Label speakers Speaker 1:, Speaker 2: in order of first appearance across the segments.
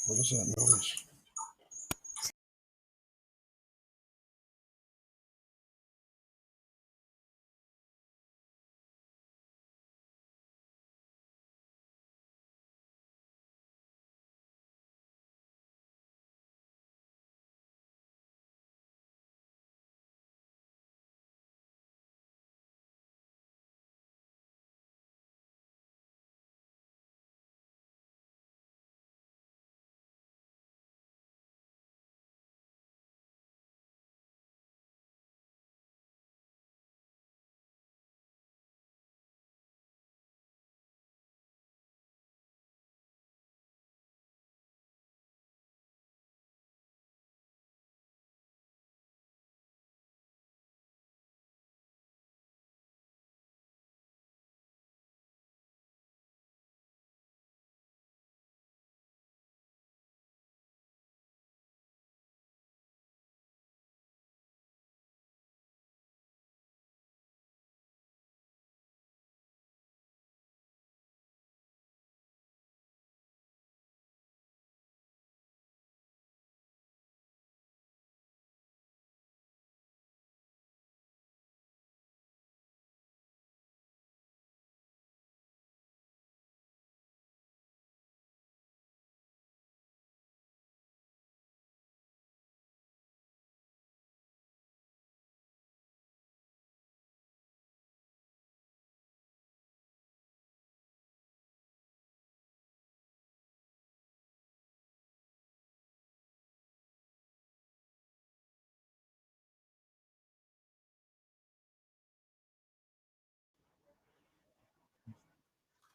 Speaker 1: What is that noise?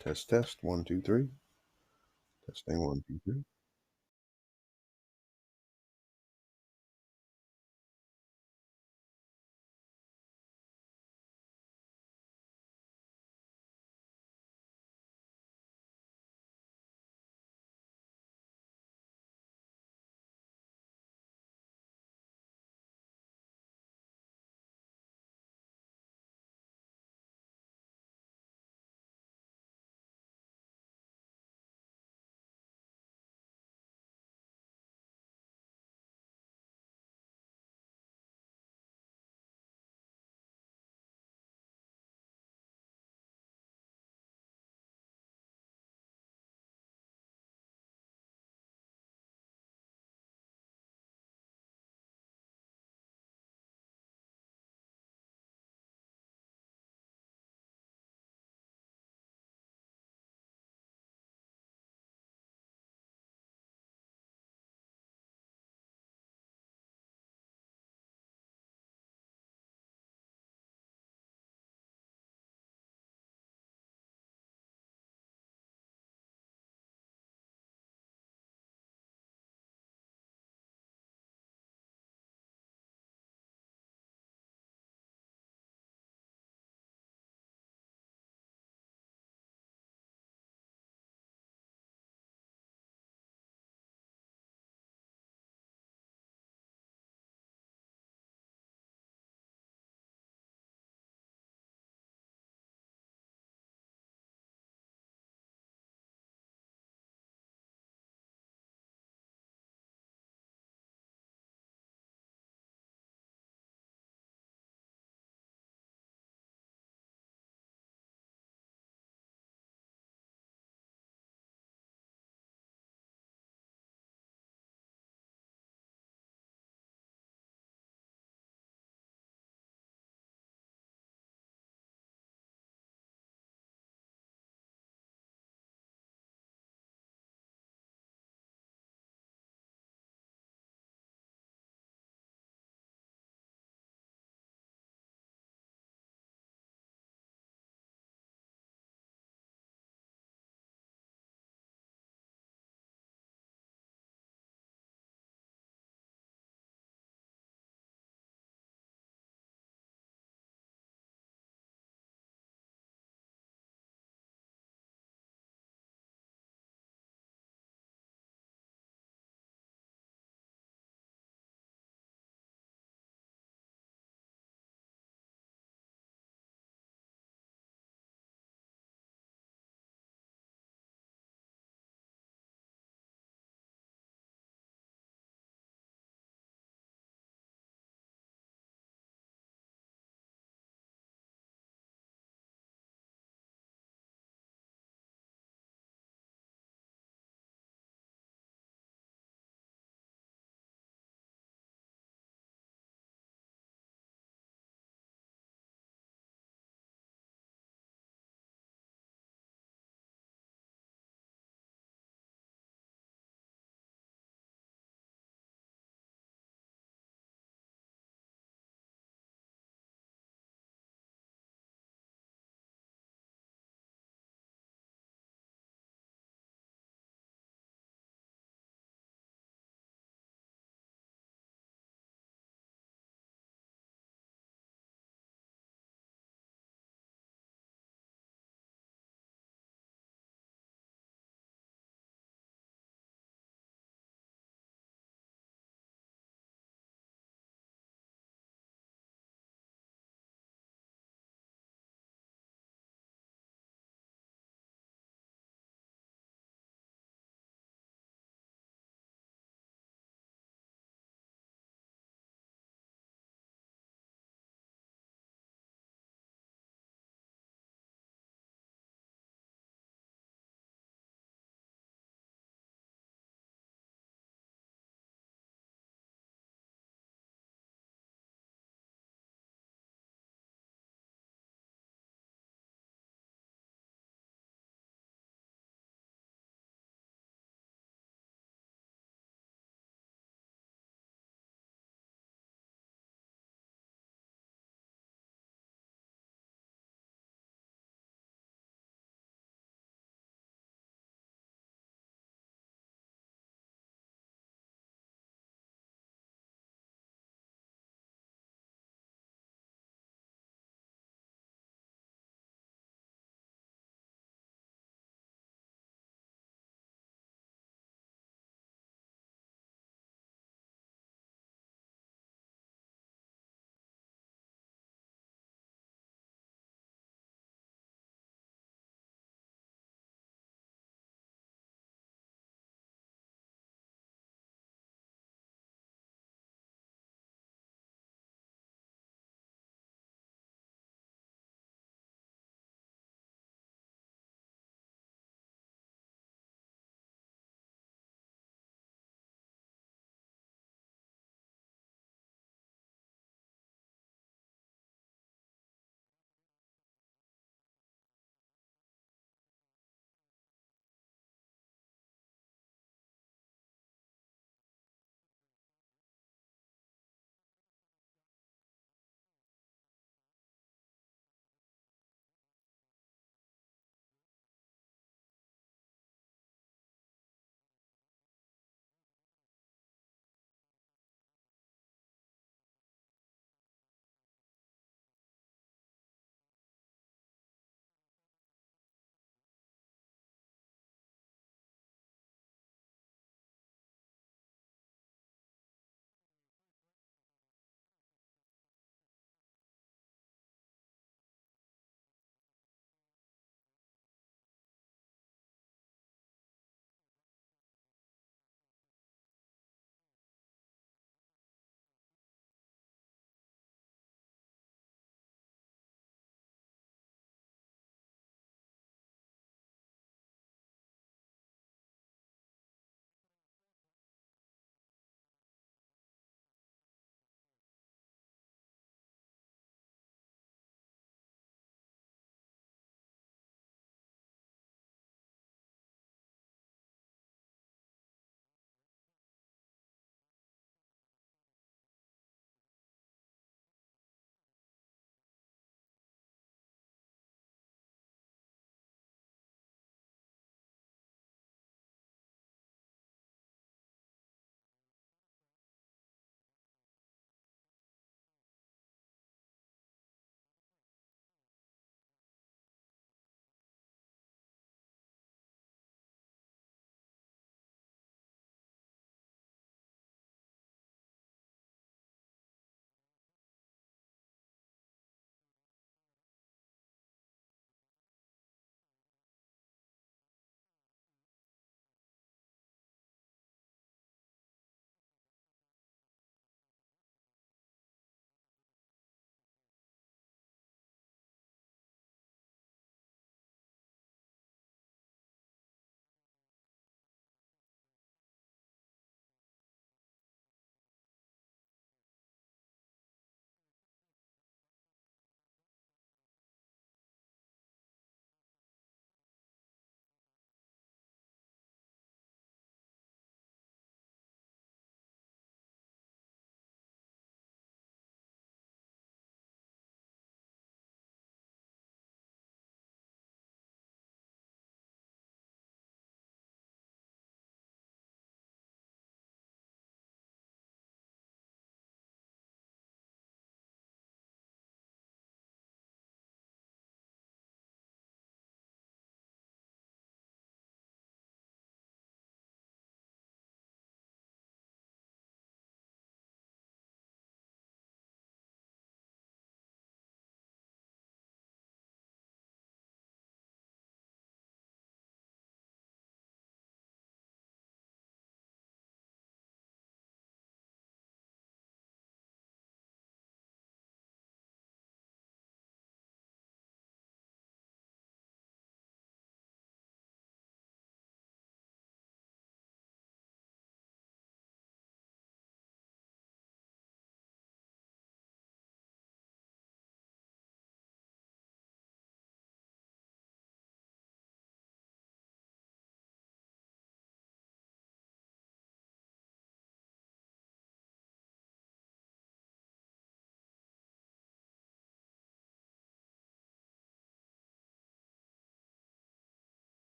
Speaker 1: Test, test. 1, 2, 3. Testing 1, 2, 3.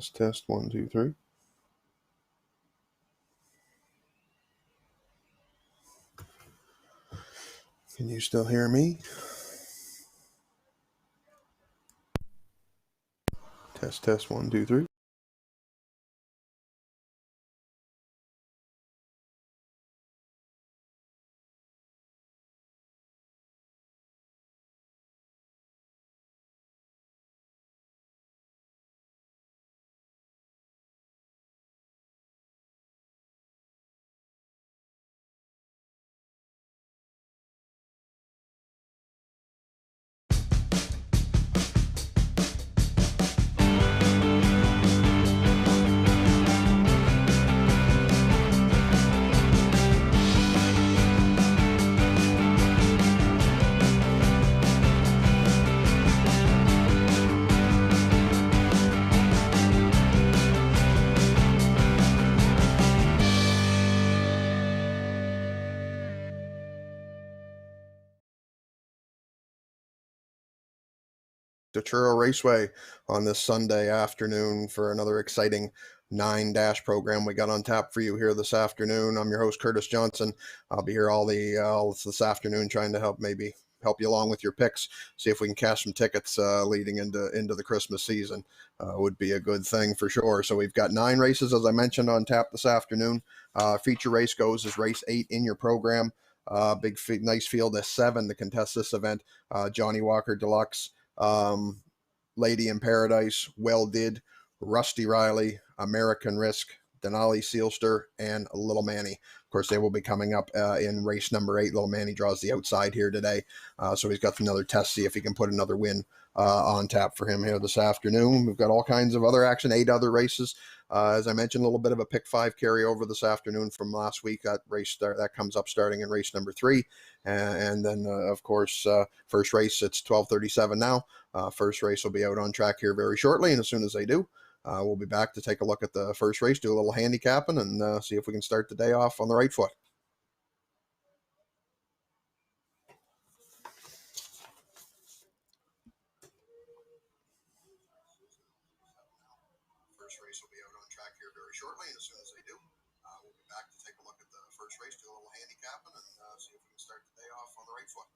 Speaker 1: Test 1, 2, 3. Can you still hear me? Test 1, 2, 3. The Truro Raceway on this Sunday afternoon for another exciting 9-dash program we got on tap for you here this afternoon. I'm your host, Curtis Johnson. I'll be here all this afternoon trying to help you along with your picks, see if we can cash some tickets leading into the Christmas season. Would be a good thing for sure. So we've got 9 races, as I mentioned, on tap this afternoon. Feature race goes as race 8 in your program. Nice field of 7 to contest this event. Johnny Walker Deluxe, Lady in Paradise, Well Did, Rusty Riley, American Risk, Denali Sealster, and Little Manny. Of course, they will be coming up in race number 8. Little Manny draws the outside here today, so he's got another test, see if he can put another win on tap for him here this afternoon. We've got all kinds of other action, 8 other races. As I mentioned, a little bit of a pick 5 carryover this afternoon from last week. That comes up starting in race number 3, and then of course first race, it's 12:37 now. First race will be out on track here very shortly, and as soon as they do, we'll be back to take a look at the first race, do a little handicapping, and see if we can start the day off on the right foot. First race will be out on track here very shortly, and as soon as they do, we'll be back to take a look at the first race, do a little handicapping, and see if we can start the day off on the right foot.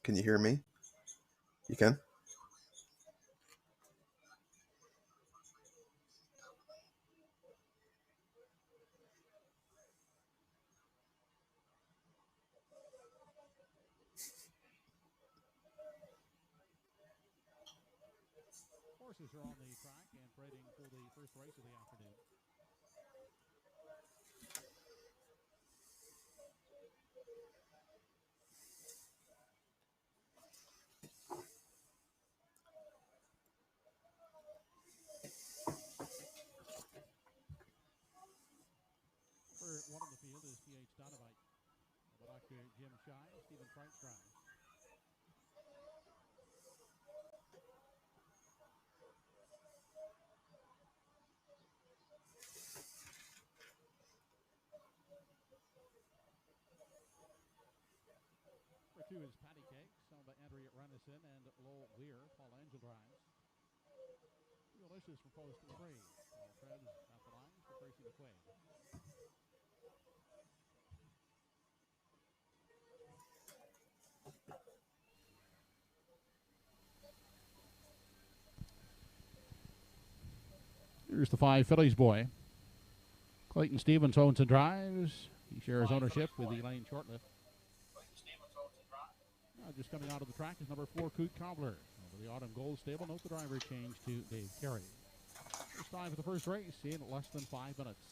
Speaker 1: Can you hear me? You can?
Speaker 2: Horses are on the track and parading for the first race of the afternoon. For one in the field is PH Dynamite. Dr. Jim Shy, Stephen Frank drives. 2 is Patty Cakes, owned by Andrea Renison and Lowell Weir. Paul Angel drives. Delicious from post 3. Paul Treves at the lines for Tracy McQuaid. Here's the 5 Phillies boy. Clayton Stevens owns and drives. He shares ownership with Elaine Shortlift. Just coming out of the track is number 4, Coot Cobbler. Over the Autumn Gold Stable, note the driver change to Dave Carey. First time for the first race in less than 5 minutes.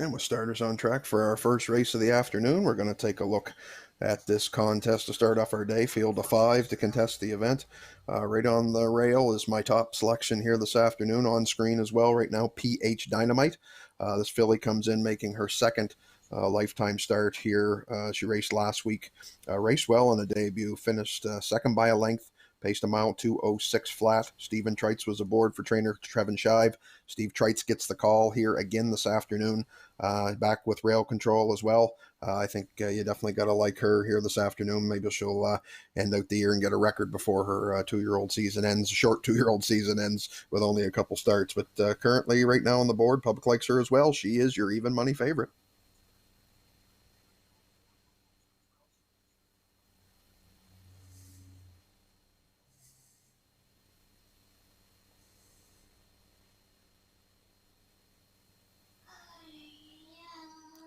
Speaker 1: And with starters on track for our first race of the afternoon, we're going to take a look at this contest to start off our day. Field of 5 to contest the event. Right on the rail is my top selection here this afternoon. On screen as well right now, PH Dynamite. This filly comes in making her second lifetime start here. She raced last week, raced well in a debut, finished second by a length. Paced a mile 2:06 flat. Stephen Treitz was aboard for trainer Trevin Shive. Steve Treitz gets the call here again this afternoon, back with rail control as well. I think you definitely got to like her here this afternoon. Maybe she'll end out the year and get a record before her 2-year-old season ends. Short 2-year-old season ends with only a couple starts. But currently, right now on the board, public likes her as well. She is your even money favorite.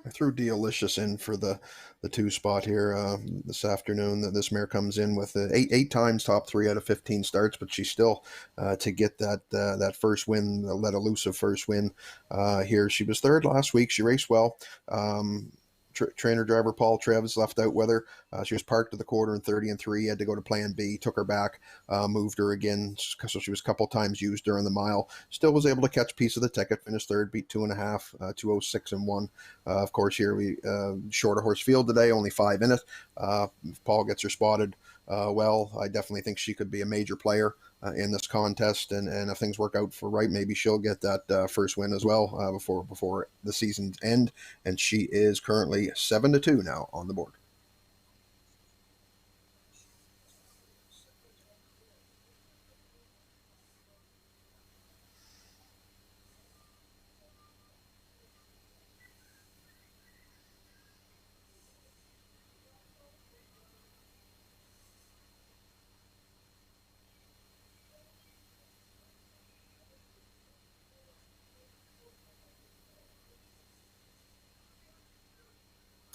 Speaker 1: I threw Delicious in for the 2 spot here this afternoon. This mare comes in with eight times top 3 out of 15 starts, but she's still to get that first win, the let elusive first win here. She was third last week. She raced well. Trainer driver Paul Treves left out with her. She was parked at the quarter in 30 and 3. Had to go to plan B, took her back, moved her again. So she was a couple times used during the mile. Still was able to catch a piece of the ticket, finished third, beat 2.5, 2:06 and 1. Of course, here we shorter horse field today, only 5 in it. If Paul gets her spotted well, I definitely think she could be a major player in this contest, and if things work out for right, maybe she'll get that first win as well before the season's end. And she is currently 7-2 now on the board.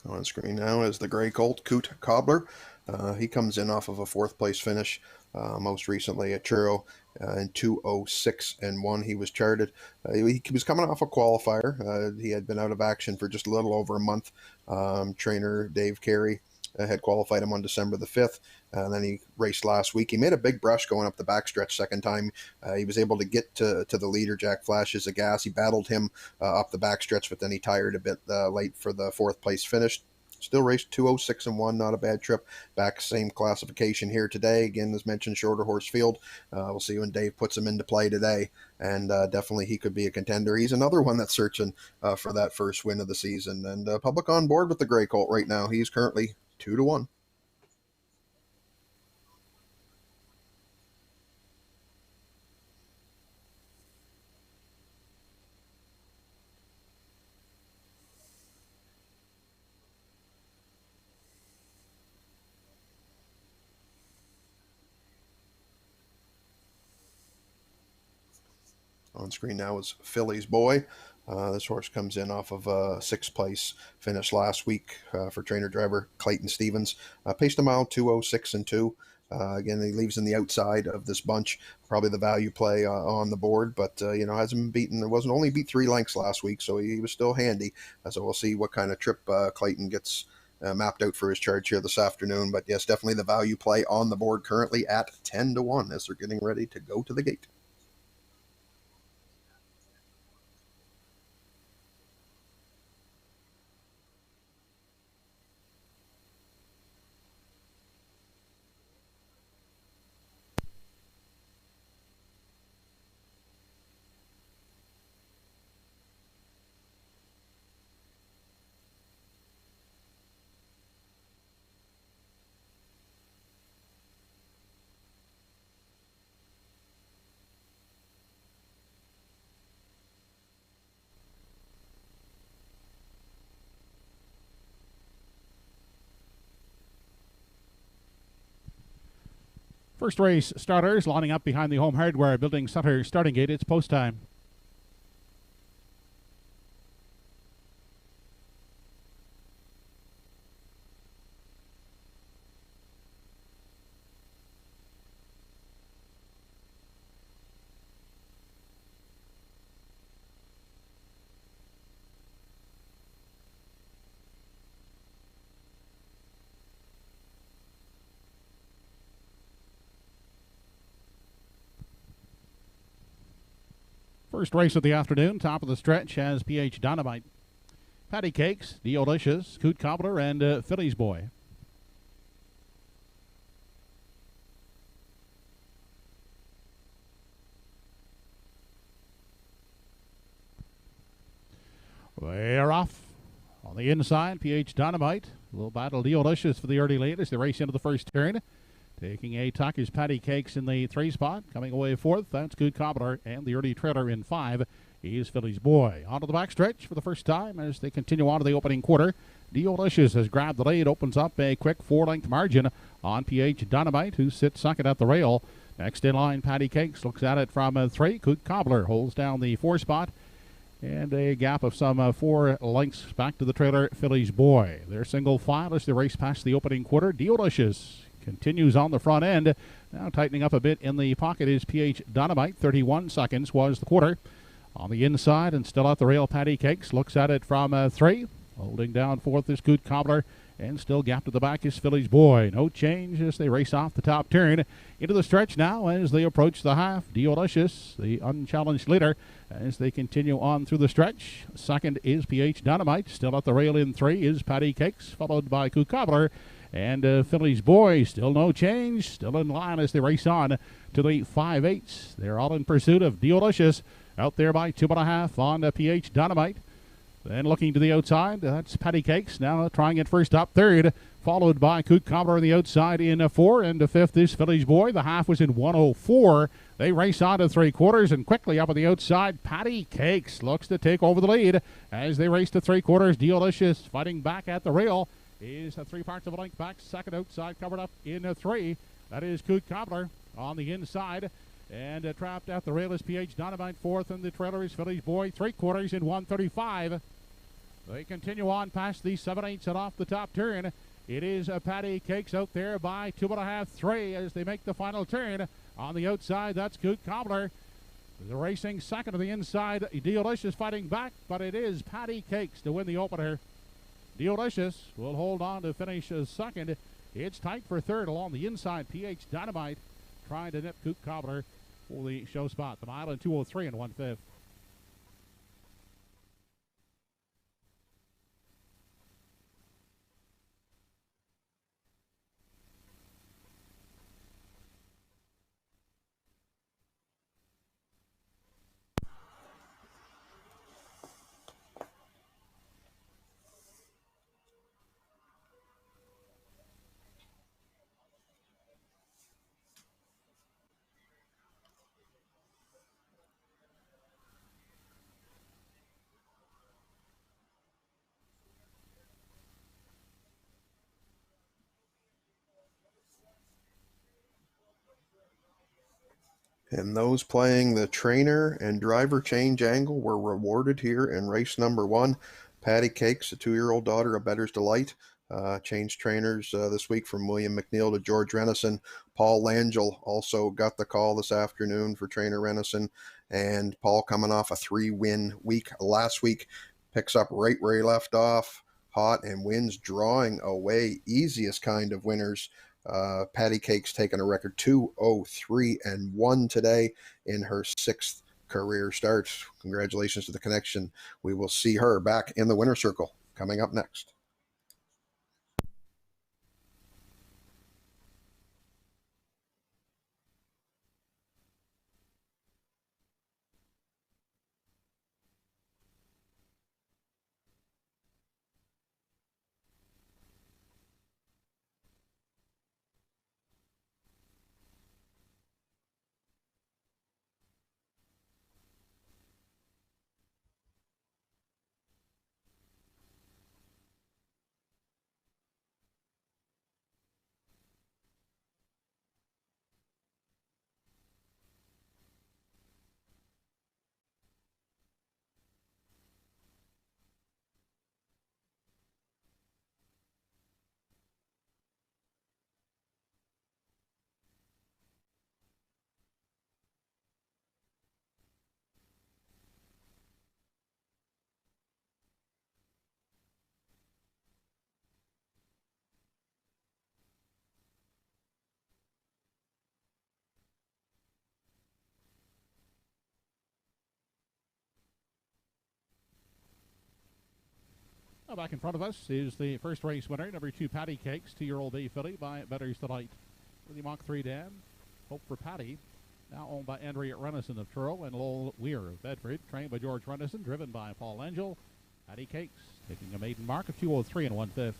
Speaker 1: On screen now is the Grey Colt, Coot Cobbler. He comes in off of a 4th place finish, most recently at Truro in 2:06 and 1. He was charted. He was coming off a qualifier. He had been out of action for just a little over a month. Trainer Dave Carey had qualified him on December the 5th. And then he raced last week. He made a big brush going up the backstretch second time. He was able to get to the leader, Jack Flashes of Gas. He battled him up the backstretch, but then he tired a bit late for the 4th place finish. Still raced 2:06 and 1, not a bad trip. Back same classification here today. Again, as mentioned, shorter horse field. We'll see when Dave puts him into play today. And definitely he could be a contender. He's another one that's searching for that first win of the season. And public on board with the Grey Colt right now. He's currently 2-1. On screen now is Philly's Boy. This horse comes in off of a sixth place finish last week for trainer driver Clayton Stevens. Paced a mile 206 and 2. Again, he leaves in the outside of this bunch, probably the value play on the board, but hasn't been beaten. It wasn't only beat 3 lengths last week, so he was still handy. So we'll see what kind of trip Clayton gets mapped out for his charge here this afternoon. But yes, definitely the value play on the board currently at 10-1 as they're getting ready to go to the gate.
Speaker 2: First race starters lining up behind the Home Hardware Building Center starting gate. It's post time. First race of the afternoon, top of the stretch, has PH Dynamite, Patty Cakes, Deolicious, Coot Cobbler, and Philly's Boy. They're off. On the inside, PH Dynamite. A little battle Deolicious for the early lead as they race into the first turn. Taking a tuck is Patty Cakes in the 3 spot. Coming away 4th, that's Good Cobbler. And the early trailer in 5 is Philly's Boy. Onto the backstretch for the first time as they continue on to the opening quarter. Deolicious has grabbed the lead, opens up a quick 4-length margin on PH Dynamite, who sits second at the rail. Next in line, Patty Cakes looks at it from 3. Good Cobbler holds down the 4 spot. And a gap of some 4 lengths back to the trailer, Philly's Boy. They're single file as they race past the opening quarter. Deolicious continues on the front end. Now tightening up a bit in the pocket is PH Dynamite. 31 seconds was the quarter. On the inside and still at the rail, Patty Cakes looks at it from 3. Holding down 4th is Good Cobbler. And still gap to the back is Philly's Boy. No change as they race off the top turn. Into the stretch now as they approach the half. Deolicious, the unchallenged leader, as they continue on through the stretch. Second is PH Dynamite. Still at the rail in 3 is Patty Cakes, followed by Coot Cobbler. And Philly's Boy, still no change. Still in line as they race on to the 5/8. They're all in pursuit of Deolicious. Out there by 2.5 on PH Dynamite. Then looking to the outside, that's Patty Cakes now trying it first up. 3rd, followed by Coot Cobbler on the outside in 4. And 5th is Philly's Boy. The half was in 1:04. They race on to 3/4 and quickly up on the outside. Patty Cakes looks to take over the lead as they race to 3/4. Deolicious fighting back at the rail is 3 parts of a length back. Second outside covered up in 3. That is Coot Cobbler on the inside. And trapped at the rail is PH Dynamite. 4th, and the trailer is Philly's Boy. 3/4 in 1:35. They continue on past the 7/8 and off the top turn. It is Patty Cakes out there by 2.5, 3 as they make the final turn. On the outside, that's Coot Cobbler. The racing second to the inside. Deolicious fighting back, but it is Patty Cakes to win the opener. Deolicious will hold on to finish second. It's tight for 3rd along the inside. PH Dynamite trying to nip Coot Cobbler for the show spot. The mile in 2:03 and 1/5.
Speaker 1: And those playing the trainer and driver change angle were rewarded here in race number 1. Patty Cakes, a 2-year-old daughter of Better's Delight, changed trainers this week from William McNeil to George Renison. Paul Langell also got the call this afternoon for trainer Renison. And Paul, coming off a 3-win week last week, picks up right where he left off, hot, and wins, drawing away easiest kind of winners. Patty Cake's taken a record 2-0-3-1 today in her 6th career start. Congratulations to the connection. We will see her back in the winner's circle coming up next.
Speaker 2: Now back in front of us is the first race winner, number 2 Patty Cakes, 2-year-old bay filly by Better's Delight. With the Mach 3 Dan, Hope for Patty, now owned by Andrea Renison of Truro and Lowell Weir of Bedford, trained by George Renison, driven by Paul Angel. Patty Cakes taking a maiden mark of 2:03 1/5.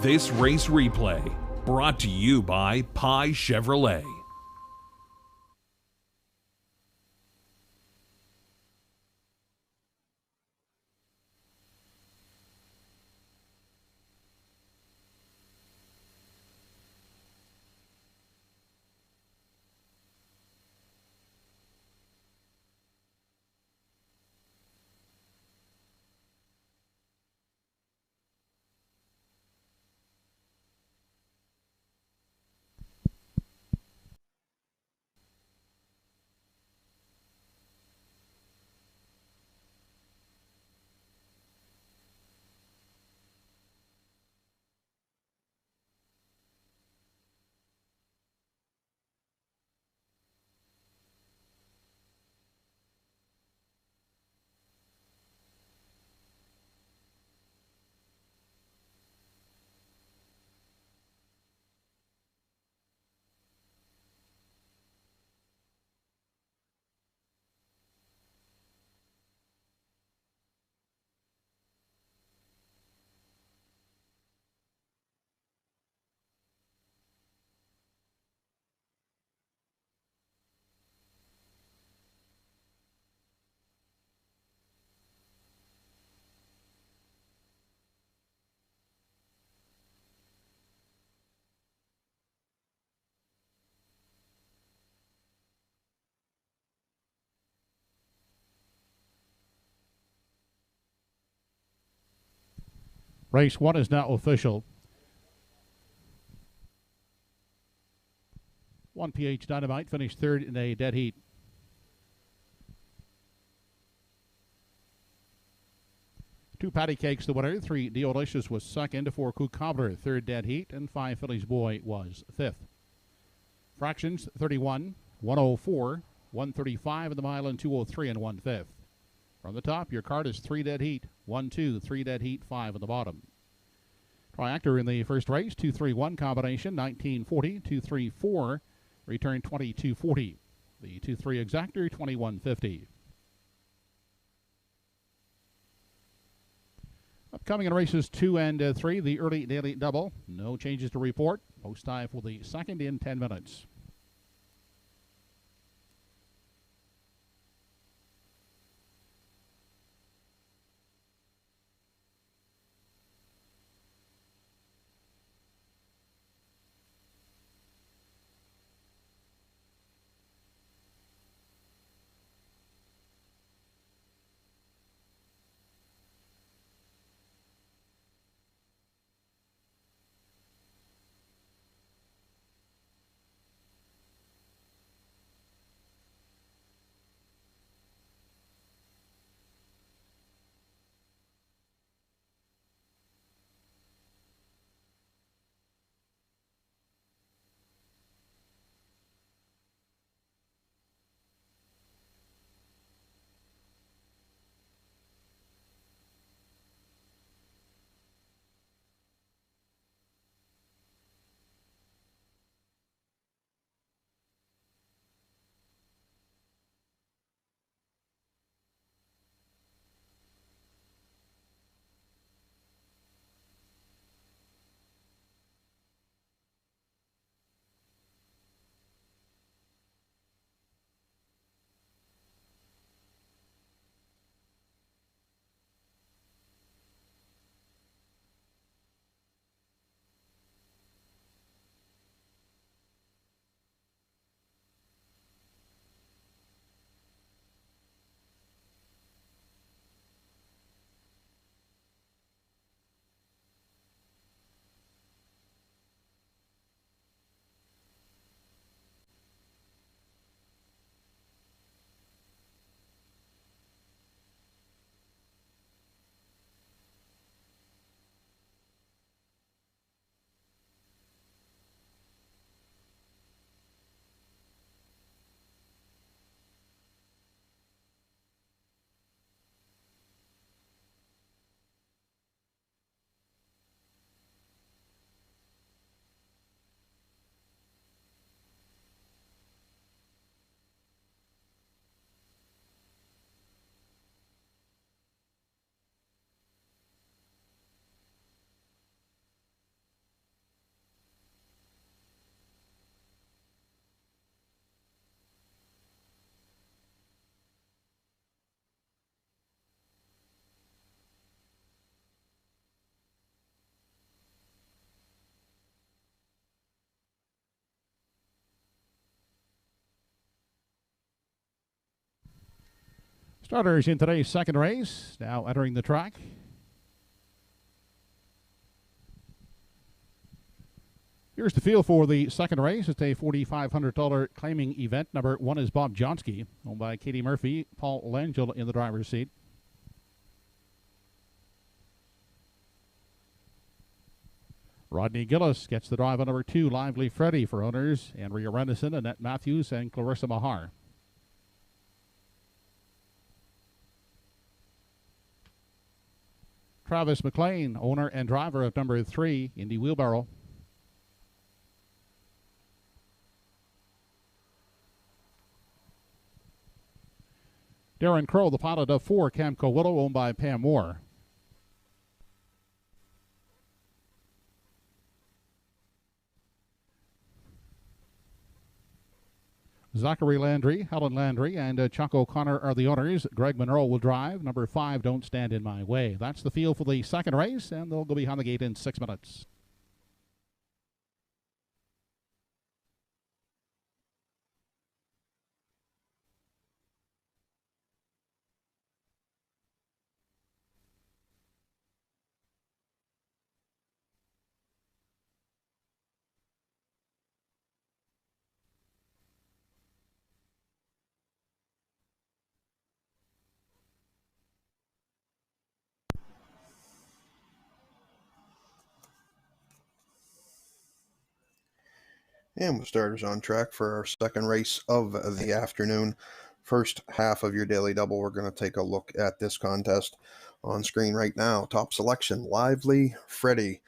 Speaker 3: This race replay brought to you by Pye Chevrolet.
Speaker 2: Race 1 is now official. 1 PH Dynamite finished 3rd in a dead heat. 2 Patty Cakes the winner, 3 Deolicious was second, 4 Cook Cobbler third dead heat, and 5 Phillies Boy was fifth. Fractions 31, 104, 135 in the mile, and 203 and 1/5. From the top, your card is 3 dead heat, 1, 2, 3 dead heat, 5 on the bottom. Triactor in the first race, 2-3-1 combination, 1940, 2-3-4, return 2240. The 2-3 exactor, 2150. Upcoming in races 2 and 3, the early daily double. No changes to report. Post time for the second in 10 minutes. Starters in today's second race, now entering the track. Here's the field for the second race. It's a $4,500 claiming event. Number 1 is Bob Johnsky, owned by Katie Murphy. Paul Langell in the driver's seat. Rodney Gillis gets the drive on number 2, Lively Freddy, for owners Andrea Renison, Annette Matthews, and Clarissa Mahar. Travis McLean, owner and driver of number 3, Indy Wheelbarrow. Darren Crow, the pilot of 4, Camco Willow, owned by Pam Moore. Zachary Landry, Helen Landry, and Chuck O'Connor are the owners. Greg Monroe will drive. Number 5, Don't Stand in My Way. That's the field for the second race, and they'll go behind the gate in 6 minutes.
Speaker 1: And with starters on track for our second race of the afternoon. First half of your daily double, we're going to take a look at this contest on screen right now. Top selection, Lively Freddy.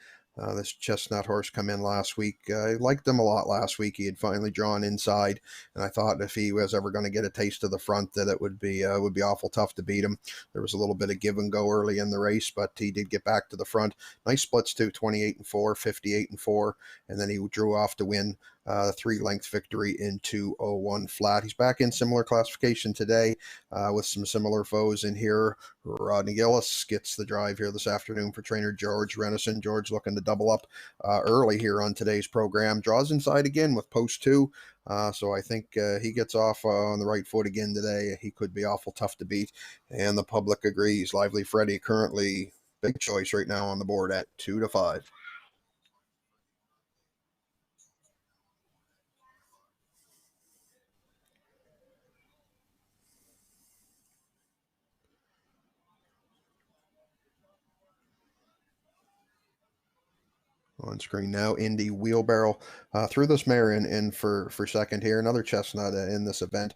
Speaker 1: This chestnut horse come in last week. I liked him a lot last week. He had finally drawn inside, and I thought if he was ever going to get a taste of the front, that it would be awful tough to beat him. There was a little bit of give and go early in the race, but he did get back to the front. Nice splits too, 28-4, 58-4, and then he drew off to win 3-length victory in 2:01 flat. He's back in similar classification today with some similar foes in here. Rodney Gillis gets the drive here this afternoon for trainer George Renison. George looking to double up early here on today's program. Draws inside again with post 2. So I think he gets off on the right foot again today. He could be awful tough to beat, and the public agrees. Lively Freddy currently big choice right now on the board at 2-5. On screen now, Indy Wheelbarrow threw this mare in for second here. Another chestnut in this event.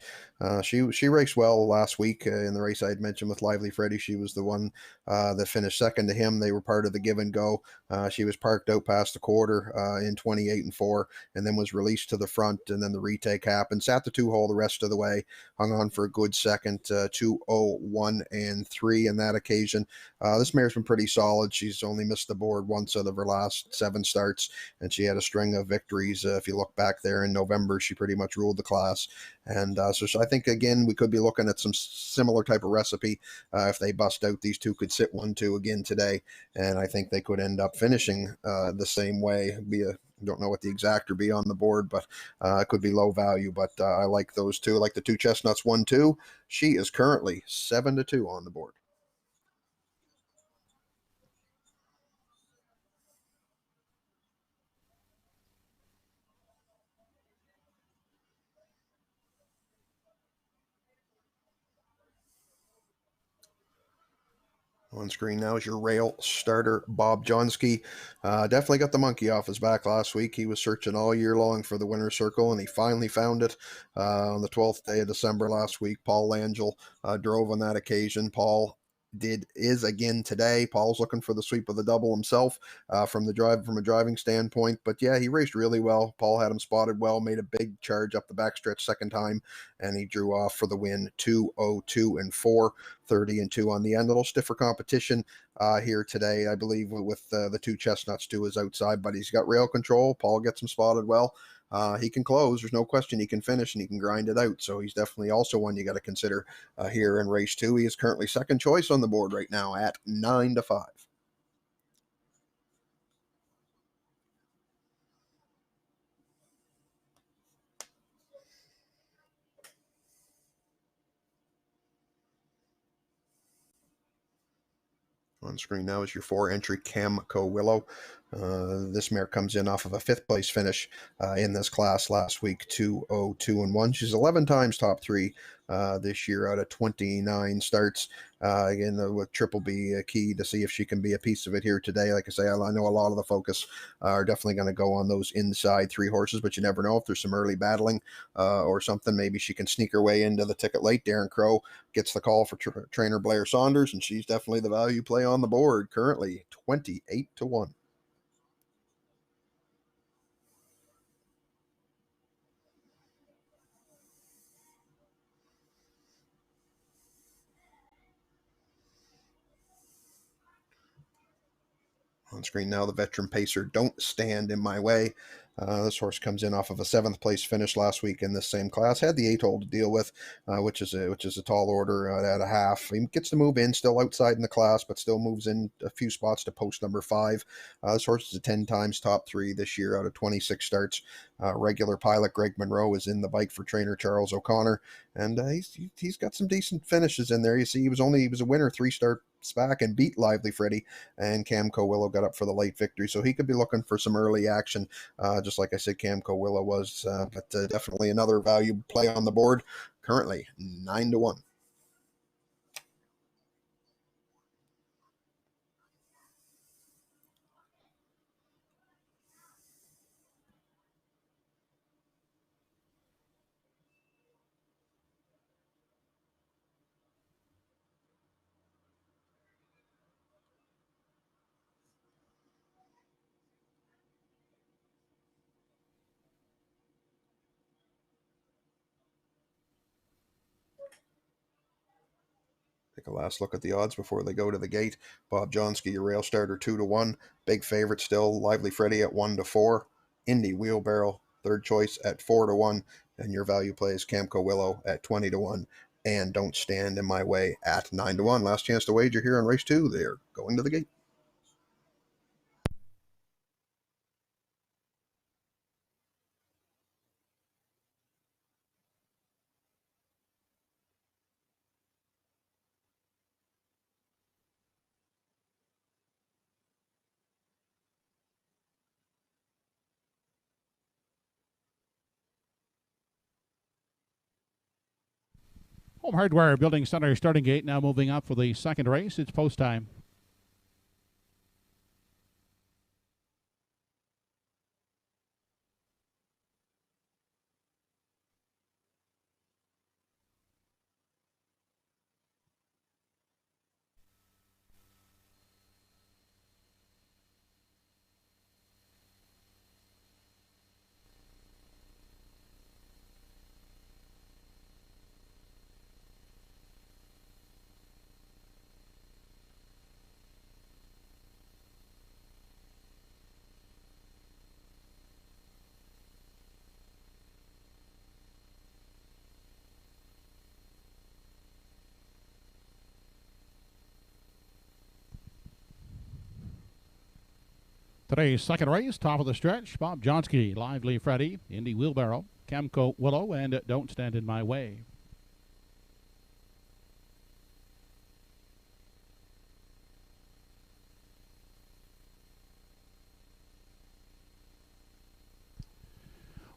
Speaker 1: She raced well last week in the race I had mentioned with Lively Freddy. She was the one that finished second to him. They were part of the give and go. She was parked out past the quarter in 28-4, and then was released to the front, and then the retake happened. Sat the 2-hole the rest of the way. Hung on for a good second, 2:01 and 3 in that occasion. This mare's been pretty solid. She's only missed the board once out of her last 7 starts, and she had a string of victories. If you look back there in November, she pretty much ruled the class. And so I think, again, we could be looking at some similar type of recipe. If they bust out, these two could sit 1-2 again today, and I think they could end up finishing the same way. Don't know what the exact would be on the board, but it could be low value. But I like those two. I like the two chestnuts 1-2. She is currently 7-2 on the board. On screen now is your rail starter, Bob Johnsky. Definitely got the monkey off his back last week. He was searching all year long for the winner's circle, and he finally found it on the 12th day of December last week. Paul Langell drove on that occasion. Paul is again today. Paul's looking for the sweep of the double himself from a driving standpoint. But yeah, he raced really well. Paul had him spotted well, made a big charge up the backstretch second time, and he drew off for the win 2:02 and 4, 30-2 on the end. A little stiffer competition here today, I believe, with the two chestnuts to his outside, but he's got rail control. Paul gets him spotted well. He can close. There's no question he can finish, and he can grind it out. So he's definitely also one you got to consider here in race 2. He is currently second choice on the board right now at 9-5. On screen now is your 4-entry Camco Willow. This mare comes in off of a 5th place finish in this class last week, 2:02 and 1. She's 11 times top 3 this year out of 29 starts. Again, with Triple B key to see if she can be a piece of it here today. Like I say, I know a lot of the focus are definitely going to go on those inside 3 horses, but you never know if there's some early battling or something. Maybe she can sneak her way into the ticket late. Darren Crow gets the call for trainer Blair Saunders, and she's definitely the value play on the board, currently 28-1. On screen now, the veteran pacer, Don't Stand in My Way. This horse comes in off of a 7th place finish last week in this same class. Had the 8-hole to deal with, which is a tall order at a half. He gets to move in, still outside in the class, but still moves in a few spots to post number 5. This horse is a 10 times top 3 this year out of 26 starts. Regular pilot Greg Monroe is in the bike for trainer Charles O'Connor, and he's got some decent finishes in there. You see, he was a winner 3 starts back and beat Lively Freddy, and Camco Willow got up for the late victory, so he could be looking for some early action, just like I said Camco Willow was, but definitely another value play on the board, currently 9-1. Take a last look at the odds before they go to the gate. Bob Johnsky, your rail starter, 2-1. Big favorite still, Lively Freddy at 1-4. Indy Wheelbarrow, third choice at 4-1. And your value plays Camco Willow at 20-1. And Don't Stand in My Way at 9-1. Last chance to wager here on race 2. They're going to the gate.
Speaker 2: Home Hardware Building Center starting gate now moving up for the second race. It's post time. Today's second race, top of the stretch, Bob Johnsky, Lively Freddy, Indy Wheelbarrow, Camco Willow, and Don't Stand in My Way.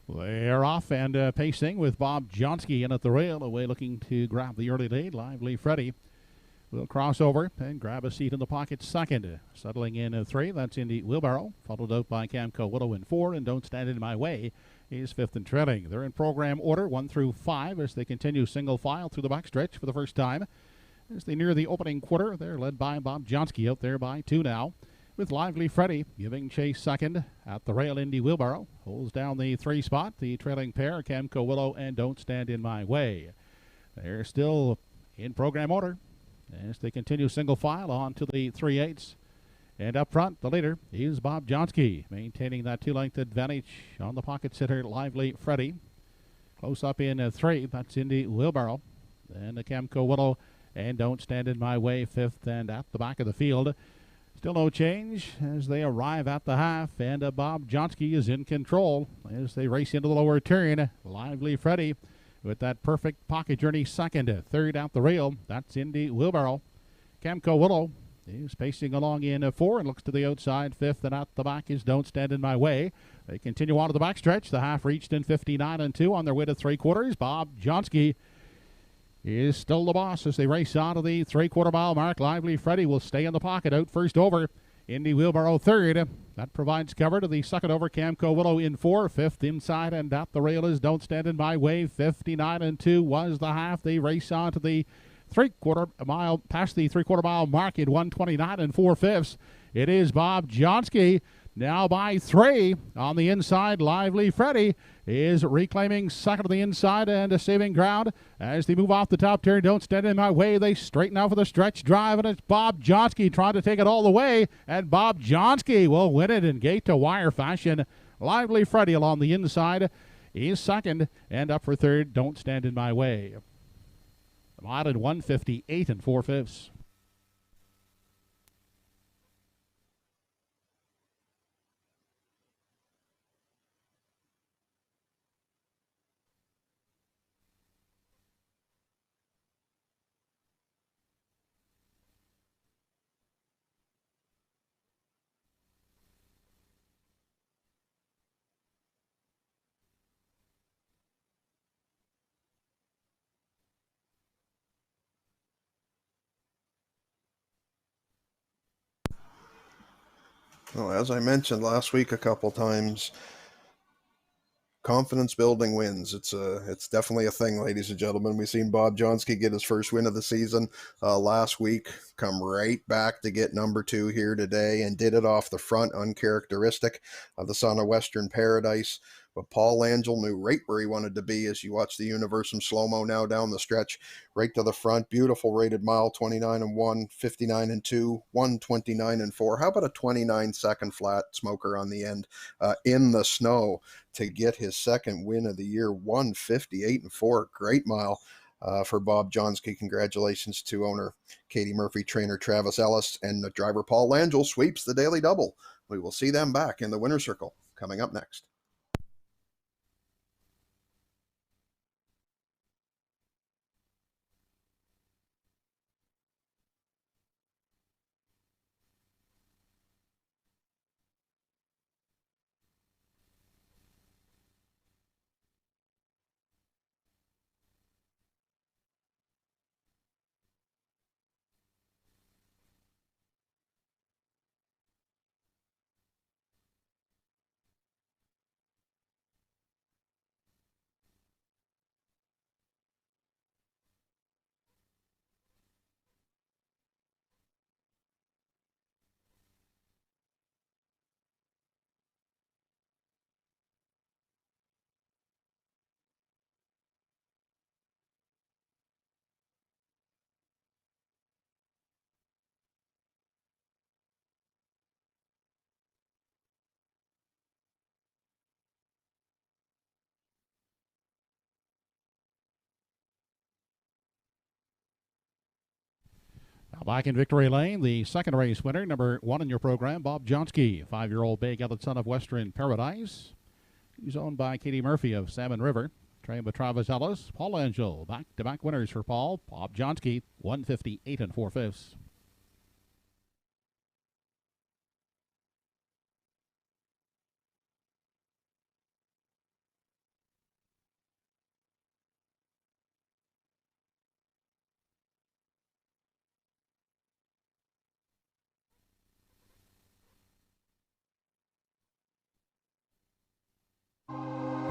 Speaker 2: They're off and pacing with Bob Johnsky in at the rail, away looking to grab the early lead. Lively Freddy will cross over and grab a seat in the pocket second. Settling in 3, that's Indy Wheelbarrow, followed out by Camco Willow in 4, and Don't Stand in My Way is 5th and trailing. They're in program order 1 through 5 as they continue single file through the backstretch for the first time. As they near the opening quarter, they're led by Bob Johnsky out there by 2 now, with Lively Freddy giving chase second at the rail. Indy Wheelbarrow holds down the 3 spot. The trailing pair, Camco Willow and Don't Stand in My Way. They're still in program order as they continue single file on to the 3/8. And up front, the leader is Bob Johnsky, maintaining that 2-length advantage on the pocket sitter, Lively Freddy. Close up in 3, that's Indy Wheelbarrow. Then the Camco Willow and Don't Stand in My Way, 5th and at the back of the field. Still no change as they arrive at the half, and Bob Johnsky is in control as they race into the lower turn. Lively Freddy with that perfect pocket journey second. Third out the rail, that's Indy Wheelbarrow. Camco Willow is pacing along in 4 and looks to the outside. 5th and at the back is Don't Stand in My Way. They continue on to the backstretch. The half reached in 59 2 on their way to 3/4. Bob Johnsky is still the boss as they race on to the 3/4 mile mark. Lively Freddy will stay in the pocket out first over. Indy Wheelbarrow third. That provides cover to the second over. Camco Willow in 4. 5th inside and at the rail is Don't Stand in My Way. 59 2 was the half. They race on to the 3/4 mile, past the 3/4 mile mark in 1:29 4/5. It is Bob Johnsky now by 3 on the inside. Lively Freddy is reclaiming second to the inside and saving ground as they move off the top turn. Don't Stand in My Way. They straighten out for the stretch drive, and it's Bob Johnsky trying to take it all the way, and Bob Johnsky will win it in gate to wire fashion. Lively Freddy along the inside is second, and up for third, Don't Stand in My Way. The mile in 1:58 4/5.
Speaker 1: Well, as I mentioned last week a couple times, confidence building wins. It's definitely a thing, ladies and gentlemen. We've seen Bob Johnsky get his first win of the season last week, come right back to get number 2 here today, and did it off the front, uncharacteristic of the son of Western Paradise. but Paul Angel knew right where he wanted to be as you watch the Universum slow-mo now down the stretch, right to the front. Beautiful rated mile, 29 and 1, 59 and 2, 129 and 4. How about a 29-second flat smoker on the end in the snow to get his second win of the year, 158 and 4. Great mile. For Bob Johnsky. Congratulations to owner Katie Murphy, trainer Travis Ellis, and the driver Paul Angel sweeps the daily double. We will see them back in the winner's circle coming up next.
Speaker 2: Now back in Victory Lane, the second race winner, number 1 in your program, Bob Johnsky, 5-year-old bay-gelded son of Western Paradise. He's owned by Katie Murphy of Salmon River. Trained by Travis Ellis. Paul Angel, back-to-back winners for Paul. Bob Johnsky, 158 and 4/5.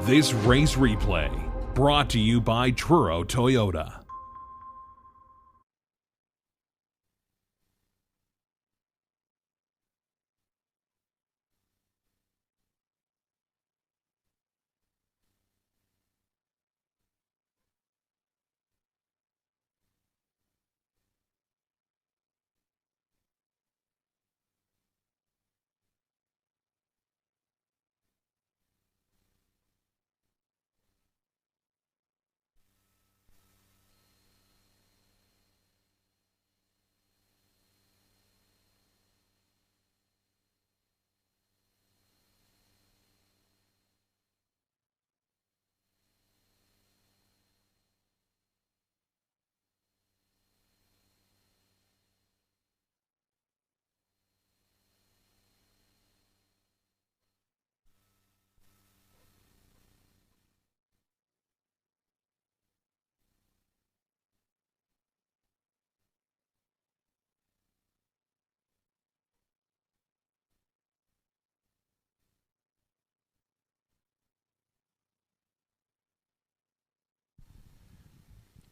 Speaker 3: This race replay brought to you by Truro Toyota.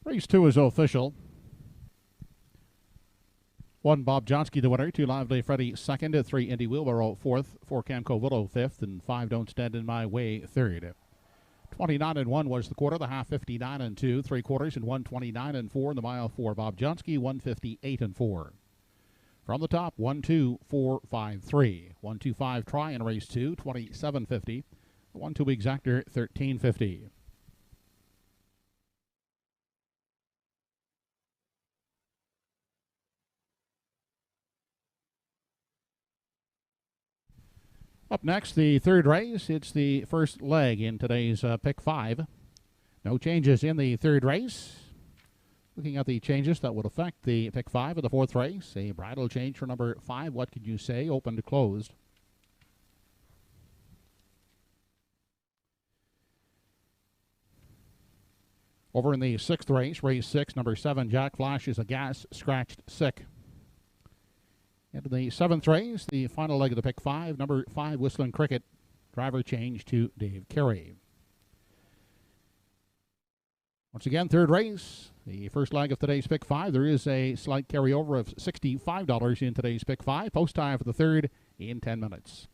Speaker 2: Race 2 is official. 1 Bob Johnsky the winner, 2 Lively Freddy second, 3 Indy Wheelbarrow fourth, 4 Camco Willow fifth, and 5 Don't Stand in My Way third. 29 and 1 was the quarter, the half 59 and 2, 3/4 and 129 and 4, and the mile for Bob Johnsky 158 and 4. From the top, 1, 2, 4, 5, 3. 1, 2, 5 try in race 2, 27.50. 1, 2 exactor, 13.50. Up next, the third race. It's the first leg in today's Pick 5. No changes in the third race. Looking at the changes that would affect the Pick 5 of the fourth race. A bridle change for number 5. What could you say? Open to closed. Over in the sixth race, race 6, number 7, Jack Flash is a gas scratched sick. Into the seventh race, the final leg of the Pick 5, number 5, Whistling Cricket. Driver change to Dave Carey. Once again, third race, the first leg of today's Pick 5. There is a slight carryover of $65 in today's Pick 5. Post time for the third in 10 minutes.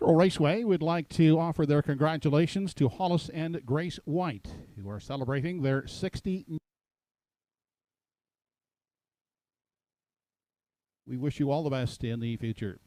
Speaker 2: Truro Raceway would like to offer their congratulations to Hollis and Grace White, who are celebrating their 60. We wish you all the best in the future.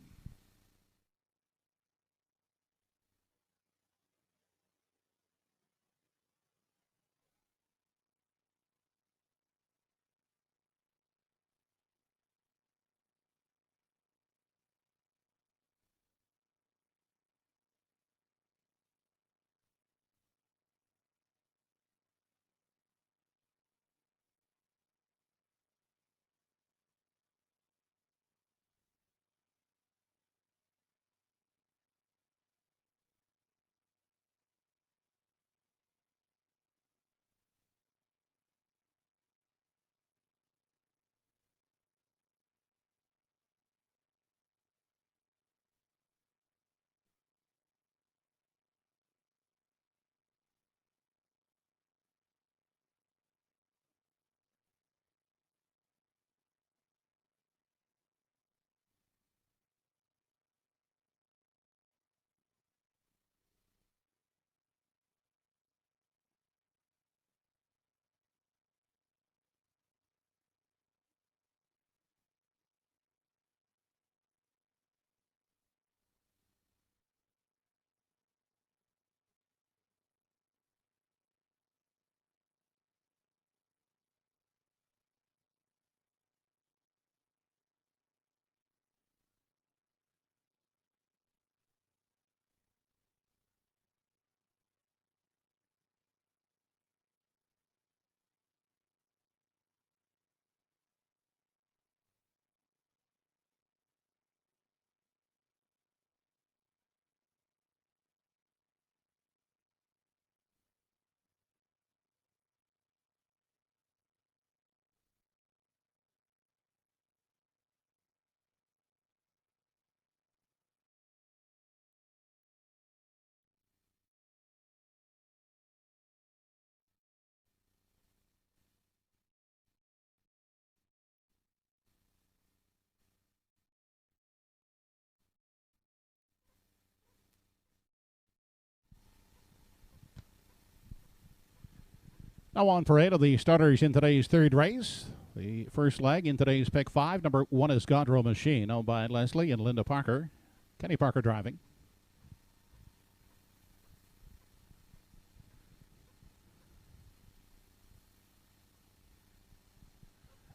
Speaker 2: Now on parade of the starters in today's third race. The first leg in today's pick 5. Number 1 is Godrow Machine, owned by Leslie and Linda Parker. Kenny Parker driving.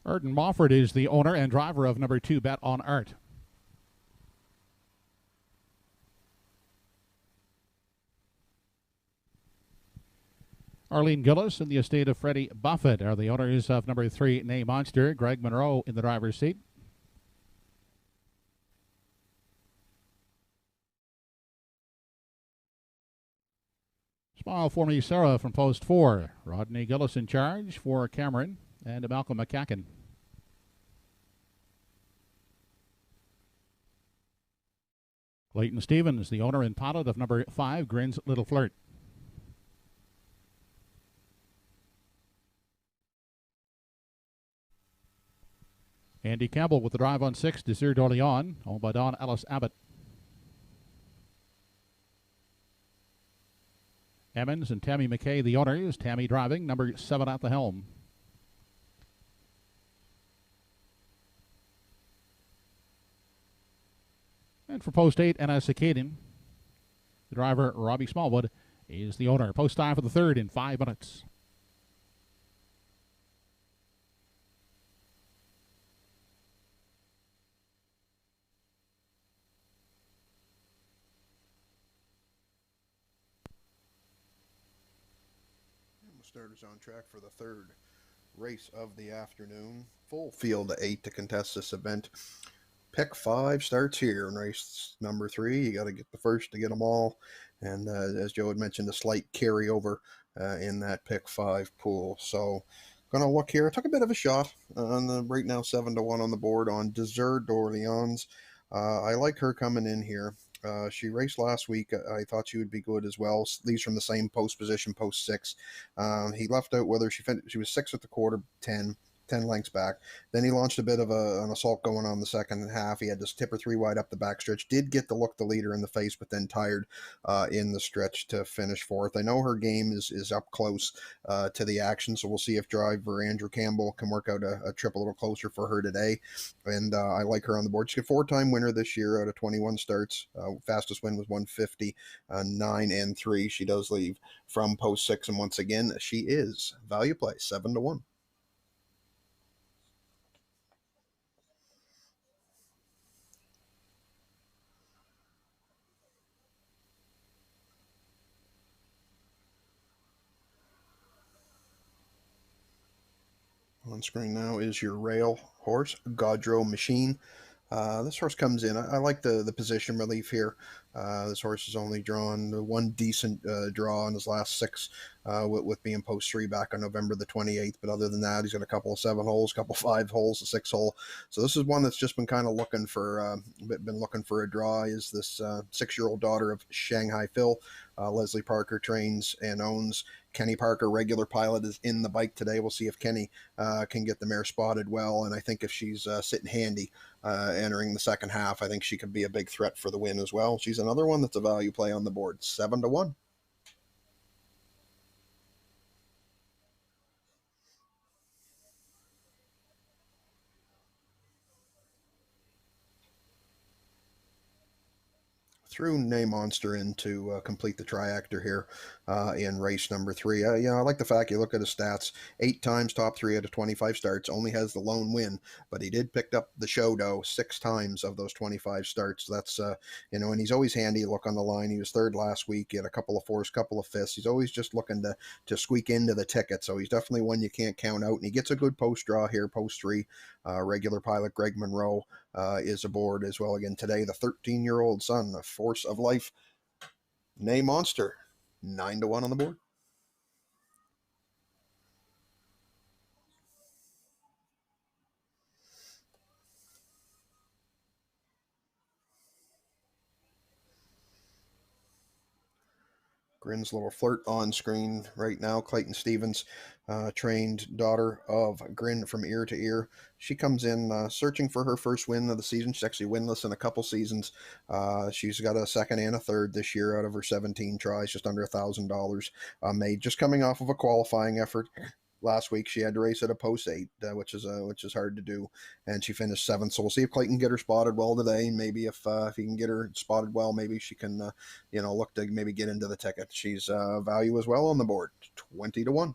Speaker 2: Erden Mofford is the owner and driver of number 2, Bet on Art. Arlene Gillis and the estate of Freddie Buffett are the owners of number 3, Nay Monster. Greg Monroe in the driver's seat. Smile for Me, Sarah from post 4. Rodney Gillis in charge for Cameron and Malcolm McCacken. Clayton Stevens, the owner and pilot of number 5, Grin's Little Flirt. Andy Campbell with the drive on 6, Desir d'Orleans, owned by Don Ellis Abbott. Emmons and Tammy McKay, the owners. Tammy driving, number 7 at the helm. And for post 8, Anna Cicadan, the driver, Robbie Smallwood, is the owner. Post time for the third in 5 minutes.
Speaker 1: Starters on track for the third race of the afternoon. Full field of 8 to contest this event. Pick 5 starts here in race number 3. You got to get the first to get them all. And as Joe had mentioned, a slight carryover in that pick 5 pool. So going to look here. I took a bit of a shot on the right now 7-1 on the board on Desir d'Orleans. I like her coming in here. She raced last week. I thought she would be good as well. These from the same post position, post 6. He left out whether she was 6 at the quarter, 10. 10 lengths back. Then he launched a bit of an assault going on the second half. He had to tip her 3 wide up the backstretch. Did get to look the leader in the face, but then tired in the stretch to finish fourth. I know her game is up close to the action, so we'll see if driver Andrew Campbell can work out a trip a little closer for her today. And I like her on the board. She's a 4-time winner this year out of 21 starts. Fastest win was 150, 9 and 3. She does leave from post 6, and once again, she is value play 7-1. On screen now is your rail horse, Gaudreau Machine. This horse comes in. I like the position relief here. This horse has only drawn one decent draw in his last 6, with being post 3 back on November the 28th. But other than that, he's got a couple of 7 holes, a couple of 5 holes, a 6 hole. So this is one that's just been kind of looking for a draw. Is this 6-year-old daughter of Shanghai Phil? Leslie Parker trains and owns. Kenny Parker, regular pilot, is in the bike today. We'll see if Kenny can get the mare spotted well. And I think if she's sitting handy entering the second half, I think she could be a big threat for the win as well. She's another one that's a value play on the board, 7-1. Threw Nay Monster in to complete the triactor here in race number 3. I like the fact you look at his stats: 8 times top 3 out of 25 starts, only has the lone win, but he did pick up the show dough 6 times of those 25 starts. That's and he's always handy. Look on the line. He was 3rd last week. He had a couple of 4s, couple of 5ths. He's always just looking to squeak into the ticket. So he's definitely one you can't count out. And he gets a good post draw here, post 3. Regular pilot Greg Monroe is aboard as well again today. The 13-year-old son, a force of life, Nay Monster, 9-1 on the board. Grin's little flirt on screen right now. Clayton Stevens, trained daughter of Grin from ear to ear. She comes in searching for her first win of the season. She's actually winless in a couple seasons. She's got a 2nd and a 3rd this year out of her 17 tries, just under $1,000 made. Just coming off of a qualifying effort. Last week she had to race at a post 8, which is hard to do, and she finished 7th. So we'll see if Clayton can get her spotted well today. Maybe if he can get her spotted well, maybe she can look to maybe get into the ticket. She's value as well on the board, 20-1.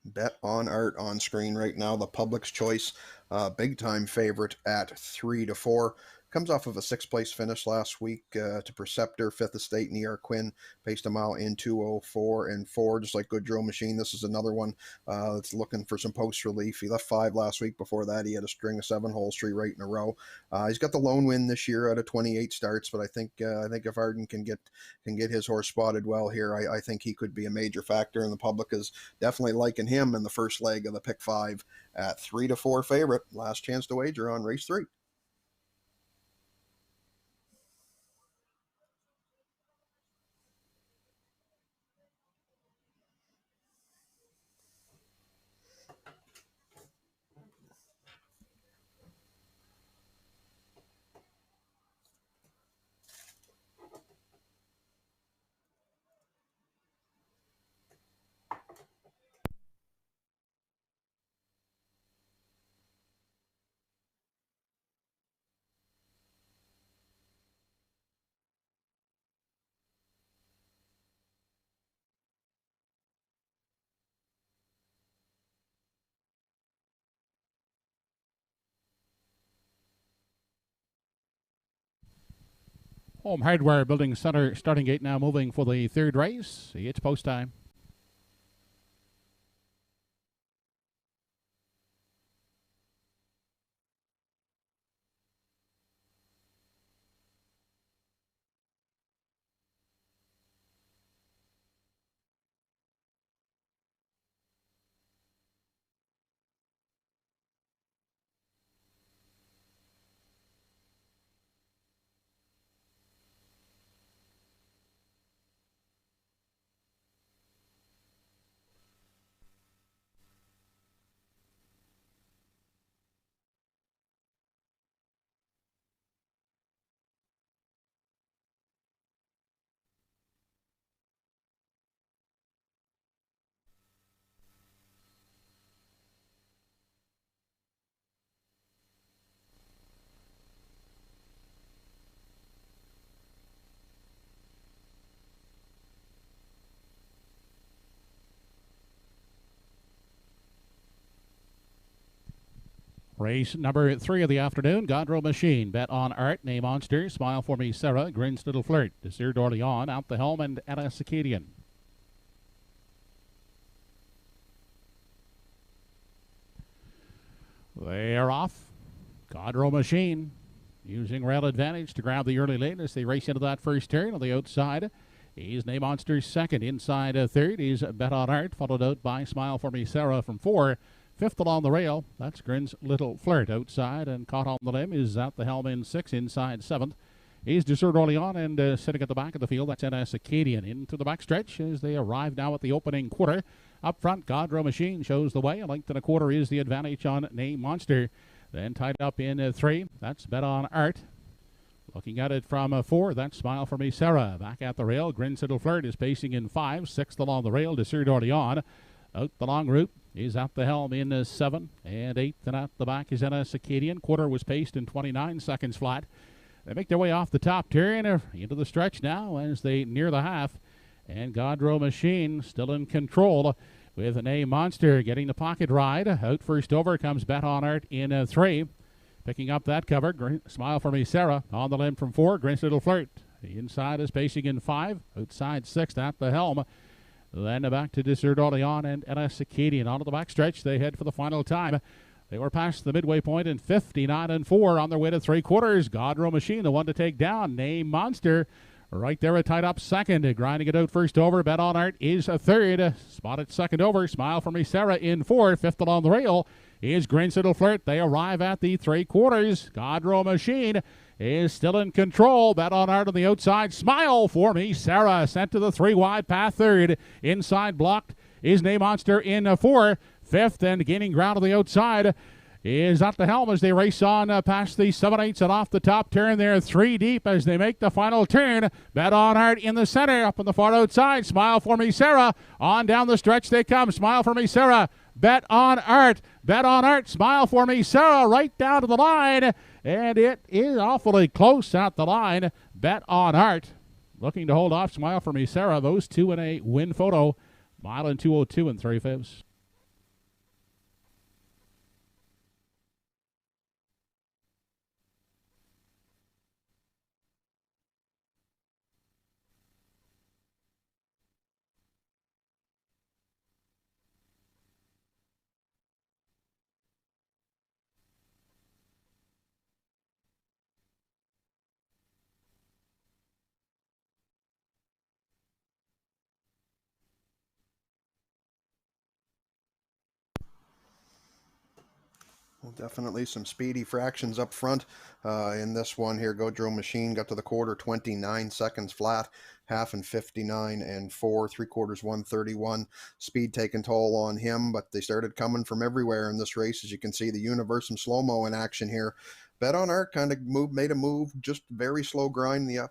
Speaker 1: Bet on Art on screen right now. The public's choice, big time favorite at 3-4. Comes off of a 6th place finish last week to Preceptor, 5th Estate, and E.R. Quinn. Paced a mile in 2:04 and 4, just like Gaudreau Machine. This is another one that's looking for some post relief. He left 5 last week. Before that, he had a string of 7 holes, 3 right in a row. He's got the lone win this year out of 28 starts, but I think if Arden can get his horse spotted well here, I think he could be a major factor, and the public is definitely liking him in the first leg of the pick 5 at 3-4 favorite. Last chance to wager on race 3.
Speaker 2: Home Hardware Building Center starting gate now moving for the 3rd race. It's post time. Race number 3 of the afternoon, Godrow Machine, Bet on Art, Name Monster, Smile for Me Sarah, Grins Little Flirt, Desir d'Orleans, Out the Helm, and Ella Acadian. They are off. Godrow Machine using rail advantage to grab the early lane as they race into that first turn on the outside. He's Name Monster second. Inside third is Bet on Art, followed out by Smile for Me Sarah from 4. Fifth along the rail, that's Grins Little Flirt outside, and caught on the limb is Out the Helm in 6, inside 7th. He's Desir d'Orleans, and sitting at the back of the field, that's Ella Acadian. Into the backstretch as they arrive now at the opening quarter. Up front, Godrow Machine shows the way. A length and a quarter is the advantage on Name Monster. Then tied up in 3, that's Bet on Art. Looking at it from 4, that's Smile for Me Sarah. Back at the rail, Grins Little Flirt is pacing in 5, 6th along the rail, Desir d'Orleans. Out the long route is At the Helm in 7, and 8th, and at the back is Ella Acadian. Quarter was paced in 29 seconds flat. They make their way off the top turn into the stretch now as they near the half, and Godrow Machine still in control with Name Monster getting the pocket ride. Out first over comes Bet on Art in 3. Picking up that cover, Smile for Me Sarah on the limb from 4, Grins Little Flirt. The inside is pacing in 5, outside 6th at the helm. Then back to Desir d'Orleans and Ella Acadian. Onto the backstretch, they head for the final time. They were past the midway point in 59 4 on their way to 3/4. Godrow Machine, the one to take down. Name Monster right there, a tied up second. Grinding it out first over. Bet on Art is a third. Spotted second over. Smile for Me Sarah in 4. Fifth along the rail is Grins Little Flirt. They arrive at the 3/4. Godrow Machine is still in control. Bet on Art on the outside. Smile for Me Sarah sent to the 3 wide path third. Inside blocked is Name Monster in 4. Fifth and gaining ground on the outside is At the Helm as they race on past the 7/8 and off the top turn. They're 3 deep as they make the final turn. Bet on Art in the center, up on the far outside. Smile for Me Sarah. On down the stretch they come. Smile for Me Sarah. Bet on Art. Bet on Art. Smile for Me Sarah right down to the line. And it is awfully close at the line. Bet on Art looking to hold off Smile for Me Sarah. Those two in a win photo. Mile and 2:02 and 3/5.
Speaker 1: Well, definitely some speedy fractions up front in this one here. Godrow Machine got to the quarter 29 seconds flat, half in 59 4, 3/4 131. Speed taking toll on him, but they started coming from everywhere in this race. As you can see, the Universum slow-mo in action here. Bet on Art kind of made a move, just very slow grind the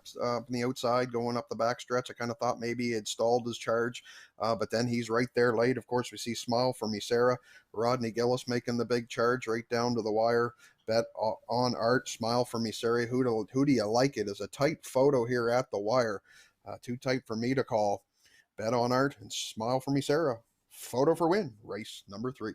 Speaker 1: the outside, going up the backstretch. I kind of thought maybe he had stalled his charge, but then he's right there late. Of course, we see Smile for Me Sarah, Rodney Gillis making the big charge right down to the wire. Bet on Art, Smile for Me Sarah. Who do you like it? Is a tight photo here at the wire. Too tight for me to call. Bet on Art and Smile for Me Sarah. Photo for win. Race number 3.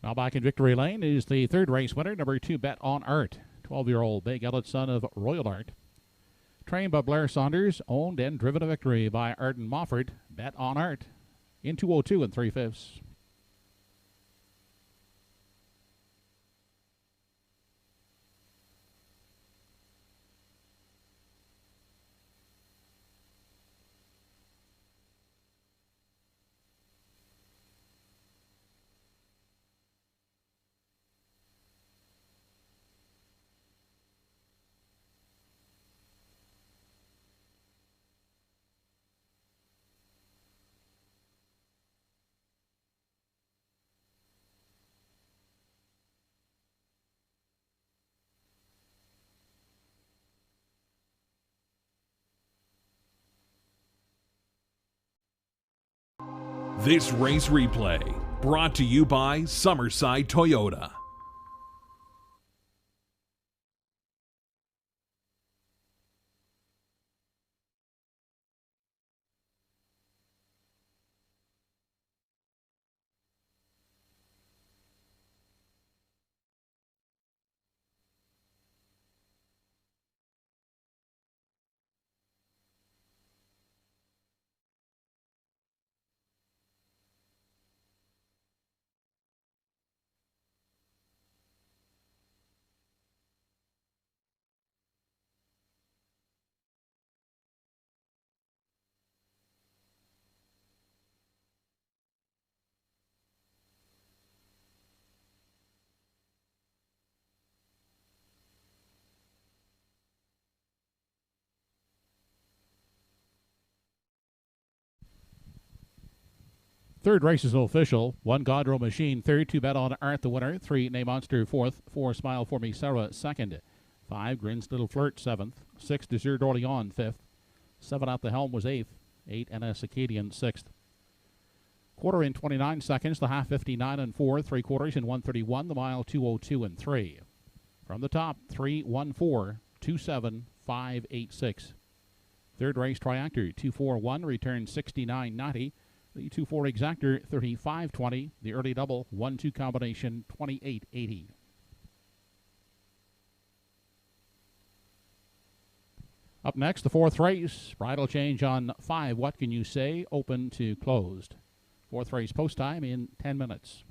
Speaker 2: Now back in victory lane is the third race winner, number 2, Bet on Art. 12-year-old Big Ellet, son of Royal Art. Trained by Blair Saunders, owned and driven to victory by Arden Mofford. Bet on Art in 2:02 3/5.
Speaker 3: This race replay brought to you by Summerside Toyota.
Speaker 2: Third race is official. 1 Godrow Machine third, 2 Bet on Art the winner, 3 Nay Monster fourth, 4 Smile for Me Sarah second, 5 Grins Little Flirt seventh, 6 Desir d'Orléans fifth, 7 At the Helm was eighth, 8 NS Acadian sixth. Quarter in 29 seconds, the half 59 and 4, 3/4 in 131, the mile 2:02 3. From the top, 3:14, 2:7, 5:86. Third race Triactor 241 returns 69.90. The 2-4 exactor 35.20. The early double 1-2 combination 28.80. Up next, the fourth race. Bridle change on 5. What Can You Say? Open to closed. Fourth race post time in 10 minutes.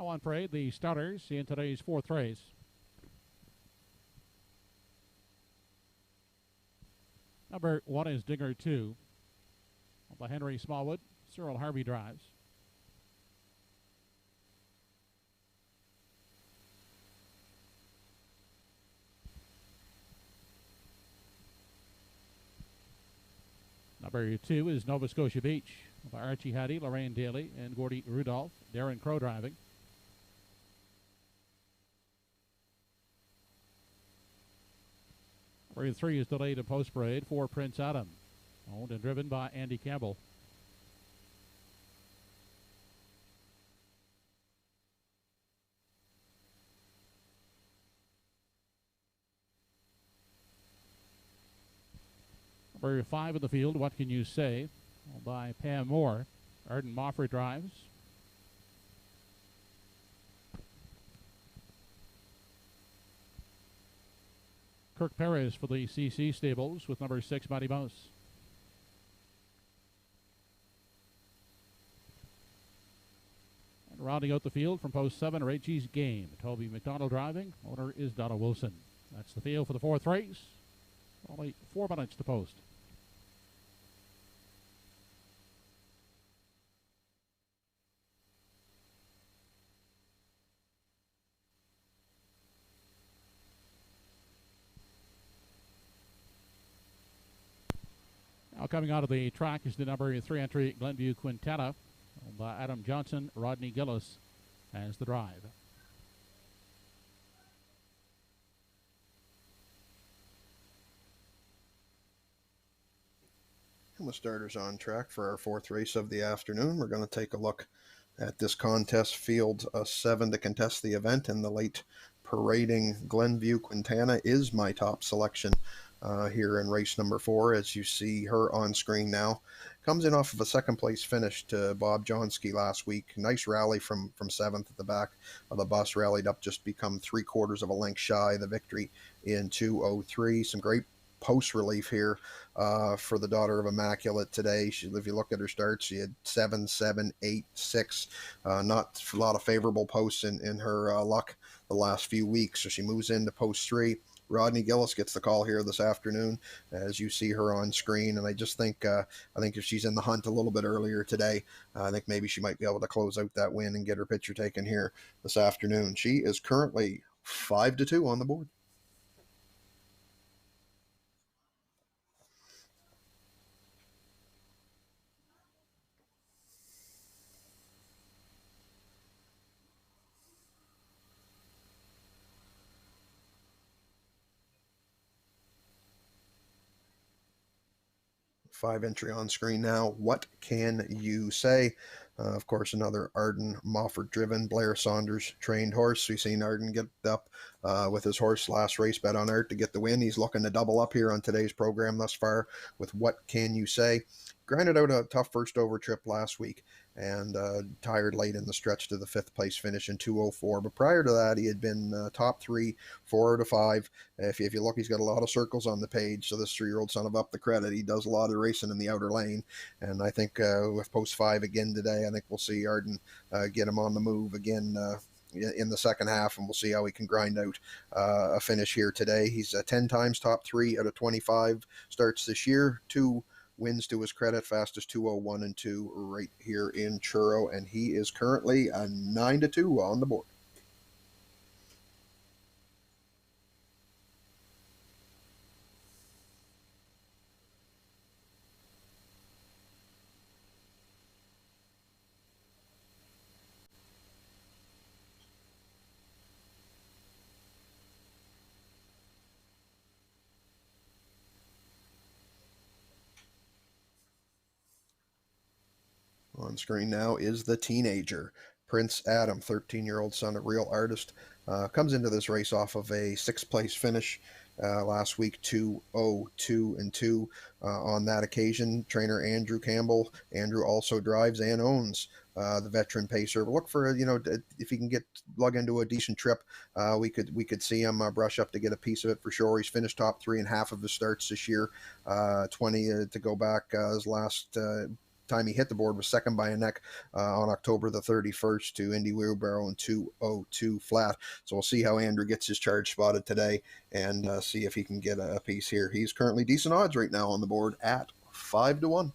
Speaker 2: Now on parade, the starters in today's fourth race. Number 1 is Dinger 2. By Henry Smallwood, Cyril Harvey drives. Number 2 is Nova Scotia Beach by Archie Hattie, Lorraine Daly, and Gordy Rudolph. Darren Crow driving. Number 3 is delayed in post parade for Prince Adam, owned and driven by Andy Campbell. Number 5 in the field, What Can You Say, by Pam Moore. Arden Mofford drives. Kirk Perez for the CC Stables with number 6, Mighty Mouse. And rounding out the field from post 7, Reggie's Game. Toby McDonald driving. Owner is Donna Wilson. That's the field for the fourth race. Only 4 minutes to post. Now coming out of the track is the number 3 entry, Glenview Quintana, by Adam Johnson. Rodney Gillis as the drive.
Speaker 1: And the starters on track for our fourth race of the afternoon. We're going to take a look at this contest. Field 7 to contest the event, and the late parading Glenview Quintana is my top selection here in race number 4. As you see her on screen now, comes in off of a second place finish to Bob Johnsky last week. Nice rally from 7th at the back of the bus, rallied up, just become 3/4 of a length shy the victory in 2:03. Some great post relief here for the daughter of Immaculate today. If you look at her starts, she had 7, 7, 8, 6. Not a lot of favorable posts in her luck the last few weeks. So she moves into post 3. Rodney Gillis gets the call here this afternoon, as you see her on screen. And I just think if she's in the hunt a little bit earlier today, I think maybe she might be able to close out that win and get her picture taken here this afternoon. She is currently 5-2 on the board. Five entry on screen now. What Can You Say? Of course, another Arden Mofford driven, Blair Saunders trained horse. We've seen Arden get up with his horse last race, bet on Art to get the win. He's looking to double up here on today's program thus far with What Can You Say? Grinded out a tough first over trip last week and tired late in the stretch to the 5th place finish in 2:04. But prior to that, he had been top 3, 4 out of 5. If you look, he's got a lot of circles on the page. So this 3-year-old son of Up the Credit, he does a lot of racing in the outer lane. And I think with post 5 again today, I think we'll see Arden get him on the move again in the second half, and we'll see how he can grind out a finish here today. He's 10 times top 3 out of 25 starts this year. 2 wins to his credit, fastest 2:01 and 2 right here in Truro, and he is currently a 9-2 on the board. On screen now is the teenager, Prince Adam, 13-year-old son of real artist. Comes into this race off of a 6th place finish last week, 2:02 and 2 on that occasion. Trainer Andrew Campbell. Andrew also drives and owns the veteran pacer. But look for, if he can lug into a decent trip, we could see him brush up to get a piece of it for sure. He's finished top 3 in half of his starts this year. 20 to go back his last time he hit the board was second by a neck on October the 31st to Indy Wheelbarrow in 2:02 flat. So we'll see how Andrew gets his charge spotted today and see if he can get a piece here. He's currently decent odds right now on the board at 5-1.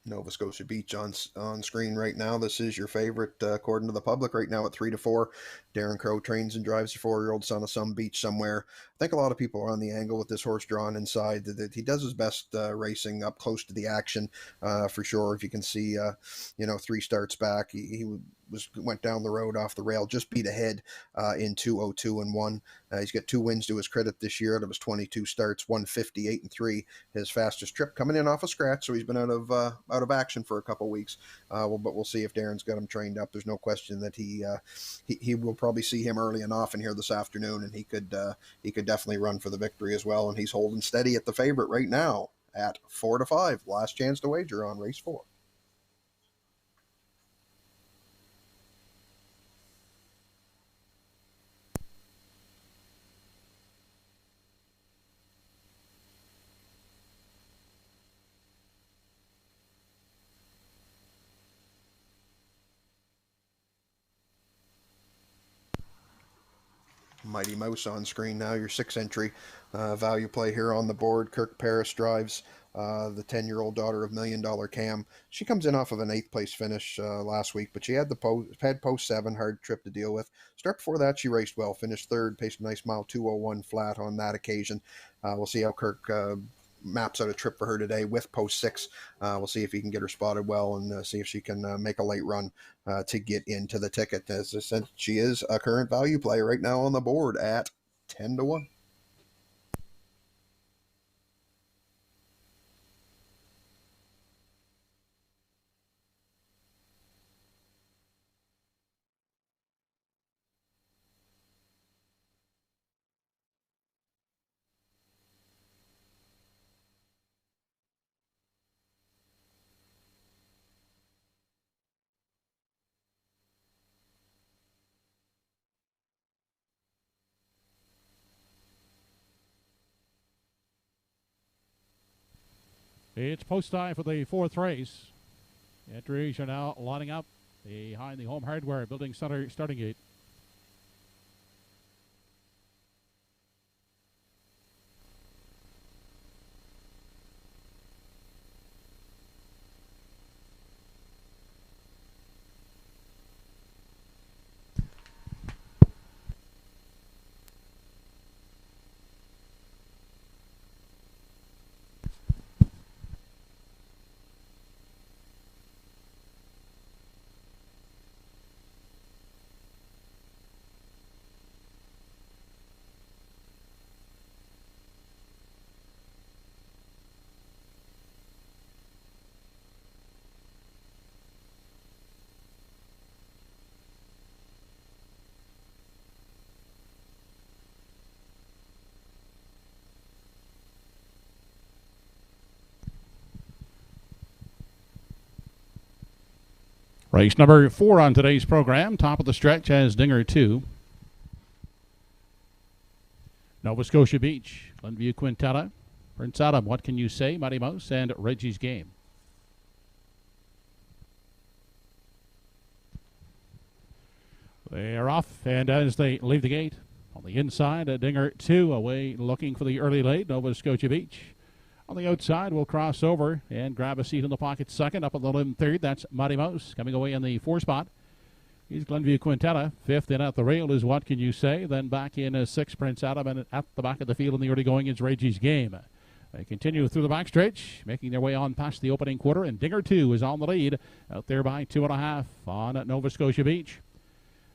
Speaker 1: Nova Scotia Beach on screen right now. This is your favorite, according to the public, right now at 3-4. Darren Crow trains and drives a 4-year-old son of some beach somewhere. I think a lot of people are on the angle with this horse drawn inside. That he does his best racing up close to the action, for sure. If you can see, 3 starts back, he went down the road off the rail, just beat ahead in 2:02 and 1. He's got 2 wins to his credit this year out of his 22 starts, 158 and 3. His fastest trip coming in off a scratch, so he's been out of action for a couple weeks. But we'll see if Darren's got him trained up. There's no question that he will probably see him early and often here this afternoon, and he could definitely run for the victory as well. And he's holding steady at the favorite right now at 4-5. Last chance to wager on race 4. Mighty Mouse on screen now, your 6 entry value play here on the board. Kirk Paris drives the 10-year-old daughter of $1 Million Cam. She comes in off of an 8th place finish last week, but she had post 7, hard trip to deal with. Start before that, she raced well, finished 3rd, paced a nice mile 2:01 flat on that occasion. We'll see how Kirk maps out a trip for her today with post 6. We'll see if he can get her spotted well and see if she can make a late run to get into the ticket. As I said, she is a current value play right now on the board at 10-1.
Speaker 2: It's post time for the 4th race. Entries are now lining up behind the Home Hardware Building Center starting gate. Race number 4 on today's program. Top of the stretch has Dinger 2. Nova Scotia Beach, Glenview Quintetta, Prince Adam, What Can You Say, Mighty Mouse, and Reggie's Game. They are off, and as they leave the gate, on the inside, Dinger 2 away looking for the early late, Nova Scotia Beach. On the outside, we'll cross over and grab a seat in the pocket second. Up on the limb 3rd, that's Mighty Mouse. Coming away in the 4 spot, he's Glenview Quintetta. 5th in at the rail is What Can You Say. Then back in 6th, Prince Adam. And at the back of the field in the early going is Reggie's Game. They continue through the backstretch, making their way on past the opening quarter. And Dinger 2 is on the lead, out there by 2.5 on at Nova Scotia Beach.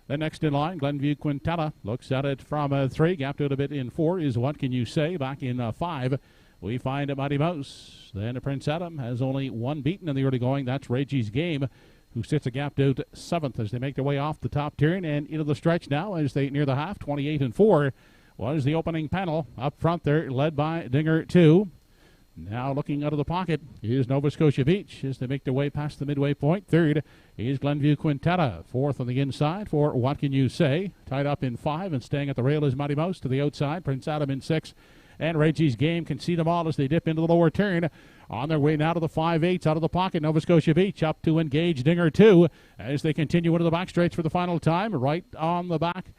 Speaker 2: Then next in line, Glenview Quintetta looks at it from 3. Gapped out a bit in 4 is What Can You Say. Back in 5. We find a Mighty Mouse. Then Prince Adam has only 1 beaten in the early going. That's Reggie's Game, who sits a gapped out 7th as they make their way off the top turn and into the stretch now as they near the half. 28 and 4 was the opening panel. Up front there, led by Dinger 2. Now looking out of the pocket is Nova Scotia Beach as they make their way past the midway point. Third is Glenview Quintetta. Fourth on the inside for What Can You Say. Tied up in 5 and staying at the rail is Mighty Mouse to the outside. Prince Adam in 6. And Reggie's Game can see them all as they dip into the lower turn. On their way now to the 5/8 out of the pocket. Nova Scotia Beach up to engage Dinger 2 as they continue into the back straights for the final time. Right on the back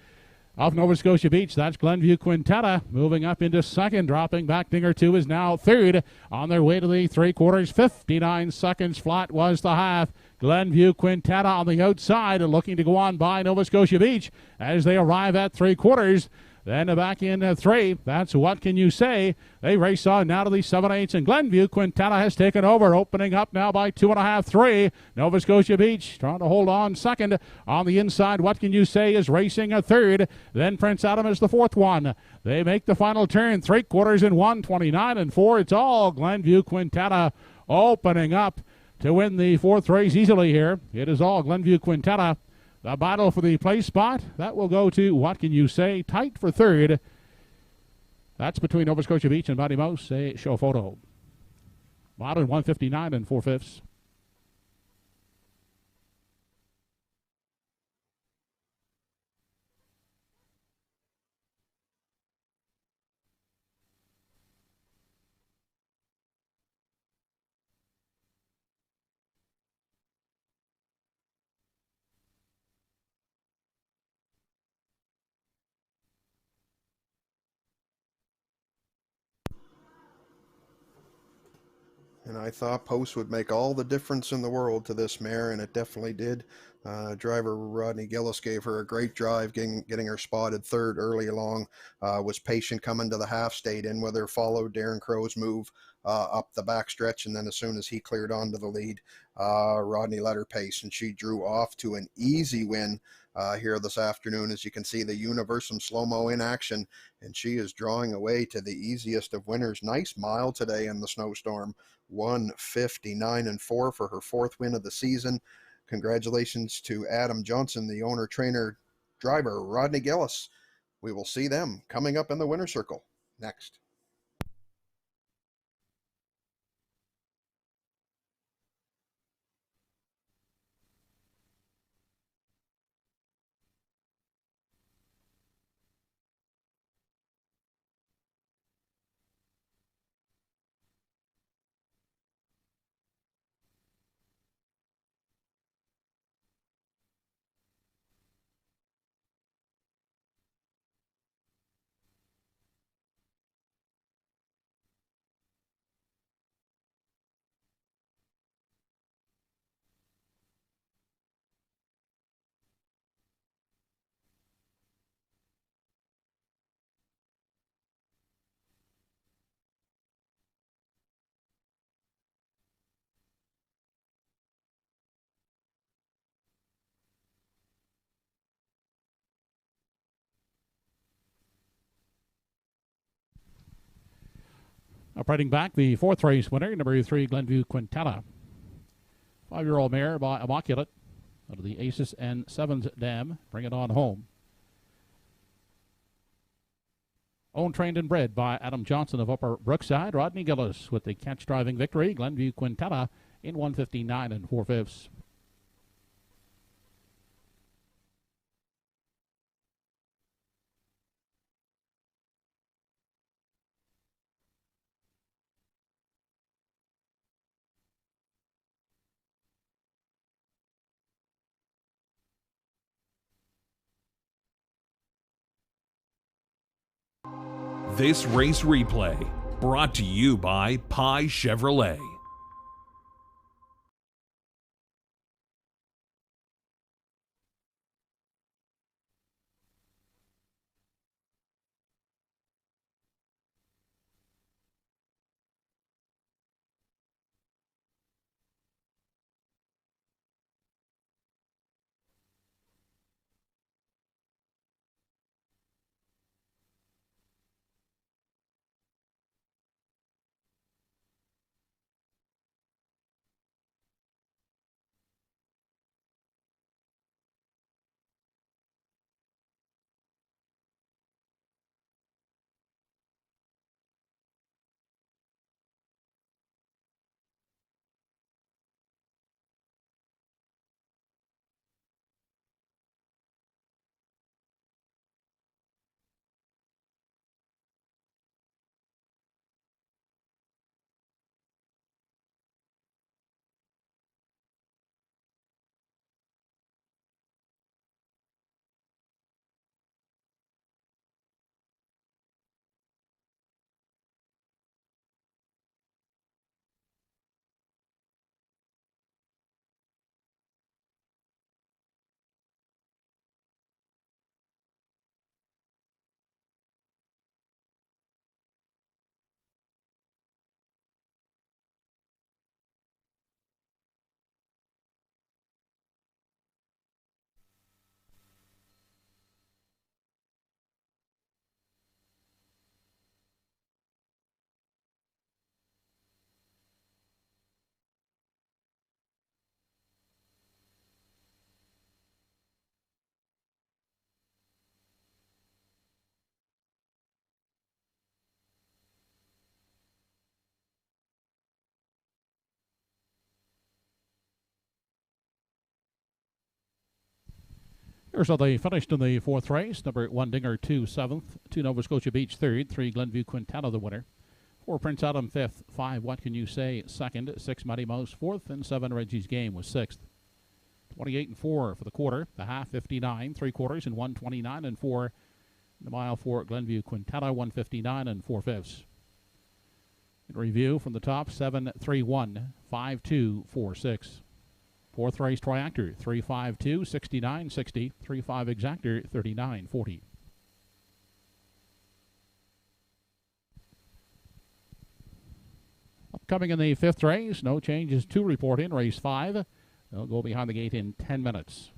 Speaker 2: of Nova Scotia Beach, that's Glenview Quintetta moving up into second, dropping back. Dinger 2 is now third on their way to the 3/4. 59 seconds flat was the half. Glenview Quintetta on the outside and looking to go on by Nova Scotia Beach as they arrive at 3/4. Then back in 3. That's What Can You Say. They race on now to the 7/8, and Glenview Quintetta has taken over, opening up now by 2.5, 3. Nova Scotia Beach trying to hold on second. On the inside, What Can You Say is racing a third. Then Prince Adam is the fourth one. They make the final turn, 3/4 in 1, 29 and 4. It's all Glenview Quintetta opening up to win the fourth race easily here. It is all Glenview Quintetta. The battle for the place spot, that will go to What Can You Say, tight for third. That's between Nova Scotia Beach and Mighty Mouse, a show photo. Modern 159 and 4/5.
Speaker 1: And I thought post would make all the difference in the world to this mare, and it definitely did. Driver Rodney Gillis gave her a great drive, getting her spotted third early along. Was patient coming to the half, stayed in with her, followed Darren Crow's move up the back stretch, and then as soon as he cleared onto the lead, Rodney let her pace, and she drew off to an easy win here this afternoon. As you can see, the Universum slow-mo in action, and she is drawing away to the easiest of winners. Nice mile today in the snowstorm. 159 and 4 for her fourth win of the season. Congratulations to Adam Johnson, the owner, trainer, driver, Rodney Gillis. We will see them coming up in the winner's circle next.
Speaker 2: Operating back, the fourth race winner, number 3, Glenview Quintetta. 5-year-old mare by Immaculate out of the Aces and Sevens Dam. Bring it on home. Owned, trained, and bred by Adam Johnson of Upper Brookside. Rodney Gillis with the catch-driving victory. Glenview Quintetta in 159 and 4/5.
Speaker 3: This race replay brought to you by Pie Chevrolet.
Speaker 2: Here's how they finished in the fourth race. Number 1 Dinger 2 7th, 2 Nova Scotia Beach 3rd, 3 Glenview Quintana the winner, 4 Prince Adam 5th, 5 What Can You Say 2nd, 6 Mighty Mouse 4th, and 7 Reggie's Game was 6th. 28 and 4 for the quarter, the half 59, 3 quarters and 129 and 4. The mile for Glenview Quintana 159 and 4/5. In review from the top, 7-3-1, 5-2, 4-6. Fourth race triactor, 3-5-2, 69-60, 3-5 exactor, 39-40. Upcoming in the fifth race, no changes to report in race 5. They'll go behind the gate in 10 minutes.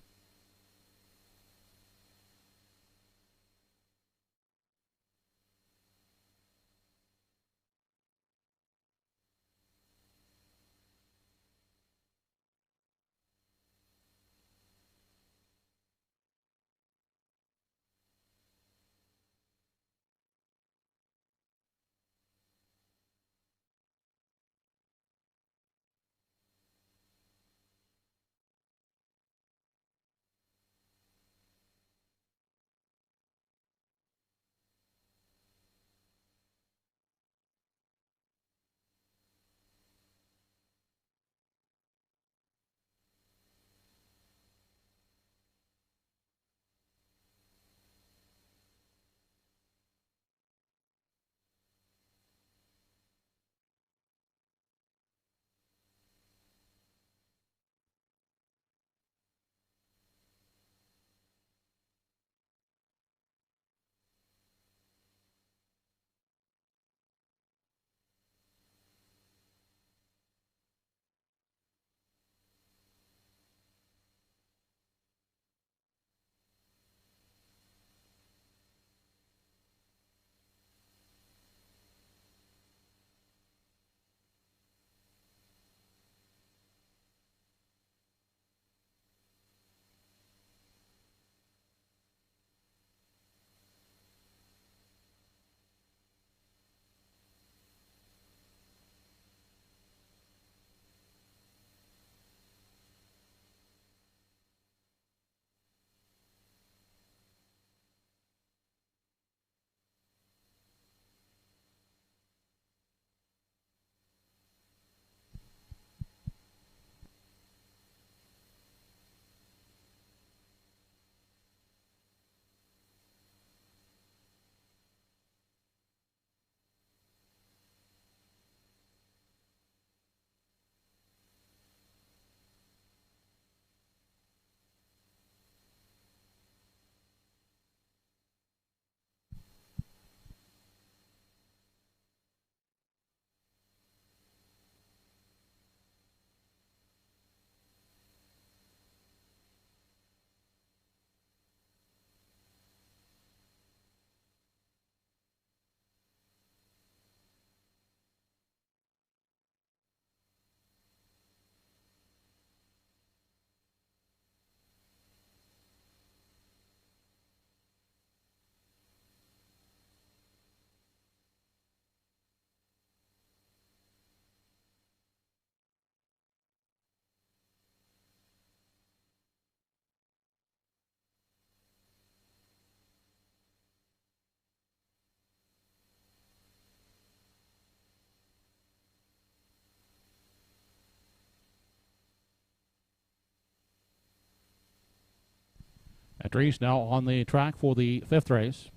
Speaker 2: Entries now on the track for the fifth race.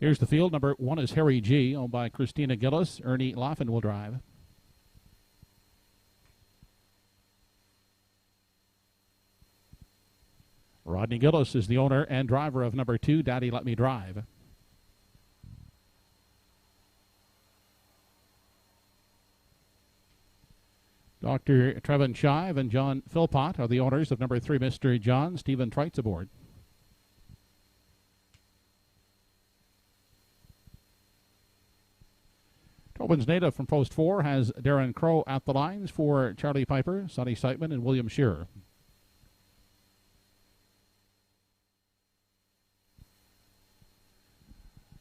Speaker 2: Here's the field. Number 1 is Harry G, owned by Christina Gillis. Ernie Laughlin will drive. Rodney Gillis is the owner and driver of number 2, Daddy Let Me Drive. Dr. Trevin Shive and John Philpott are the owners of number 3, Mr. John. Stephen Treitz aboard. Tobin's native from post 4 has Darren Crow at the lines for Charlie Piper, Sonny Seitman, and William Shearer.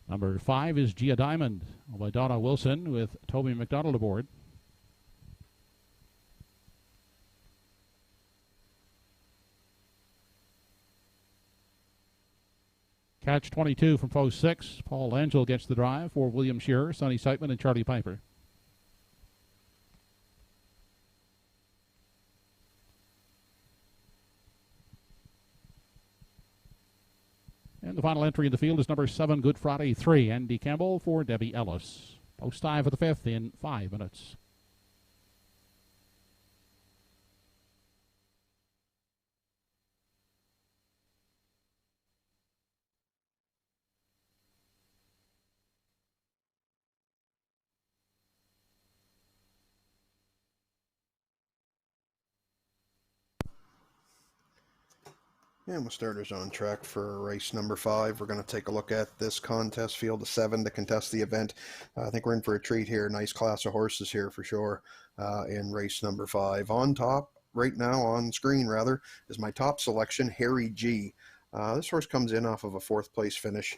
Speaker 2: Number 5 is Gia Diamond, by Donna Wilson with Toby McDonald aboard. Catch 22 from post 6. Paul Angel gets the drive for William Shearer, Sonny Seitman, and Charlie Piper. And the final entry in the field is number 7, Good Friday 3, Andy Campbell for Debbie Ellis. Post time for the 5th in 5 minutes.
Speaker 1: And we'll start us on track for race number 5. We're going to take a look at this contest field of 7 to contest the event. I think we're in for a treat here. Nice class of horses here for sure in race number 5. On top, right now on screen rather, is my top selection, Harry G. This horse comes in off of a 4th place finish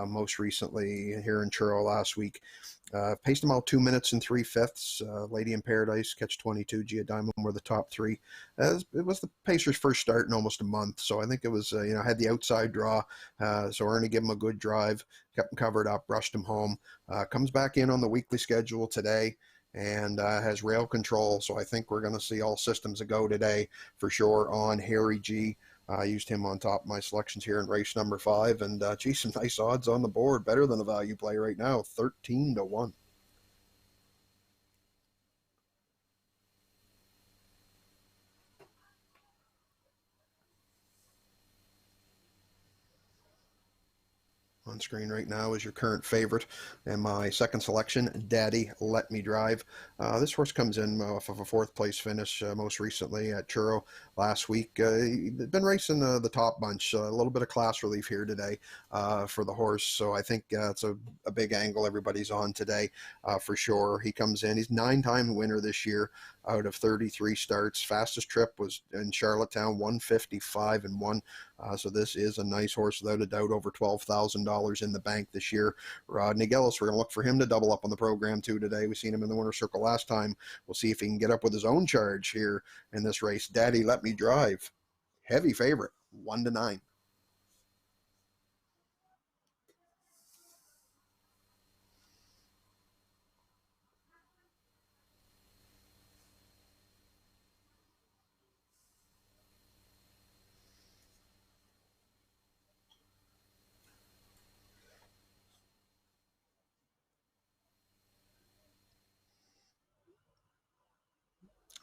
Speaker 1: most recently here in Truro last week. Paced him out 2 minutes and 3/5. Lady in Paradise, Catch 22, Gia Diamond were the top 3. It was the Pacers' first start in almost a month, so I think it was, had the outside draw, so we're going to give him a good drive, kept him covered up, brushed him home. Comes back in on the weekly schedule today and has rail control, so I think we're going to see all systems a go today for sure on Harry G. I used him on top of my selections here in race number 5, and geez, some nice odds on the board, better than a value play right now, 13-1. On screen right now is your current favorite and my second selection, Daddy Let Me Drive. This horse comes in off of a 4th place finish most recently at Truro last week. Been racing the top bunch, a little bit of class relief here today for the horse, so I think it's a big angle everybody's on today for sure. He comes in, he's 9-time winner this year out of 33 starts. Fastest trip was in Charlottetown, 155-1. So this is a nice horse without a doubt, over $12,000 in the bank this year. Rodney Gellis, we're going to look for him to double up on the program too today. We've seen him in the winner's circle last time. We'll see if he can get up with his own charge here in this race. Daddy Let Me Drive, heavy favorite, 1-9.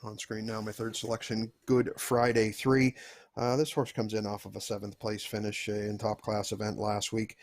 Speaker 1: On screen now, my third selection, Good Friday 3. This horse comes in off of a 7th place finish in top class event last week.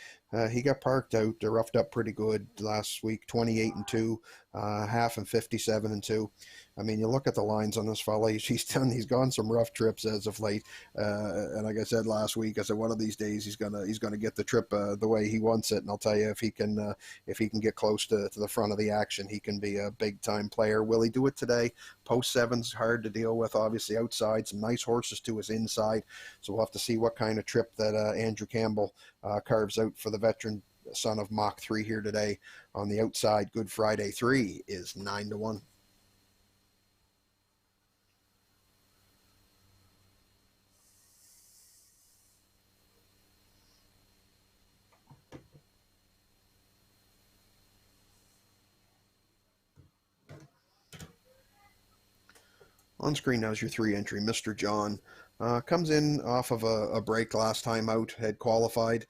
Speaker 1: He got parked out, roughed up pretty good last week, 28-2, half and 57-2. I mean, you look at the lines on this fella, he's gone some rough trips as of late. And like I said last week, I said one of these days he's gonna get the trip the way he wants it. And I'll tell you, if he can get close to the front of the action, he can be a big time player. Will he do it today? Post 7's hard to deal with, obviously outside, some nice horses to his inside. So we'll have to see what kind of trip that Andrew Campbell carves out for the veteran son of Mach 3 here today. On the outside, Good Friday 3 is 9-1. On screen now is your 3 entry, Mr. John. Comes in off of a break last time out, had qualified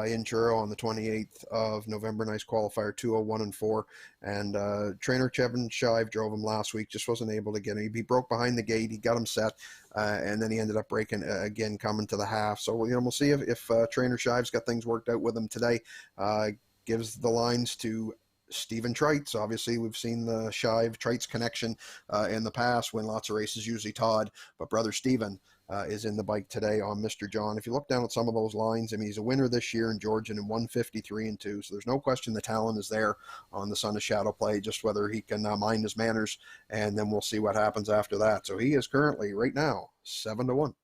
Speaker 1: in Truro on the 28th of November. Nice qualifier, 2:01-4. And trainer Chevin Shive drove him last week, just wasn't able to get him. He broke behind the gate, he got him set, and then he ended up breaking again, coming to the half. So we'll see if trainer Shive's got things worked out with him today. Gives the lines to Stephen Trites. Obviously, we've seen the Shive Trites connection in the past, when lots of races, usually Todd, but brother Stephen is in the bike today on Mr. John. If you look down at some of those lines, I mean, he's a winner this year in Georgian in 153-2, so there's no question the talent is there on the Son of Shadow Play, just whether he can mind his manners, and then we'll see what happens after that. So he is currently, right now, 7-1.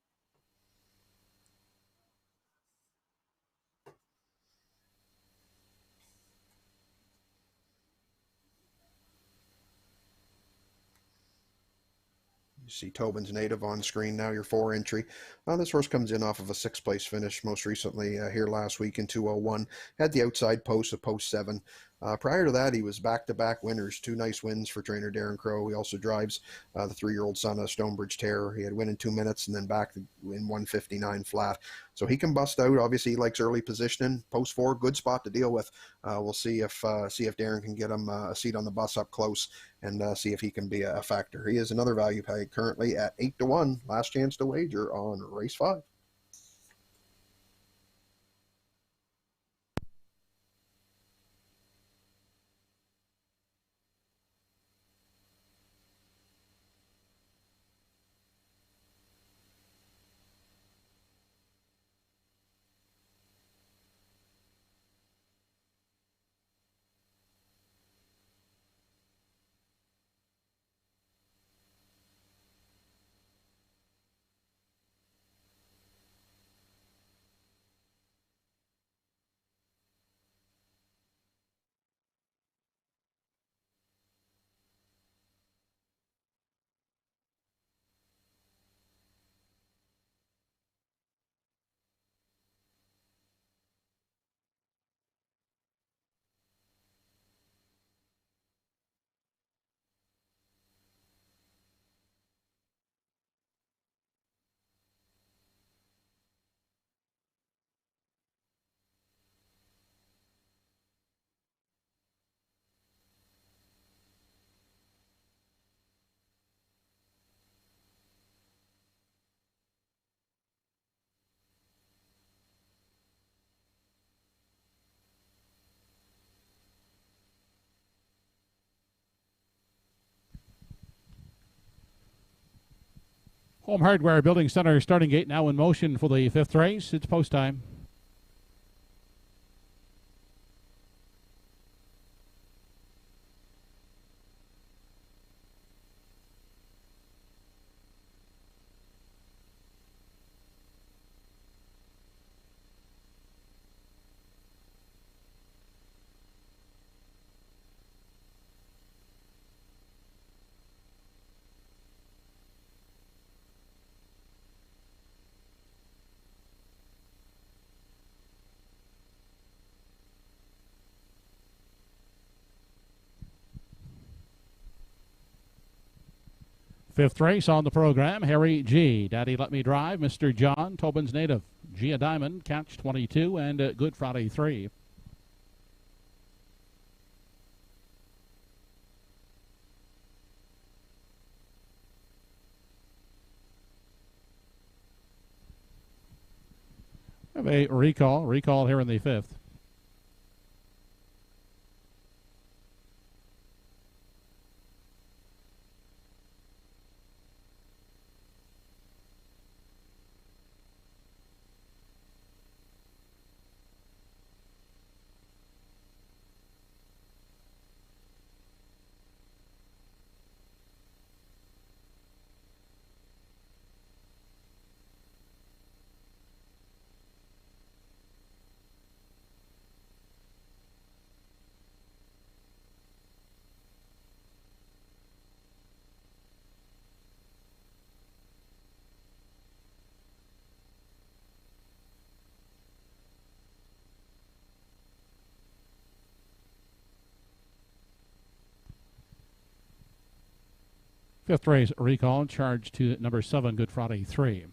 Speaker 1: You see Tobin's Native on screen now, your 4 entry. This horse comes in off of a 6th place finish most recently here last week in 201. Had the outside post of post 7. Prior to that, he was back-to-back winners, 2 nice wins for trainer Darren Crow. He also drives the 3-year-old son of Stonebridge Terror. He had win in 2 minutes and then back in 159 flat. So he can bust out. Obviously, he likes early positioning. Post 4, good spot to deal with. We'll see if Darren can get him a seat on the bus up close and see if he can be a factor. He is another value play currently at 8-1. Last chance to wager on race 5.
Speaker 2: Home Hardware Building Center starting gate now in motion for the 5th race. It's post time. Fifth race on the program, Harry G. Daddy Let Me Drive, Mr. John, Tobin's Native, Gia Diamond, Catch 22, and Good Friday 3. We have a recall here in the 5th. Fifth race recall, charge to number 7, Good Friday 3.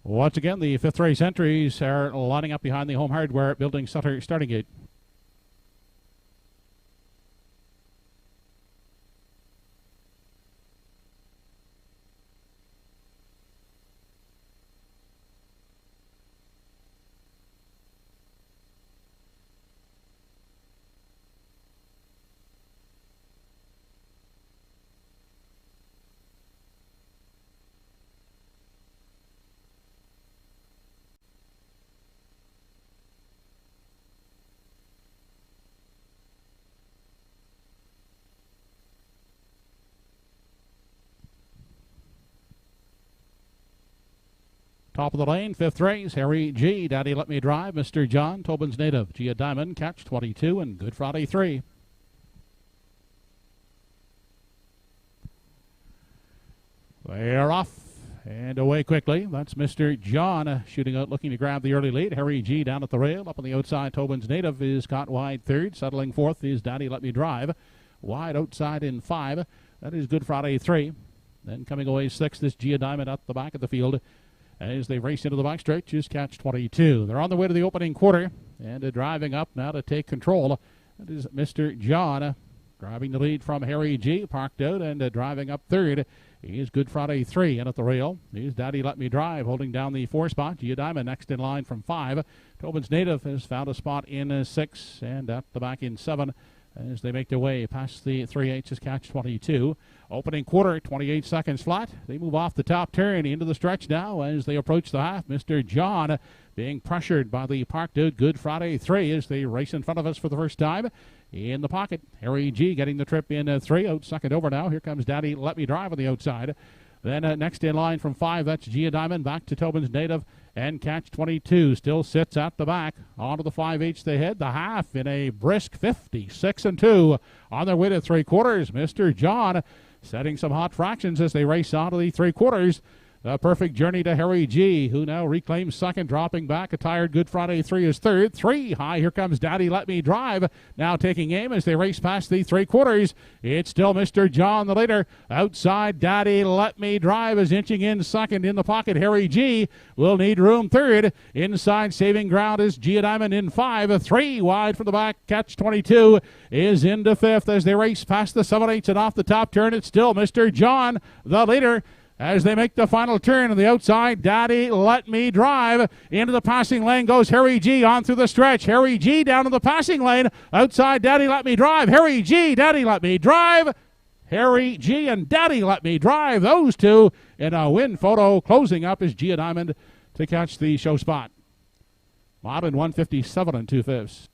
Speaker 2: Once again, the fifth race entries are lining up behind the Home Hardware Building Sutter starting gate. Top of the lane, fifth race, Harry G. Daddy Let Me Drive, Mr. John, Tobin's Native, Gia Diamond, Catch 22, and Good Friday 3. They're off and away quickly. That's Mr. John shooting out, looking to grab the early lead. Harry G down at the rail. Up on the outside, Tobin's Native is caught wide third. Settling fourth is Daddy Let Me Drive. Wide outside in 5. That is Good Friday 3. Then coming away sixth is Gia Diamond at the back of the field. As they race into the backstretch is Catch 22. They're on the way to the opening quarter and driving up now to take control. That is Mr. John grabbing the lead from Harry G. Parked out and driving up third is Good Friday 3. And at the rail is Daddy Let Me Drive holding down the 4 spot. Gia Diamond next in line from 5. Tobin's Native has found a spot in 6 and at the back in 7. As they make their way past the 3/8 is Catch 22. Opening quarter, 28 seconds flat. They move off the top turn into the stretch now as they approach the half. Mr. John being pressured by the parked out Good Friday 3 as they race in front of us for the first time. In the pocket, Harry G getting the trip in 3. Out second over now. Here comes Daddy Let Me Drive on the outside. Then next in line from 5, that's Gia Diamond. Back to Tobin's Native and Catch 22 still sits at the back. Onto the 5/8 they head. The half in a brisk 56-2 on their way to 3/4. Mr. John setting some hot fractions as they race onto the 3/4. The perfect journey to Harry G, who now reclaims second, dropping back. A tired Good Friday 3 is third. 3 high. Here comes Daddy Let Me Drive. Now taking aim as they race past the 3/4. It's still Mr. John, the leader. Outside, Daddy Let Me Drive is inching in second. In the pocket, Harry G will need room third. Inside, saving ground is Gia Diamond in 5. 3 wide from the back. Catch 22 is into 5th as they race past the 7/8 and off the top turn. It's still Mr. John, the leader. As they make the final turn on the outside, Daddy Let Me Drive. Into the passing lane goes Harry G on through the stretch. Harry G down to the passing lane. Outside, Daddy Let Me Drive. Harry G, Daddy Let Me Drive. Harry G and Daddy Let Me Drive. Those two in a win photo. Closing up is Gia Diamond to catch the show spot. Modern 157 2/5.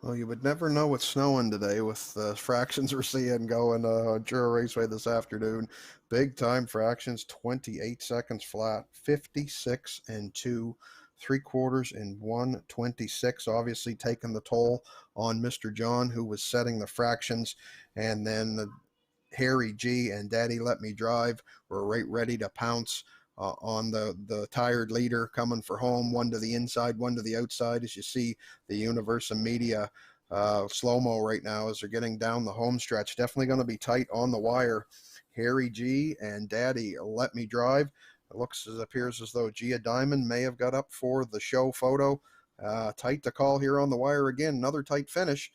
Speaker 1: Well, you would never know it's snowing today with the fractions we're seeing going on Truro Raceway this afternoon. Big time fractions, 28 seconds flat, 56-2, 3/4 in 1:26. Obviously taking the toll on Mr. John, who was setting the fractions, and then Harry G and Daddy Let Me Drive were right ready to pounce on the tired leader coming for home. One to the inside, one to the outside, as you see the Universal Media slow-mo right now as they're getting down the home stretch. Definitely going to be tight on the wire. Harry G and Daddy Let Me Drive. It appears as though Gia Diamond may have got up for the show photo. Tight to call here on the wire again. Another tight finish.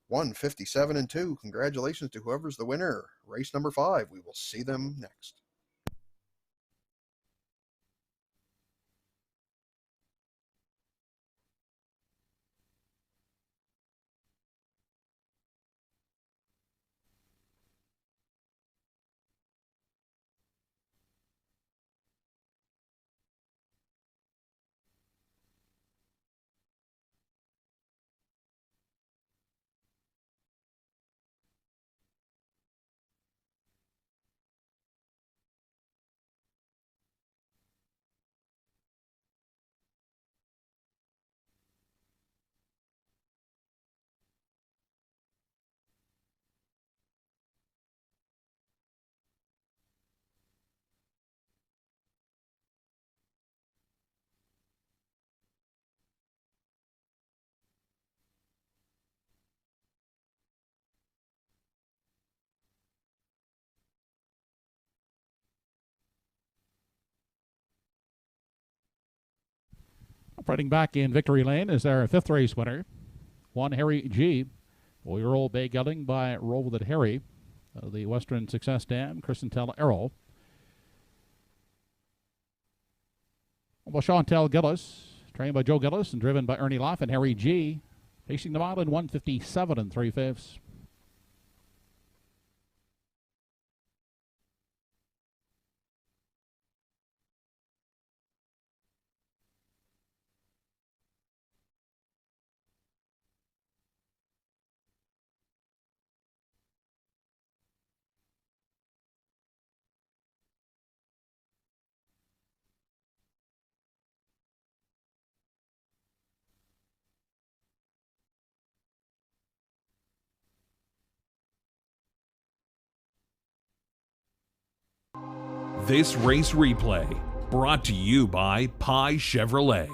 Speaker 1: 1:57-2. Congratulations to whoever's the winner. Race number 5. We will see them next.
Speaker 2: Fighting back in victory lane is our fifth race winner, One Harry G. 4-year-old bay gelding by Roll With It Harry, the Western Success Dam, Christentel Arrow. Well, Chantel Gillis, trained by Joe Gillis and driven by Ernie Loff, and Harry G. Facing the mile in 157 3/5.
Speaker 3: This race replay brought to you by Pie Chevrolet.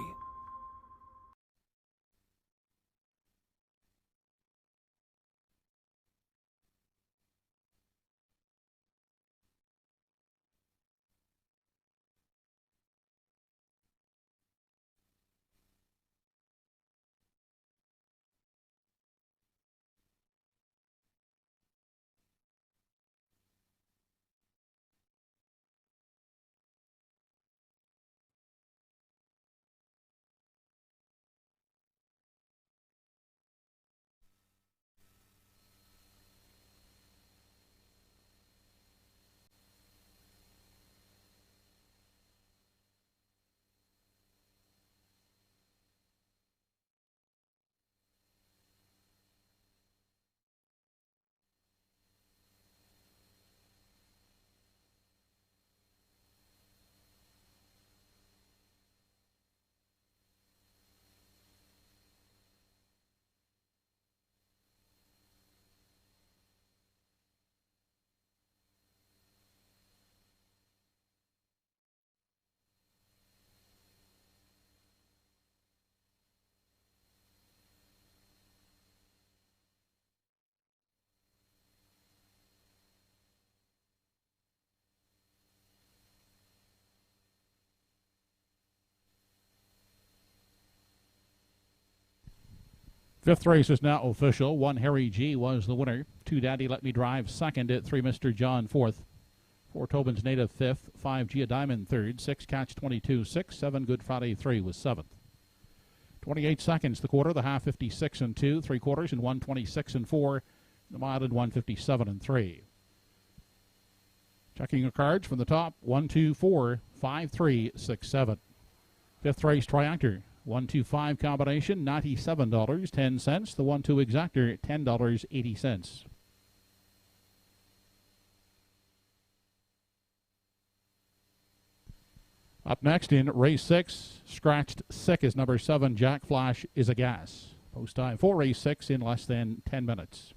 Speaker 2: Fifth race is now official. One Harry G was the winner. Two Daddy Let Me Drive second at 3 Mr. John fourth. 4 Tobin's Native fifth. 5 Gia Diamond third. 6 Catch 22 6. 7 Good Friday 3 was seventh. 28 seconds the quarter. The half 56 and 2. 3 quarters in 126 and 4. The mile in 157 and 3. Checking your cards from the top. 1, 2, 4, 5, 3, 6, 7. Fifth race triactor. 1, 2, 5 combination, $97.10. The 1, 2 exactor, $10.80. Up next in race 6, scratched sick is number 7, Jack Flash is a gas. Post time for race 6 in less than 10 minutes.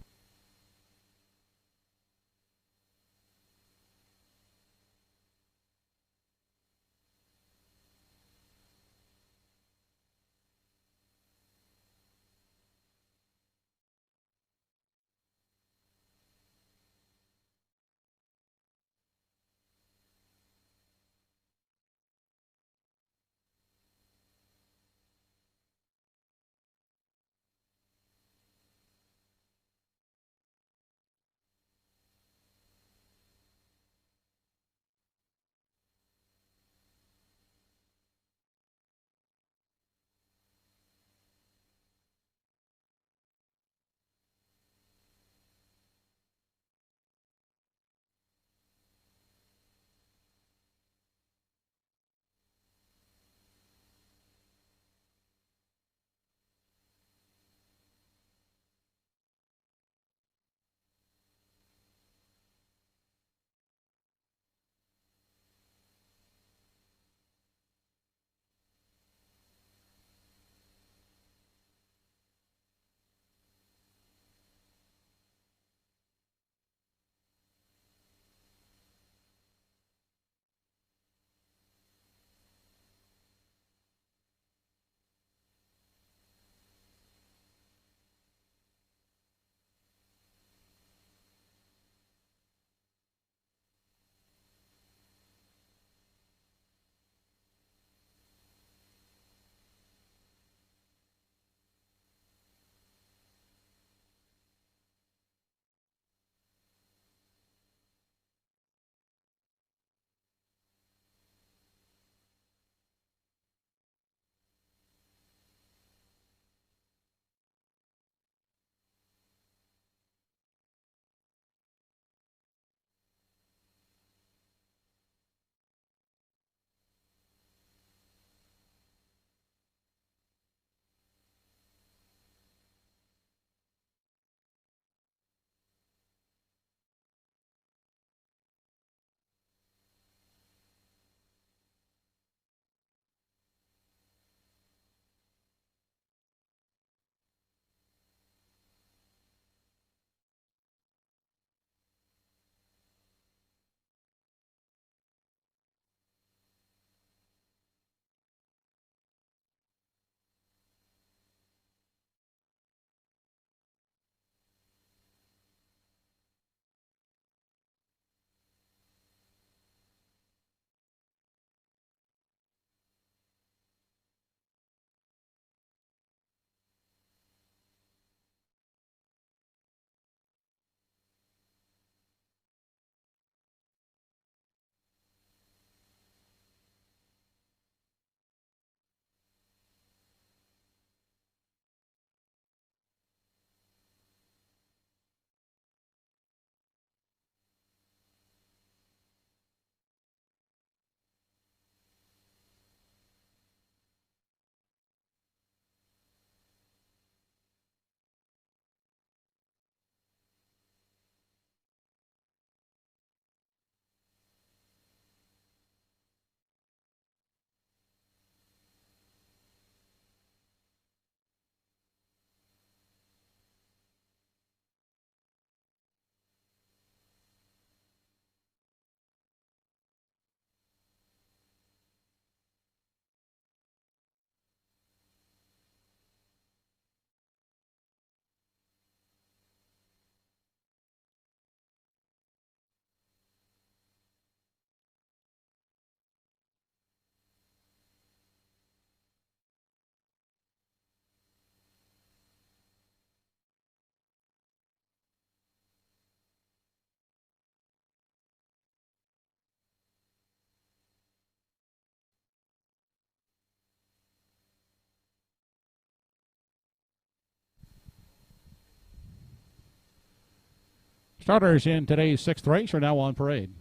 Speaker 2: Starters in today's 6th race are now on parade.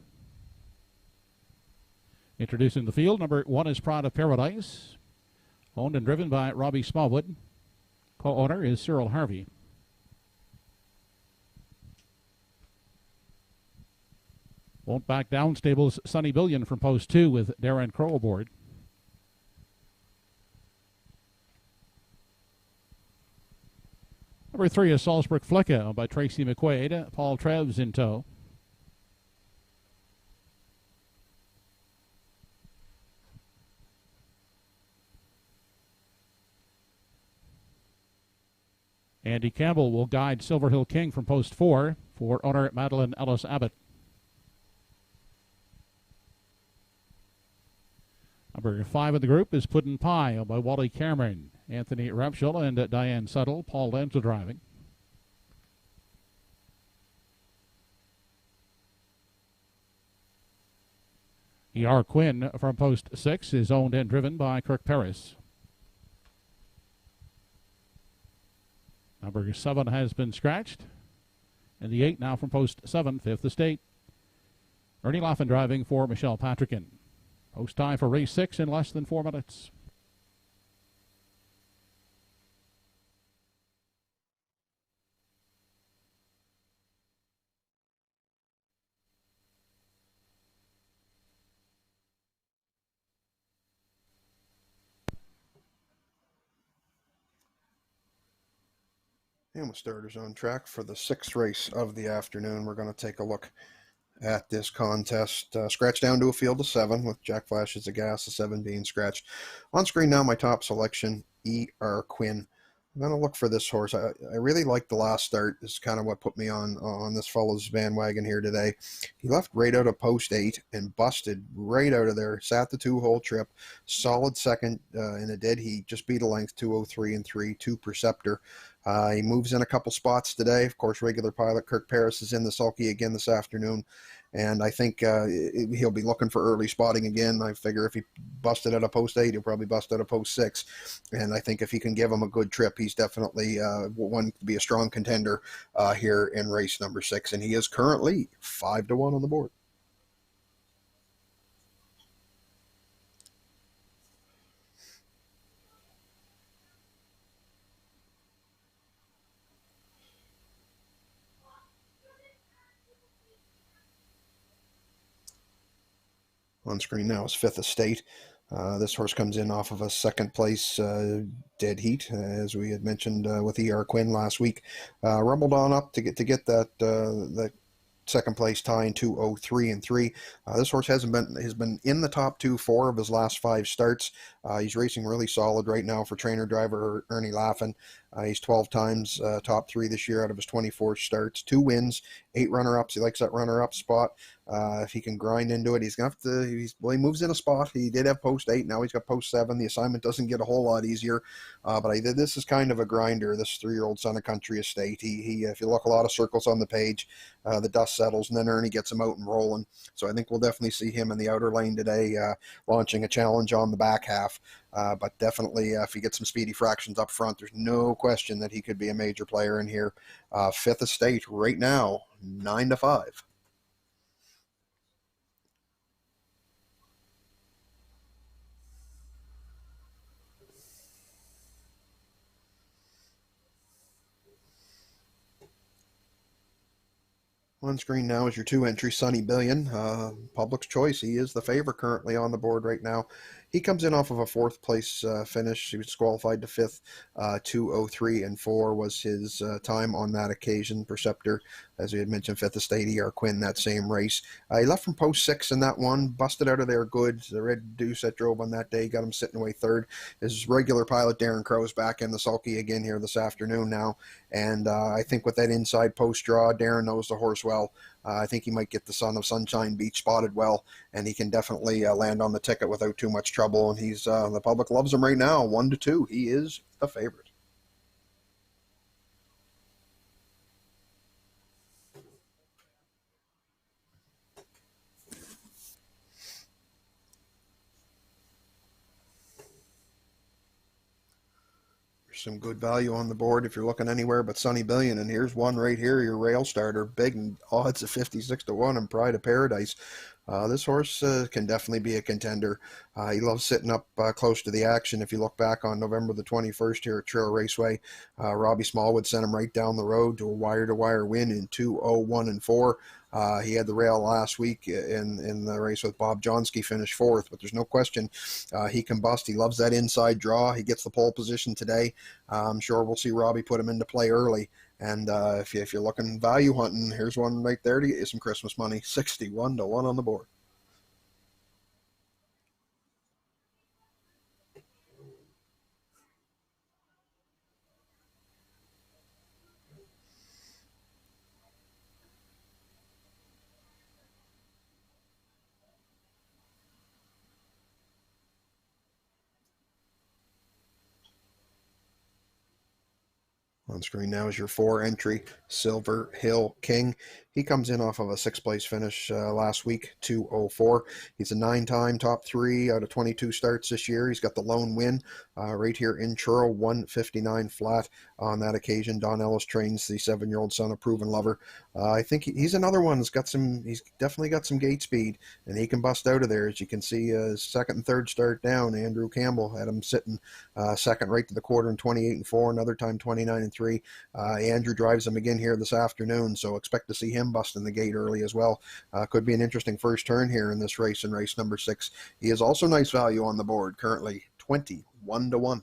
Speaker 2: Introducing the field, number 1 is Pride of Paradise, owned and driven by Robbie Smallwood. Co-owner is Cyril Harvey. Won't Back Down Stables Sunny Billion from post 2 with Darren Crow aboard. Number 3 is Salzburg Flicka, owned by Tracy McQuaid. Paul Trevs in tow. Andy Campbell will guide Silver Hill King from post 4 for owner Madeline Ellis Abbott. Number 5 in the group is Puddin' Pie, owned by Wally Cameron, Anthony Rapshall, and Diane Suttle. Paul Lenza driving. E.R. Quinn from post 6 is owned and driven by Kirk Paris. Number 7 has been scratched. And the 8 now from post 7, Fifth Estate. Ernie Laffin driving for Michelle Patrickin. Post time for race 6 in less than 4 minutes.
Speaker 1: And with starters on track for the 6th race of the afternoon, we're going to take a look at this contest. Scratched down to a field of 7 with Jack Flashes of Gas, the 7 being scratched. On screen now, my top selection, E.R. Quinn. I'm going to look for this horse. I really like the last start. This is kind of what put me on this fellow's bandwagon here today. He left right out of post 8 and busted right out of there. Sat the 2-hole trip. Solid second in a dead heat. Just beat a length, 203 and 3, 2 Perceptor. He moves in a couple spots today. Of course, regular pilot Kirk Paris is in the sulky again this afternoon. And I think he'll be looking for early spotting again. I figure if he busted out of post 8, he'll probably bust out of post 6. And I think if he can give him a good trip, he's definitely one to be a strong contender here in race number 6. And he is currently 5-1 on the board. On screen now is Fifth Estate. This horse comes in off of a 2nd place dead heat, as we had mentioned with E.R. Quinn last week. Rumbled on up to get that 2nd place tie in 203 and 3. This horse has been in the top 4 of his last 5 starts. He's racing really solid right now for trainer driver Ernie Laffin. He's 12 times top 3 this year out of his 24 starts, 2 wins, 8 runner-ups. He likes that runner-up spot. If he can grind into it, he's gonna have to. He moves in a spot. He did have post 8. Now he's got post 7. The assignment doesn't get a whole lot easier. But this is kind of a grinder. This 3-year-old son of country estate. He if you look a lot of circles on the page, the dust settles, and then Ernie gets him out and rolling. So I think we'll definitely see him in the outer lane today, launching a challenge on the back half. But definitely, if he gets some speedy fractions up front, there's no question that he could be a major player in here. Fifth Estate right now, 9-5. On screen now is your 2-entry Sunny Billion. Public's choice. He is the favorite currently on the board right now. He comes in off of a 4th place finish. He was qualified to 5th. 203 and 4 was his time on that occasion. Perceptor, as we had mentioned, 5th Estate, E.R. Quinn, that same race. He left from post 6 in that one. Busted out of there good. The Red Deuce that drove on that day got him sitting away 3rd. His regular pilot Darren Crow is back in the sulky again here this afternoon now. And I think with that inside post draw, Darren knows the horse well. I think he might get the Son of Sunshine Beach spotted well, and he can definitely land on the ticket without too much trouble. And he's the public loves him right now, 1-2. He is the favorite. some good value on the board if you're looking anywhere but Sunny Billion. And here's one right here, your rail starter, big odds of 56 to 1 and Pride of Paradise. This horse can definitely be a contender. He loves sitting up close to the action. If you look back on November the 21st here at Truro Raceway, Robbie Smallwood sent him right down the road to a wire-to-wire win in 2:01 and 4. He had the rail last week in the race with Bob Johnsky, finished 4th, but there's no question he can bust. He loves that inside draw. He gets the pole position today. I'm sure we'll see Robbie put him into play early. And if you're looking value hunting, here's one right there to get you some Christmas money, 61 to 1 on the board. On screen now is your 4-entry Silver Hill King. He comes in off of a 6th place finish last week, 2:04. He's a 9-time top 3 out of 22 starts this year. He's got the lone win right here in Truro, 159 flat on that occasion. Don Ellis trains the 7-year-old son of Proven Lover. I think he's another one that's got he's definitely got some gate speed, and he can bust out of there. As you can see, his 2nd and 3rd start down, Andrew Campbell had him sitting 2nd right to the quarter in 28 and 4, another time 29 and 3. Andrew drives him again here this afternoon, so expect to see him busting the gate early as well. Could be an interesting first turn here in this race, in race number 6. He is also nice value on the board, currently 21 to 1.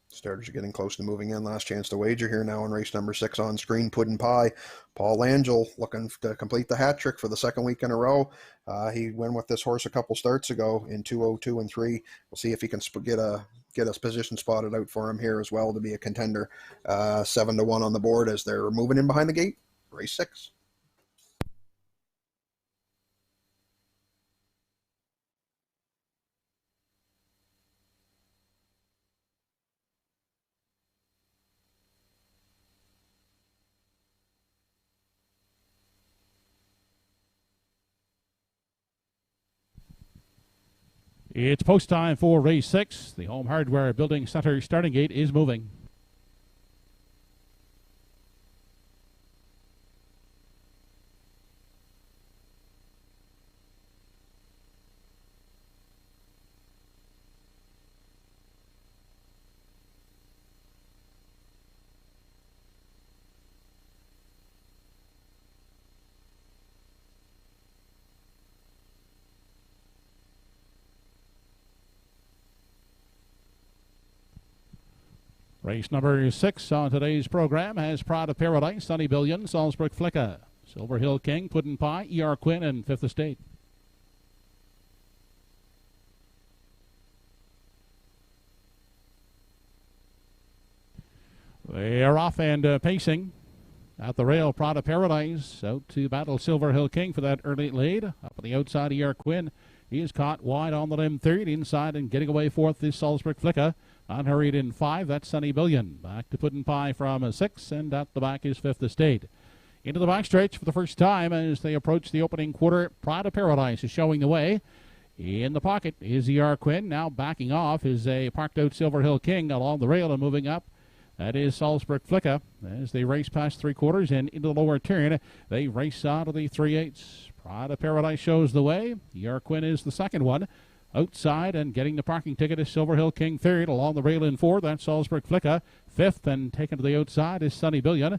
Speaker 1: Starters are getting close to moving in. Last chance to wager here now in race number 6 on screen. Puddin' Pie. Paul Angel looking to complete the hat trick for the 2nd week in a row. He went with this horse a couple starts ago in 2:02 and 3. We'll see if he can get a position spotted out for him here as well to be a contender. 7 to 1 on the board as they're moving in behind the gate. Race 6.
Speaker 2: It's post time for race 6. The Home Hardware Building Center starting gate is moving. Race number 6 on today's program has Pride of Paradise, Sunny Billion, Salzburg Flicka, Silver Hill King, Puddin' Pie, E.R. Quinn, and 5th Estate. They are off and pacing at the rail. Pride of Paradise out to battle Silver Hill King for that early lead. Up on the outside, E.R. Quinn. He is caught wide on the limb 3rd. Inside and getting away 4th is Salzburg Flicka. Unhurried in 5, that's Sunny Billion. Back to Puddin' Pie from 6, and at the back is 5th Estate. Into the backstretch for the first time as they approach the opening quarter. Pride of Paradise is showing the way. In the pocket is E.R. Quinn. Now backing off is a parked out Silver Hill King along the rail and moving up. That is Salzburg Flicka. As they race past 3/4 and into the lower turn, they race out of the 3/8. Pride of Paradise shows the way. E.R. Quinn is the second one. Outside and getting the parking ticket is Silver Hill King 3rd. Along the rail in 4, that's Salzburg Flicka. 5th and taken to the outside is Sunny Billion.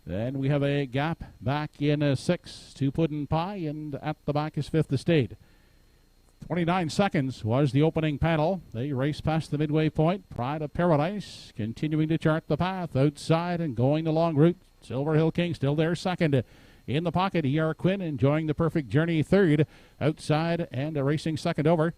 Speaker 2: Then we have a gap back in 6 to Puddin' Pie, and at the back is 5th Estate. 29 seconds was the opening panel. They race past the midway point. Pride of Paradise continuing to chart the path outside and going the long route. Silver Hill King still there 2nd. In the pocket, E.R. Quinn enjoying the perfect journey 3rd. Outside and racing 2nd over.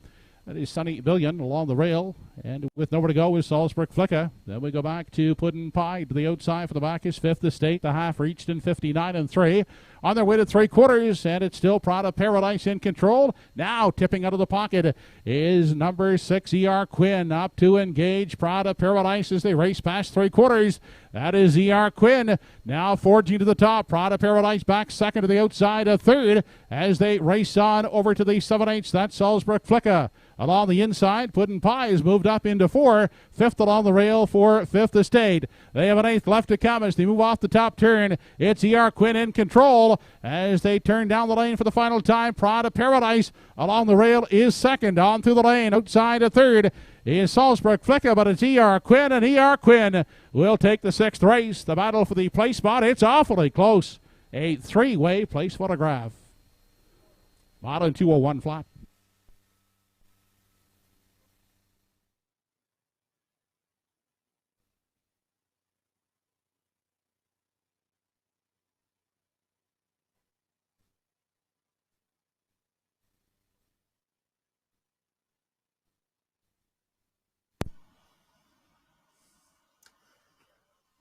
Speaker 2: That is Sonny Billion along the rail. And with nowhere to go is Salzburg Flicka. Then we go back to Puddin' Pie to the outside for the back is Fifth Estate. The half reached in 59-3. On their way to 3/4, and it's still Prada Paradise in control. Now tipping out of the pocket is number 6 ER Quinn up to engage Prada Paradise as they race past 3/4. That is ER Quinn now forging to the top. Prada Paradise back second to the outside, a third as they race on over to the 7/8. That's Salzburg Flicka. Along the inside, Puddin' Pie has moved up into 4. Fifth along the rail for Fifth Estate. They have an 8th left to come as they move off the top turn. It's ER Quinn in control as they turn down the lane for the final time. Prada Paradise along the rail is second. On through the lane, outside a third is Salzburg Flicka, but it's ER Quinn, and ER Quinn will take the 6th race. The battle for the place spot, it's awfully close. A 3-way place photograph. Model 201 flat.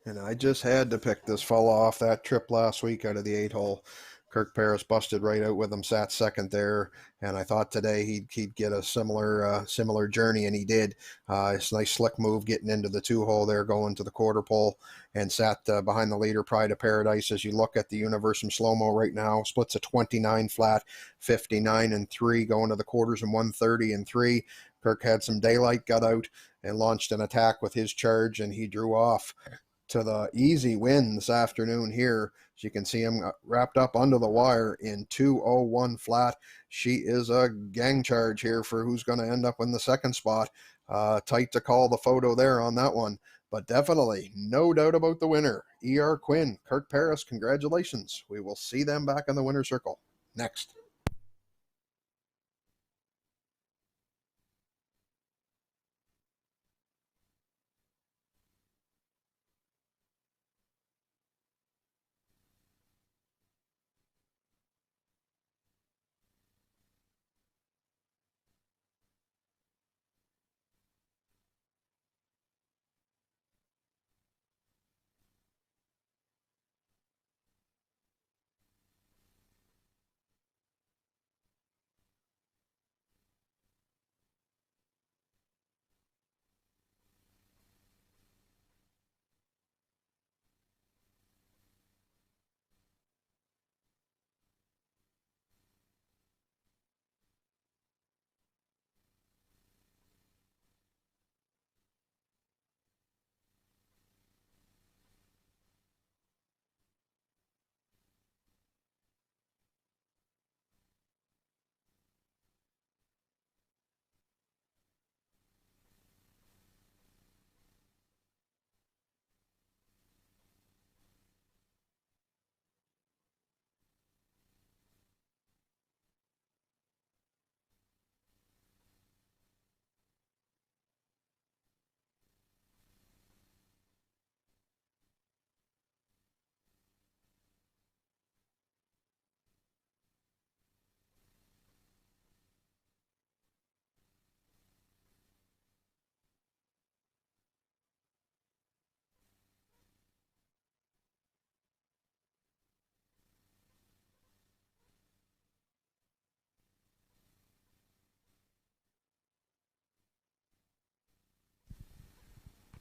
Speaker 1: And I just had to pick this fella off that trip last week out of the 8-hole. Kirk Paris busted right out with him, sat second there, and I thought today he'd get a similar journey, and he did. It's a nice slick move getting into the 2-hole there, going to the quarter pole, and sat behind the leader, Pride of Paradise. As you look at the Universum slow-mo right now, splits a 29 flat, 59-3, going to the quarters in 130-3. Kirk had some daylight, got out, and launched an attack with his charge, and he drew off to the easy win this afternoon here. As you can see him wrapped up under the wire in 2:01 flat. She is a gang charge here for who's going to end up in the second spot. Tight to call the photo there on that one, but definitely no doubt about the winner. ER Quinn, Kirk Paris, congratulations. We will see them back in the winner's circle next.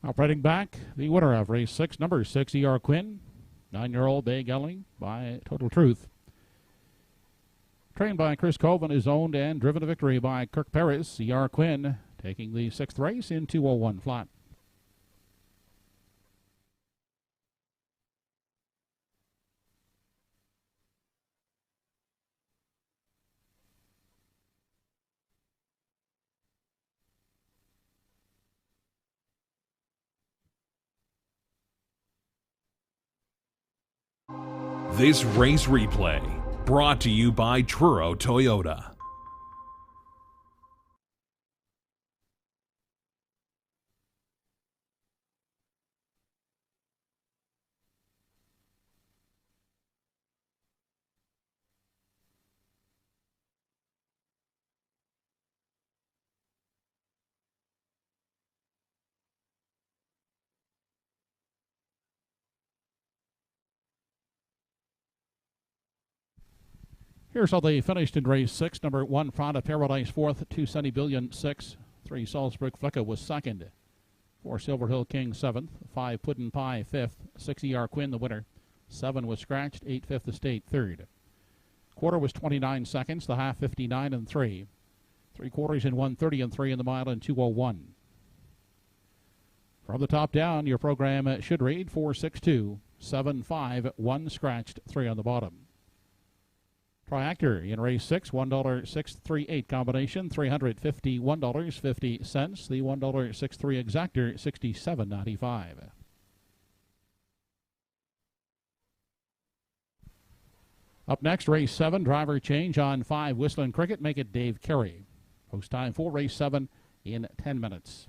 Speaker 2: Operating back, the winner of race 6, number 6, ER Quinn, 9-year-old Bay Gelling by Total Truth. Trained by Chris Coven, is owned and driven to victory by Kirk Paris. ER Quinn taking the 6th race in 2:01 flat.
Speaker 3: This race replay brought to you by Truro Toyota.
Speaker 2: Here's how they finished in race 6. Number 1, Prada Paradise 4th, 2, Sunny Billion 6th, 3, Salzburg Flicka was 2nd, 4, Silver Hill King 7th, 5, Puddin' Pie 5th, 6, ER Quinn the winner, 7 was scratched, 8, Fifth Estate 3rd. Quarter was 29 seconds, the half 59 and 3. 3/4 in 1:30 and 3 in the mile in 2:01. From the top down, your program should read 4-6-2, 7-5, 1 scratched, 3 on the bottom. Triactor in race 6, $1.638 combination, $351.50. The $1.63 exactor, $67.95. Up next, race 7, driver change on 5, Whistling Cricket, make it Dave Carey. Post time for race 7 in 10 minutes.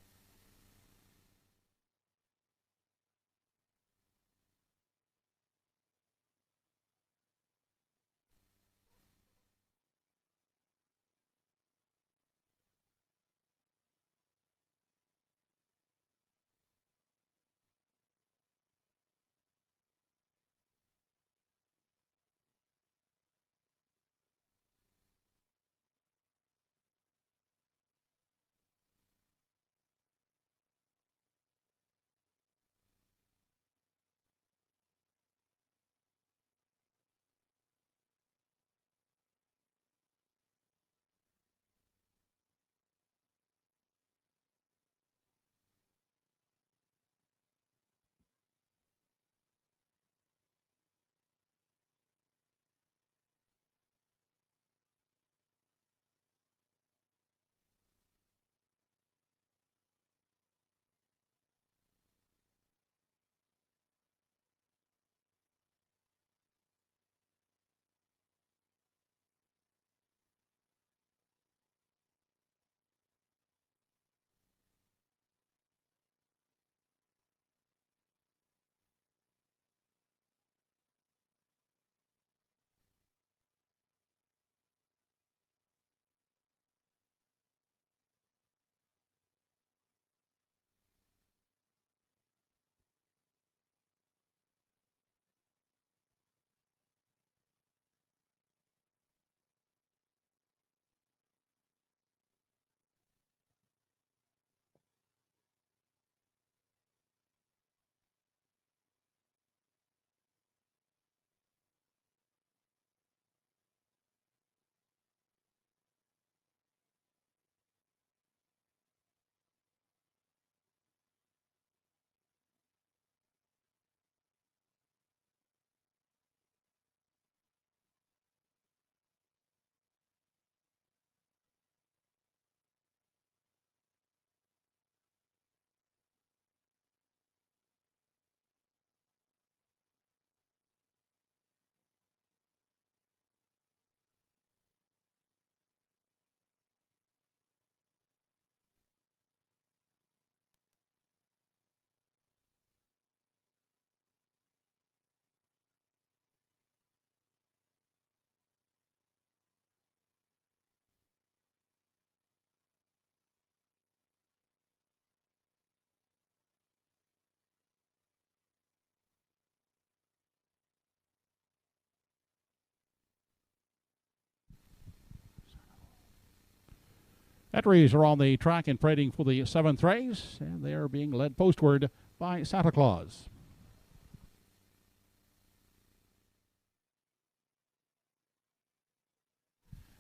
Speaker 2: Entries are on the track and parading for the 7th race, and they are being led postward by Santa Claus.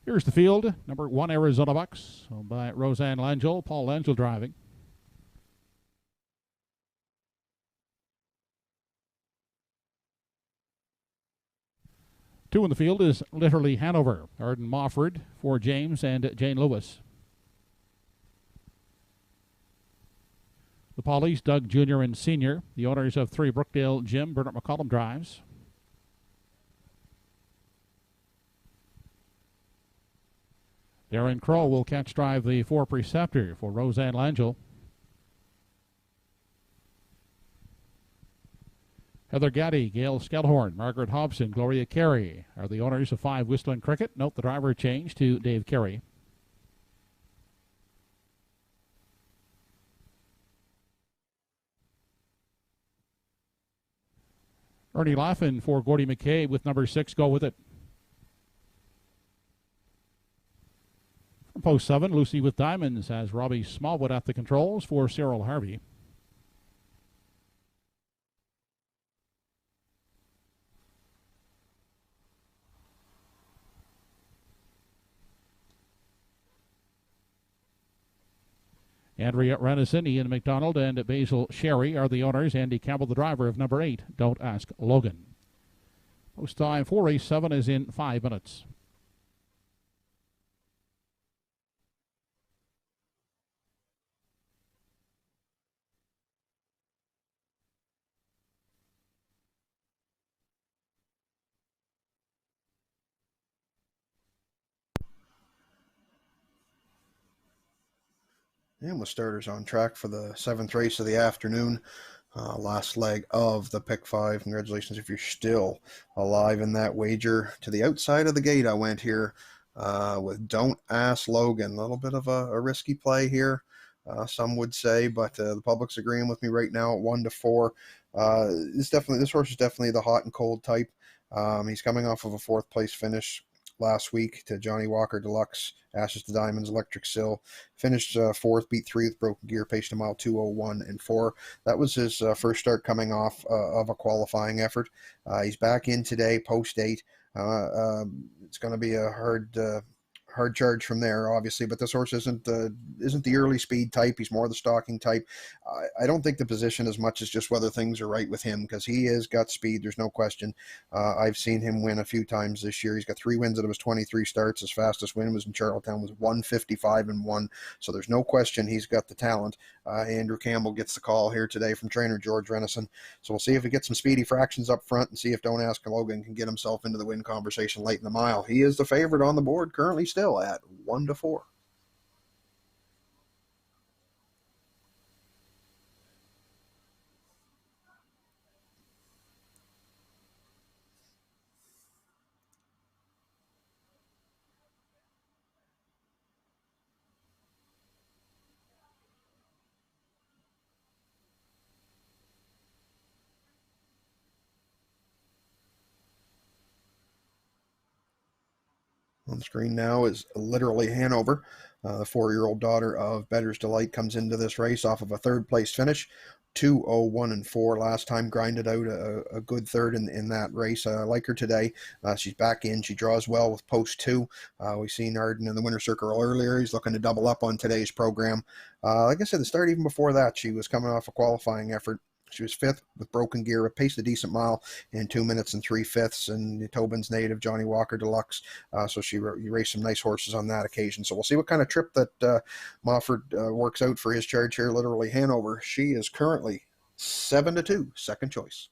Speaker 2: Here's the field. Number 1, Arizona Bucks, owned by Roseanne Langell, Paul Langell driving. Two in the field is Literally Hanover, Arden Mofford for James and Jane Lewis. The Pollies, Doug Jr. and Sr., the owners of 3 Brookdale Jim, Bernard McCollum drives. Darren Crow will catch drive the 4 Preceptor for Roseanne Langell. Heather Gaddy, Gail Skelhorn, Margaret Hobson, Gloria Carey are the owners of 5 Whistling Cricket. Note the driver change to Dave Carey. Ernie Laughlin for Gordy McKay with number 6, Go With It. post 7, Lucy with Diamonds has Robbie Smallwood at the controls for Cyril Harvey. Andrea Renison, Ian McDonald, and Basil Sherry are the owners. Andy Campbell, the driver of number 8, Don't Ask Logan. Post time for race 7 is in 5 minutes.
Speaker 1: And with starters on track for the 7th race of the afternoon, last leg of the pick 5. Congratulations if you're still alive in that wager. To the outside of the gate I went here with Don't Ask Logan. A little bit of a risky play here, some would say, but the public's agreeing with me right now at 1-4. This horse is definitely the hot and cold type. He's coming off of a 4th place finish last week to Johnny Walker Deluxe, Ashes to Diamonds, Electric Sill. Finished 4th, beat 3 with Broken Gear, paced a mile 2:01 and 4. That was his first start coming off of a qualifying effort. He's back in today, post 8. It's going to be a hard charge from there, obviously, but this horse isn't the early speed type. He's more the stalking type. I don't think the position as much as just whether things are right with him, because he has got speed, there's no question. I've seen him win a few times this year. He's got 3 wins out of his 23 starts. His fastest win was in Charlottetown, was 1:55-1, so there's no question he's got the talent. Andrew Campbell gets the call here today from trainer George Renison, so we'll see if he gets some speedy fractions up front and see if Don't Ask Logan can get himself into the win conversation late in the mile. He is the favorite on the board currently still at 1-4. On the screen now is literally Hanover. The 4-year-old daughter of Bettor's Delight comes into this race off of a 3rd place finish. 2:01 and 4 last time, grinded out a good 3rd in that race. I like her today. She's back in. She draws well with post 2. We've seen Arden in the winner circle earlier. He's looking to double up on today's program. Like I said, the start even before that, she was coming off a qualifying effort. She was 5th with Broken Gear, paced a decent mile in 2 minutes and 3/5, and Tobin's native Johnny Walker Deluxe. So she raced some nice horses on that occasion. So we'll see what kind of trip that Mofford works out for his charge here. Literally Hanover. She is currently 7-2, second choice.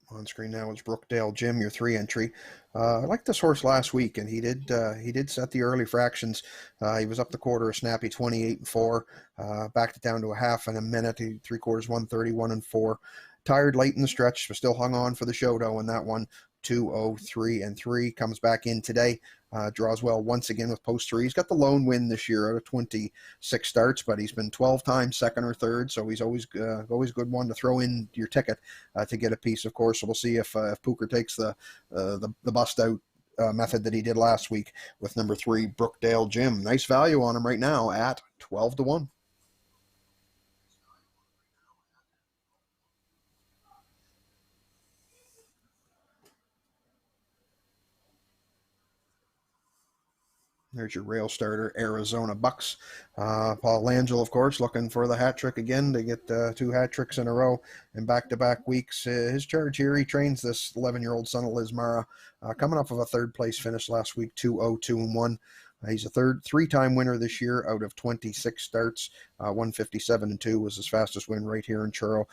Speaker 1: On screen now is Brookdale Jim, your 3 entry. I liked this horse last week, and he did set the early fractions. He was up the quarter, a snappy 28 and 4. Backed it down to a half in a minute. 3/4 1:31 and 4. Tired late in the stretch, but still hung on for the show though in that one. 2:03 and 3. Comes back in today. Draws well once again with post 3. He's got the lone win this year out of 26 starts, but he's been 12 times 2nd or 3rd, so he's always a good one to throw in your ticket to get a piece, of course. So we'll see if Pooker takes the bust out method that he did last week with number 3, Brookdale Jim. Nice value on him right now at 12-1. There's your rail starter, Arizona Bucks. Paul Langell, of course, looking for the hat trick again to get 2 hat tricks in a row in back-to-back weeks. His charge here, he trains this 11-year-old son of Liz Mara, coming off of a 3rd place finish last week, 2:02 and 1. He's a 3-time winner this year out of 26 starts. 1:57 and 2 was his fastest win right here in Truro.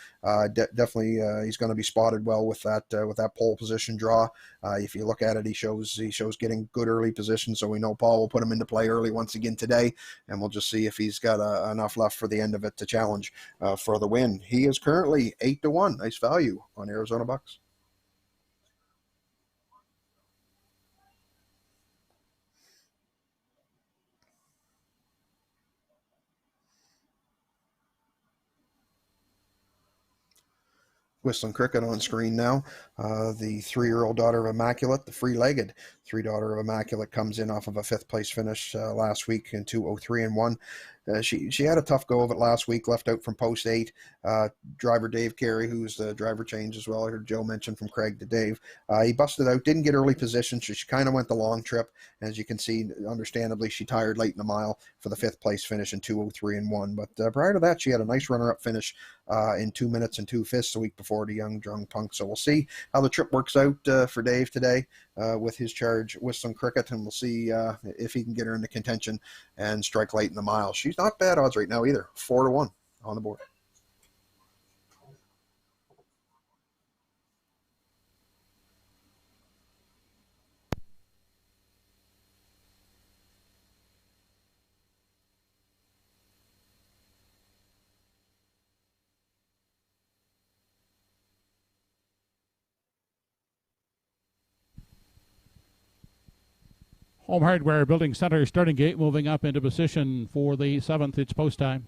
Speaker 1: Definitely, he's going to be spotted well with that pole position draw. If you look at it, he shows getting good early position. So we know Paul will put him into play early once again today, and we'll just see if he's got enough left for the end of it to challenge for the win. He is currently 8-1. Nice value on Arizona Bucks. Whistling Cricket on screen now. The 3-year-old daughter of Immaculate, the free-legged daughter of Immaculate, comes in off of a 5th place finish last week in 2:03.1. She had a tough go of it last week, left out from post 8. Driver Dave Carey, who's the driver change as well, I heard Joe mention from Craig to Dave. He busted out, didn't get early position, so she kind of went the long trip. As you can see, understandably, she tired late in the mile for the 5th place finish in 2:03.1. But prior to that, she had a nice runner-up finish in 2 minutes and 2/5 the week before the Young Drung Punk. So we'll see how the trip works out for Dave today with his charge Whistling Cricket, and we'll see if he can get her into contention and strike late in the mile. She's not bad odds right now either, 4-1 on the board.
Speaker 2: Home Hardware Building Center starting gate moving up into position for the 7th. It's post time.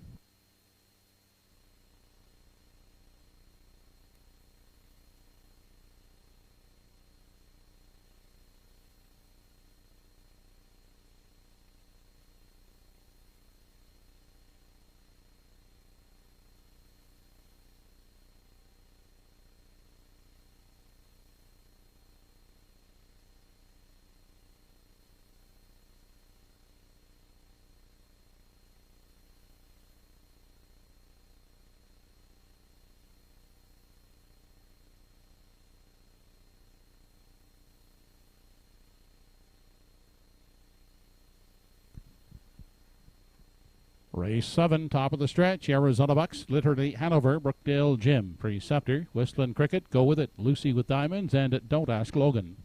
Speaker 2: Race 7, top of the stretch. Arizona Bucks, Literally Hanover, Brookdale Jim, Preceptor, Whistling Cricket, Go With It, Lucy with Diamonds, and Don't Ask Logan.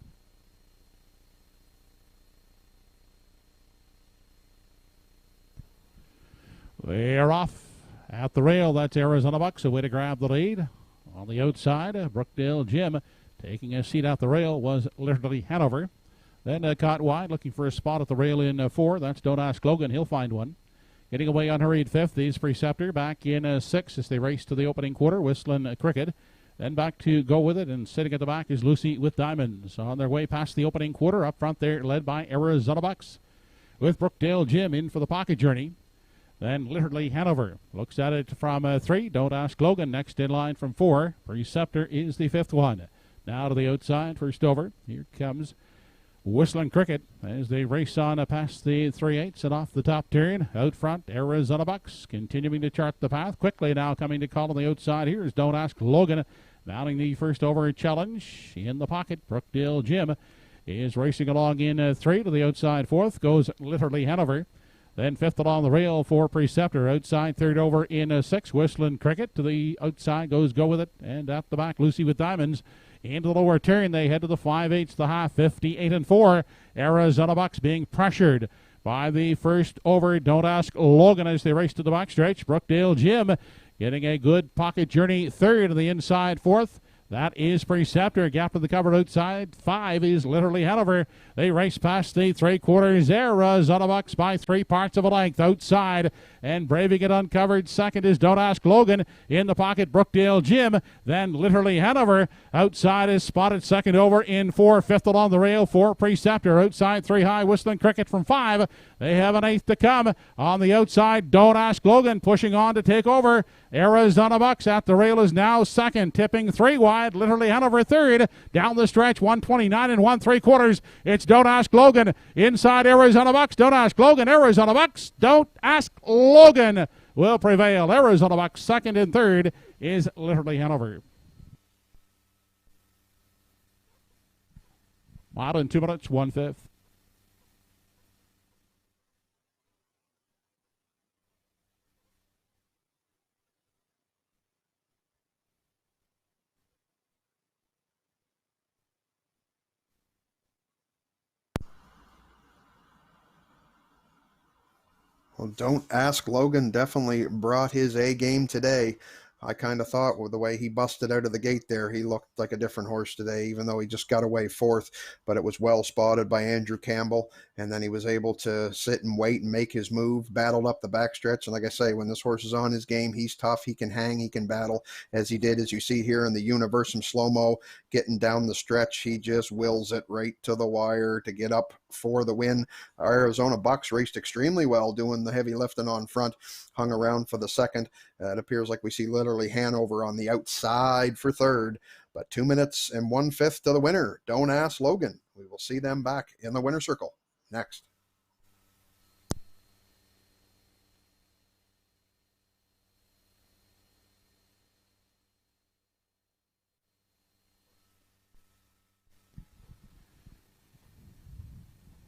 Speaker 2: They're off at the rail. That's Arizona Bucks, a way to grab the lead. On the outside, Brookdale Jim taking a seat at the rail was Literally Hanover. Then caught wide, looking for a spot at the rail in 4. That's Don't Ask Logan. He'll find one. Getting away unhurried 5th is Preceptor. Back in 6th as they race to the opening quarter. Whistling Cricket. Then back to Go With It, and sitting at the back is Lucy with Diamonds. On their way past the opening quarter, up front there, led by Arizona Bucks, with Brookdale Jim in for the pocket journey. Then Literally Hanover looks at it from 3. Don't Ask Logan next in line from 4. Preceptor is the 5th one. Now to the outside, first over. Here comes Whistling Cricket as they race on past the 3/8 and off the top turn. Out front, Arizona Bucks continuing to chart the path. Quickly now coming to call on the outside here is Don't Ask Logan, mounting the first over challenge. In the pocket, Brookdale Jim is racing along in 3 to the outside 4th. Goes Literally Hanover. Then 5th along the rail for Preceptor. Outside 3rd over in 6. Whistling Cricket. To the outside goes Go With It. And at the back, Lucy with Diamonds. Into the lower turn, they head to the 5/8, the half, 58-4. Arizona Bucks being pressured by the first over. Don't Ask Logan as they race to the backstretch. Brookdale Jim getting a good pocket journey 3rd to the inside 4th. That is Preceptor. Gap to the cover outside. 5 is Literally Hanover. They race past the 3/4. Arizona Bucks by 3 parts of a length outside. And braving it uncovered. 2nd is Don't Ask Logan. In the pocket, Brookdale Jim. Then Literally Hanover. Outside is spotted 2nd over in 4. 5th along the rail for Preceptor. Outside 3 high. Whistling Cricket from 5. They have an 8th to come. On the outside, Don't Ask Logan pushing on to take over. Arizona Bucks at the rail is now 2nd. Tipping 3 wide. Literally Hanover 3rd. Down the stretch, 129 and 1/3. It's Don't Ask Logan. Inside Arizona Bucks. Don't Ask Logan. Arizona Bucks. Don't Ask Logan will prevail. Arizona Bucks 2nd and 3rd is Literally Hanover. Mile in 2 minutes, 1/5.
Speaker 1: Well, Don't Ask Logan definitely brought his A game today. I kind of thought with the way he busted out of the gate there, he looked like a different horse today, even though he just got away fourth. But it was well spotted by Andrew Campbell, and then he was able to sit and wait and make his move, battled up the backstretch. And like I say, when this horse is on his game, he's tough, he can hang, he can battle, as he did, as you see here in the Universum slow-mo, getting down the stretch. He just wills it right to the wire to get up for the win. Our Arizona Bucks raced extremely well, doing the heavy lifting on front, hung around for the second. It appears like we see literally Hanover on the outside for third, but 2 minutes and 1/5 to the winner. Don't Ask Logan. We will see them back in the winner's circle next.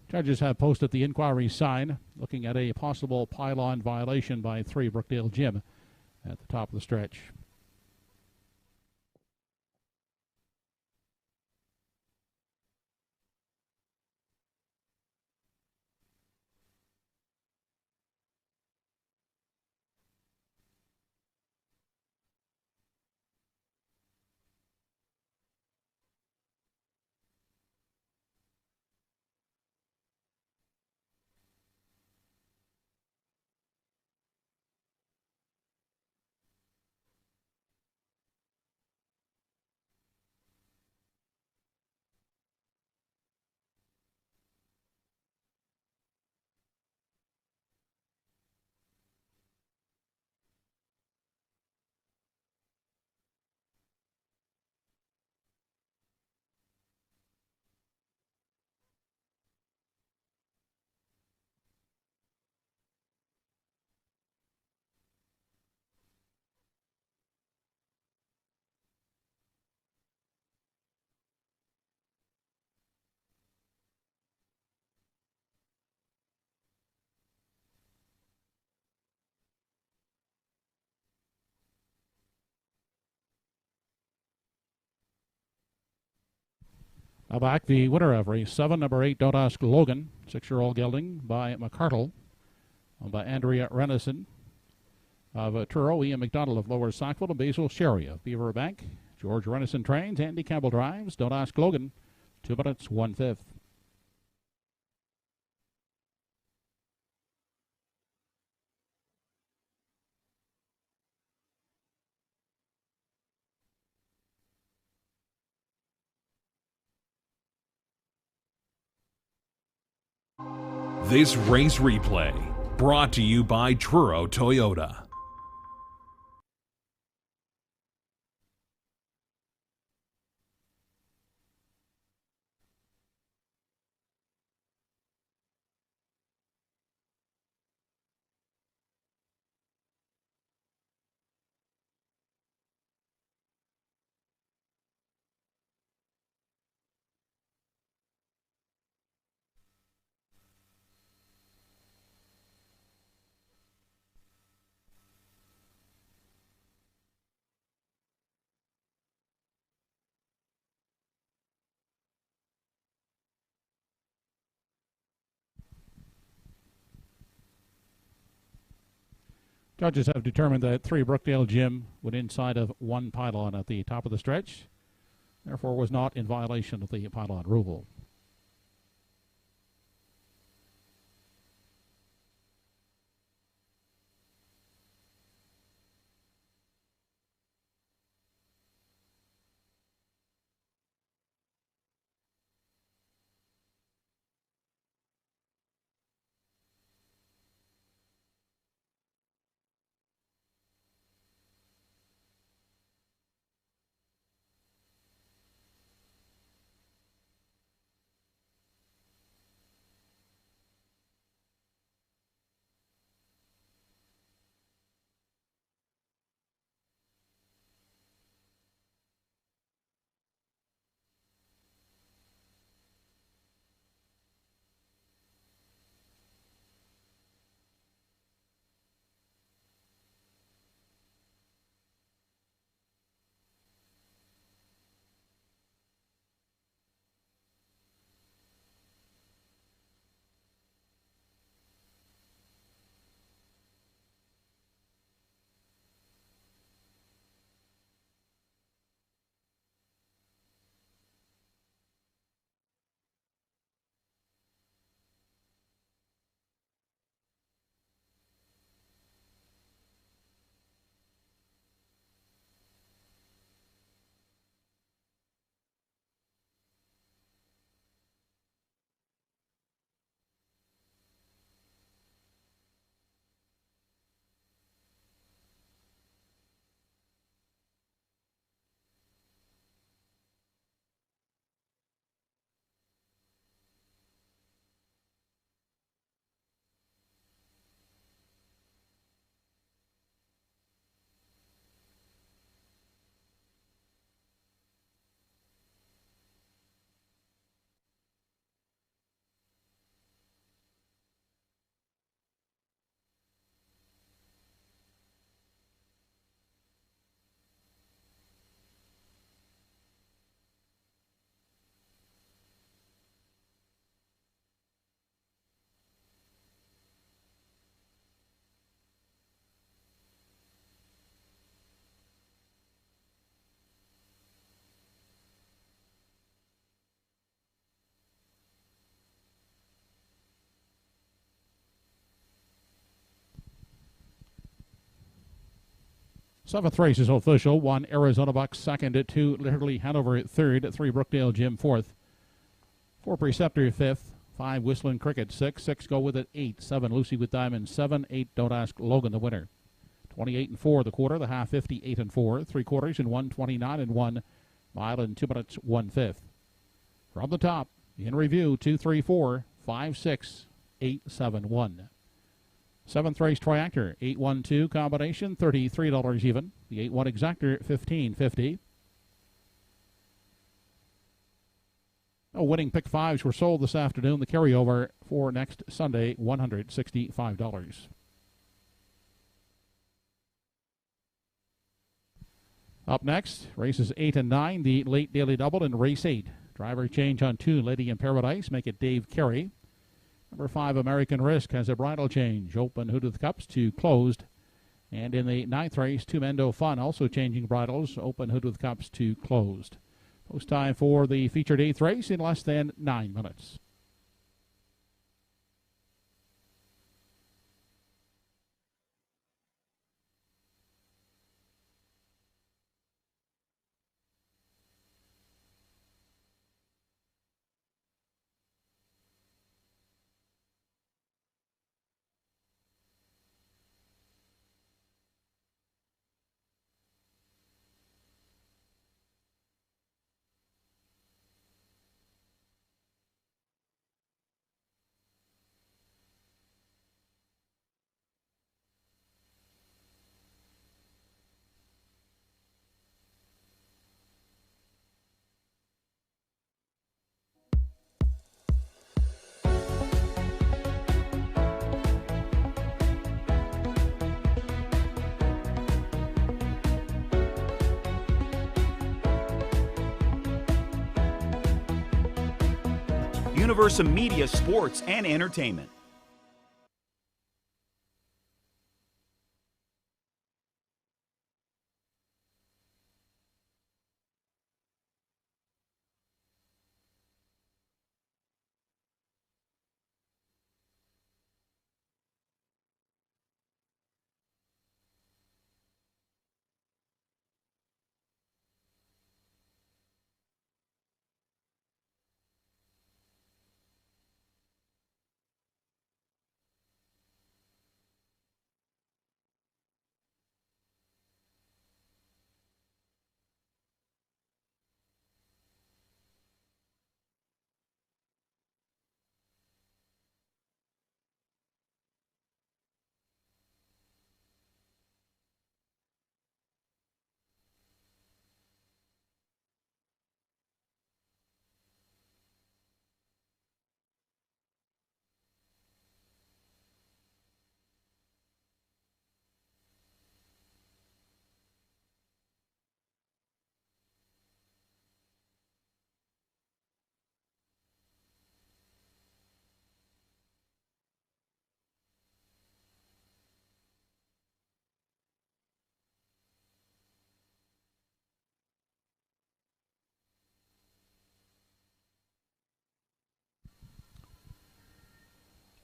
Speaker 2: Judges have posted the inquiry sign, looking at a possible pylon violation by 3 Brookdale Jim at the top of the stretch. Now back the winner of race 7, number 8, Don't Ask Logan, 6-year-old gelding by McCardle, by Andrea Renison of Truro, Ian McDonald of Lower Sackville, and Basil Sherry of Beaver Bank. George Renison trains, Andy Campbell drives. Don't Ask Logan, 2 minutes, 1/5.
Speaker 3: This race replay brought to you by Truro Toyota.
Speaker 2: Judges have determined that 3 Brookdale Jim went inside of 1 pylon at the top of the stretch, therefore was not in violation of the pylon rule. Seventh race is official. 1 Arizona Bucks second, 2 Literally Hanover third, 3 Brookdale Jim fourth, 4 Preceptor fifth, 5 Whistling Cricket 6 Go With It 8, 7 Lucy with Diamond 7, 8 Don't Ask Logan the winner. 28 and 4 the quarter, the half 58 and 4, 3/4 in 1:29 and 1 mile in 2 minutes 1/5. From the top, in review 2, 3, 4, 5, 6, 8, 7, 1. Seventh race triactor 8-1-2 combination $33 even. The 8-1 exactor $15.50. No winning pick fives were sold this afternoon. The carryover for next Sunday $165. Up next, races 8 and 9, the late daily double in race 8. Driver change on 2, Lady in Paradise, make it Dave Carey. Number 5, American Risk, has a bridle change. Open Hooded Cups to closed. And in the 9th race, 2 Mendo Fun, also changing bridles. Open Hooded Cups to closed. Post time for the featured 8th race in less than 9 minutes.
Speaker 4: Universum Media Sports and Entertainment.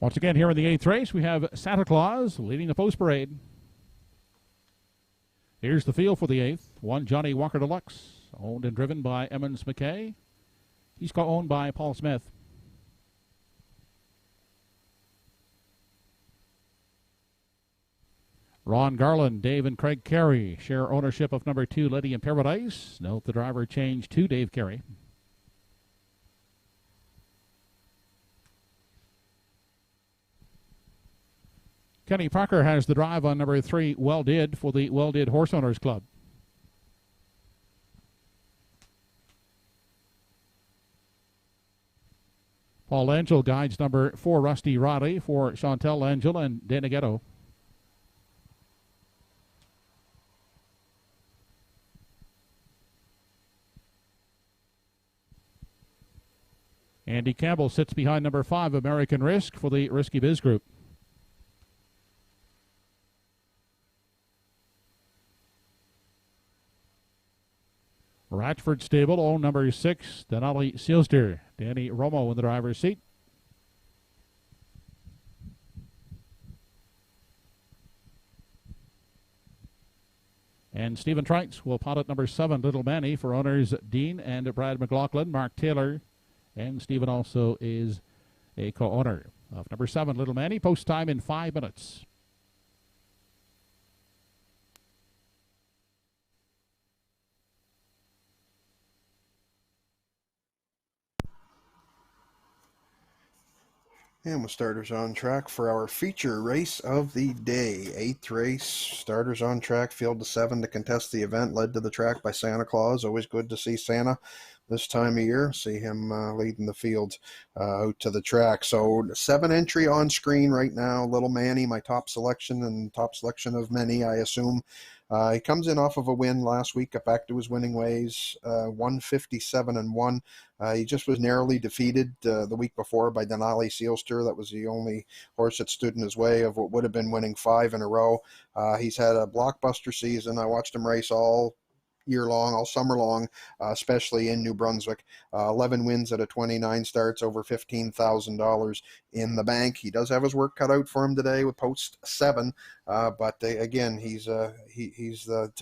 Speaker 2: Once again, here in the 8th race, we have Santa Claus leading the post parade. Here's the field for the 8th. 1 Johnny Walker Deluxe, owned and driven by Emmons McKay. He's co-owned by Paul Smith. Ron Garland, Dave and Craig Carey share ownership of number 2, Lady in Paradise. Note the driver changed to Dave Carey. Kenny Parker has the drive on number 3, Well Did, for the Well Did Horse Owners Club. Paul Angel guides number 4, Rusty Roddy, for Chantel Angel and Dana Ghetto. Andy Campbell sits behind number 5, American Risk, for the Risky Biz Group. Ratchford Stable, own number 6, Denali Sealster. Danny Romo in the driver's seat. And Stephen Trites will pot at number 7, Little Manny, for owners Dean and Brad McLaughlin. Mark Taylor and Stephen also is a co-owner of number 7, Little Manny. Post time in 5 minutes.
Speaker 1: And with starters on track for our feature race of the day. 8th race, starters on track, field to 7 to contest the event, led to the track by Santa Claus. Always good to see Santa this time of year. See him leading the field out to the track. So 7 entry on screen right now. Little Manny, my top selection and top selection of many, I assume. He comes in off of a win last week, got back to his winning ways, 157-1. He just was narrowly defeated the week before by Denali Sealster. That was the only horse that stood in his way of what would have been winning 5 in a row. He's had a blockbuster season. I watched him race all year long, all summer long, especially in New Brunswick. 11 wins out of 29 starts, over $15,000 in the bank. He does have his work cut out for him today with post 7, but again, he's to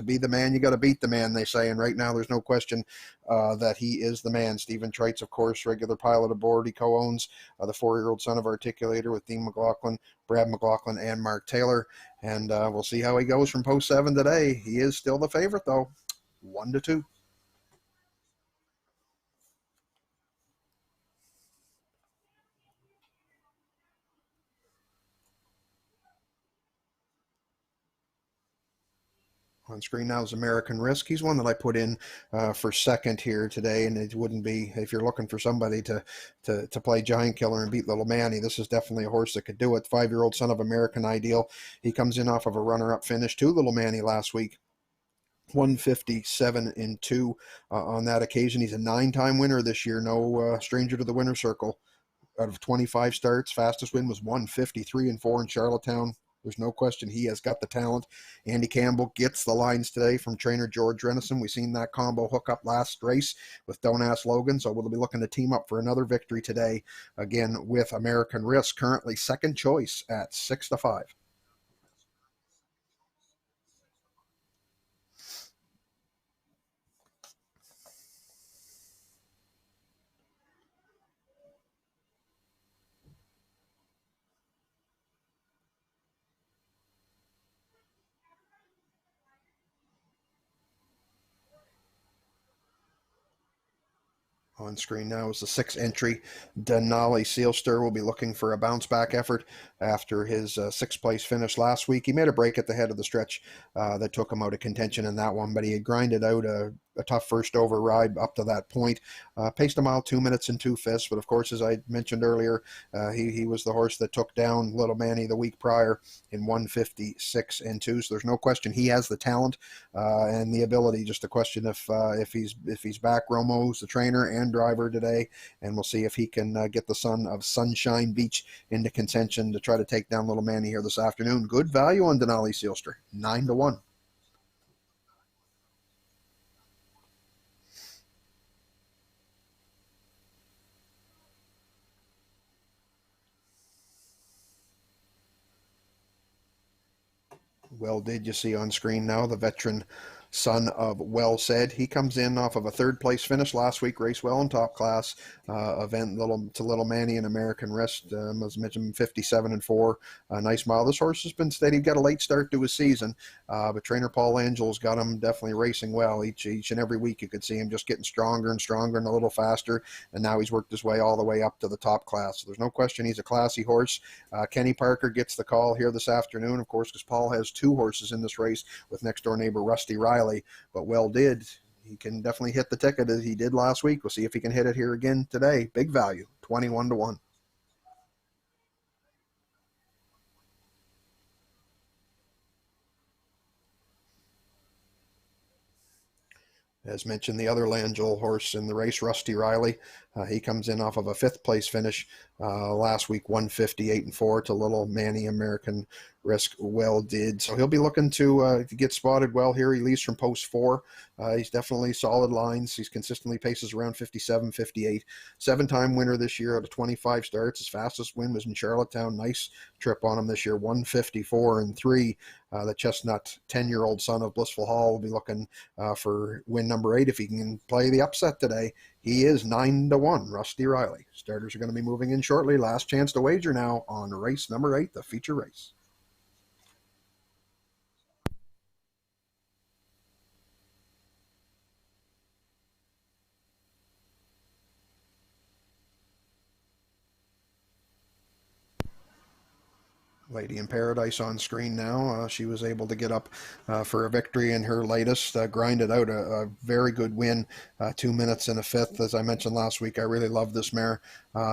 Speaker 1: be the man, you got to beat the man, they say, and right now there's no question that he is the man. Stephen Trites, of course, regular pilot aboard. He co-owns the 4-year-old son of Articulator with Dean McLaughlin, Brad McLaughlin, and Mark Taylor, and we'll see how he goes from post 7 today. He is still the favorite, though. 1-2. On screen now is American Risk. He's one that I put in for second here today, and it wouldn't be, if you're looking for somebody to play Giant Killer and beat Little Manny, this is definitely a horse that could do it. 5-year-old son of American Ideal. He comes in off of a runner-up finish to Little Manny last week. 157-2 on that occasion. He's a 9-time winner this year. No stranger to the winner's circle. Out of 25 starts, fastest win was 153-4 in Charlottetown. There's no question he has got the talent. Andy Campbell gets the lines today from trainer George Renison. We've seen that combo hook up last race with Don't Ask Logan, so we'll be looking to team up for another victory today, again with American Risk, currently second choice at 6-5. On screen now is the 6th entry. Denali Sealster will be looking for a bounce back effort after his 6th place finish last week. He made a break at the head of the stretch that took him out of contention in that one, but he had grinded out a tough first over ride up to that point. Paced a mile 2 minutes and 2/5, but of course, as I mentioned earlier, he was the horse that took down Little Manny the week prior in 156-2. So there's no question he has the talent and the ability. Just a question if he's back. Romo's the trainer and driver today, and we'll see if he can get the son of Sunshine Beach into contention to try to take down Little Manny here this afternoon. Good value on Denali Sealster, 9-1. Well, did you see on screen now the veteran son of Well Said? He comes in off of a 3rd place finish last week, race well in top class event to Little Manny and American Risk. As mentioned, 57-4, nice mile. This horse has been steady. Got a late start to his season, but trainer Paul Angel's got him definitely racing well each and every week. You could see him just getting stronger and stronger and a little faster, and now he's worked his way all the way up to the top class. So there's no question he's a classy horse. Kenny Parker gets the call here this afternoon, of course, because Paul has 2 horses in this race with next door neighbor Rusty Riley. But he can definitely hit the ticket as he did last week. We'll see if he can hit it here again today. Big value, 21-1. As mentioned, the other Langell horse in the race, Rusty Riley, He comes in off of a 5th place finish last week, 158-4 to little Manny American Risk well did. So he'll be looking to get spotted well here. He leads from post 4. He's definitely solid lines. He's consistently paces around 57, 58. 7-time winner this year out of 25 starts. His fastest win was in Charlottetown. Nice trip on him this year, 154-3. The Chestnut 10-year-old son of Blissful Hall will be looking for win number 8 if he can play the upset today. He is 9-1, Rusty Riley. Starters are going to be moving in shortly. Last chance to wager now on race number 8, the feature race. Lady in Paradise on screen now. She was able to get up for a victory in her latest, grinded out a very good win, 2 minutes and a 5th. As I mentioned last week, I really love this mare.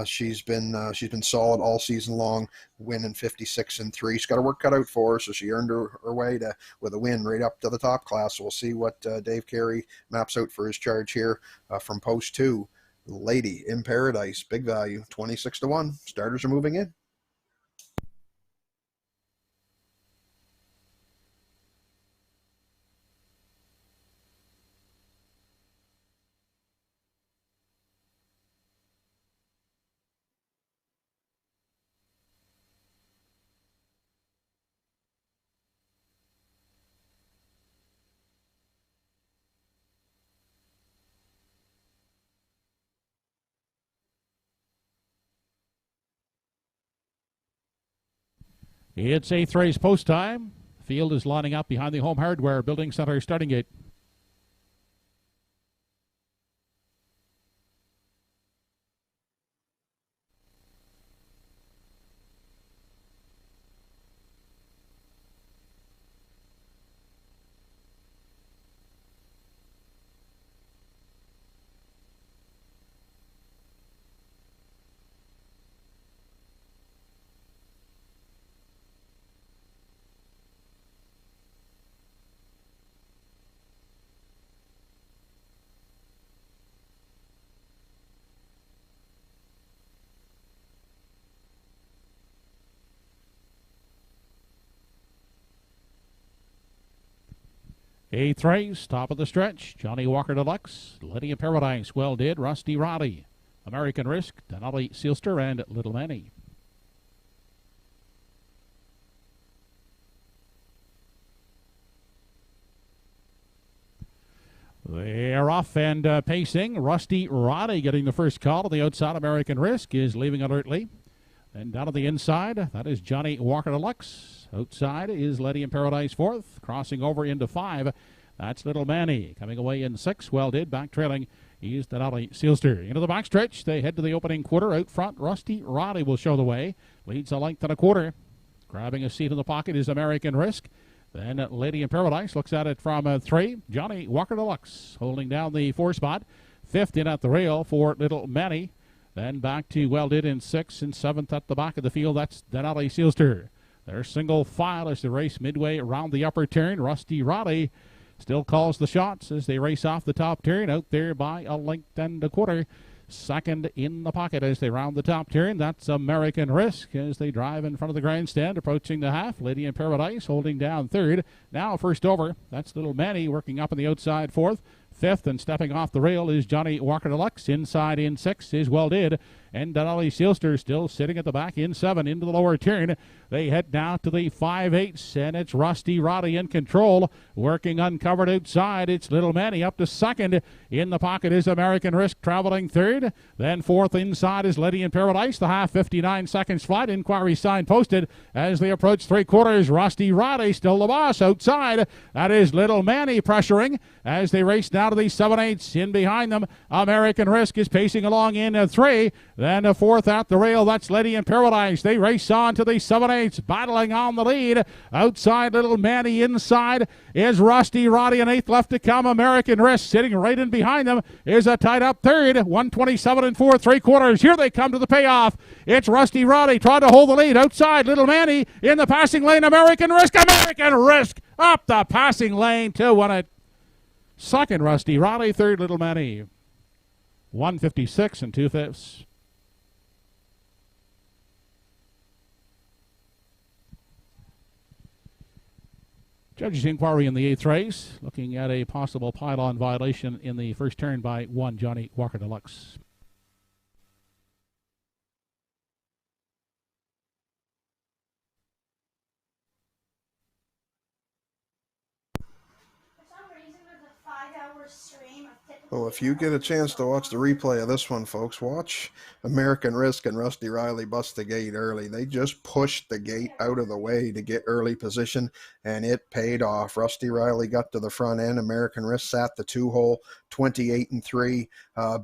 Speaker 1: She's been solid all season long, winning 56-3. She's got her work cut out for her, so she earned her way with a win right up to the top class. So we'll see what Dave Carey maps out for his charge here from post 2. Lady in Paradise, big value, 26-1. Starters are moving in.
Speaker 2: It's 8th race post time. Field is lining up behind the Home Hardware Building Center starting gate. Eighth race, top of the stretch. Johnny Walker Deluxe, Lady in Paradise, well did. Rusty Roddy, American Risk, Denali Sealster, and Little Manny. They're off and pacing. Rusty Roddy getting the first call to the outside. American Risk is leaving alertly. Then down to the inside, that is Johnny Walker Deluxe. Outside is Lady in Paradise 4th. Crossing over into 5, that's Little Manny. Coming away in 6, well did. Back trailing is Denali Sealster. Into the backstretch, they head to the opening quarter. Out front, Rusty Roddy will show the way. Leads a length and a quarter. Grabbing a seat in the pocket is American Risk. Then Lady in Paradise looks at it from 3. Johnny Walker Deluxe holding down the 4 spot. 5th in at the rail for Little Manny. Then back to well did in 6th and 7th at the back of the field. That's Denali Sealster. They're single file as they race midway around the upper turn. Rusty Roddy still calls the shots as they race off the top turn. Out there by a length and a quarter. Second in the pocket as they round the top turn. That's American Risk as they drive in front of the grandstand, approaching the half. Lady in Paradise holding down 3rd. Now first over, that's Little Manny working up on the outside 4th. 5th and stepping off the rail is Johnny Walker Deluxe. Inside in 6 is well did. And Denali Sealster still sitting at the back in 7 into the lower turn. They head now to the 5/8, and it's Rusty Roddy in control. Working uncovered outside, it's Little Manny up to 2nd. In the pocket is American Risk traveling 3rd. Then 4th inside is Lady in Paradise. The half 59 seconds flat. Inquiry sign posted as they approach 3/4. Rusty Roddy still the boss outside. That is Little Manny pressuring as they race now to the 7/8. In behind them, American Risk is pacing along in 3. Then a 4th at the rail, that's Lady in Paradise. They race on to the 7/8, battling on the lead. Outside, Little Manny. Inside is Rusty Roddy, and 8th left to come. American Risk sitting right in behind them is a tied up 3rd. 127 4 3/4. Here they come to the payoff. It's Rusty Roddy trying to hold the lead. Outside, Little Manny in the passing lane. American Risk up the passing lane to 1 at 2nd. Rusty Roddy, 3rd, Little Manny. 156 and 2/5. Judges' inquiry in the 8th race, looking at a possible pylon violation in the first turn by 1 Johnny Walker Deluxe.
Speaker 1: Well, if you get a chance to watch the replay of this one, folks, watch American Risk and Rusty Riley bust the gate early. They just pushed the gate out of the way to get early position, and it paid off. Rusty Riley got to the front end. American Risk sat the 2-hole, 28 and 3.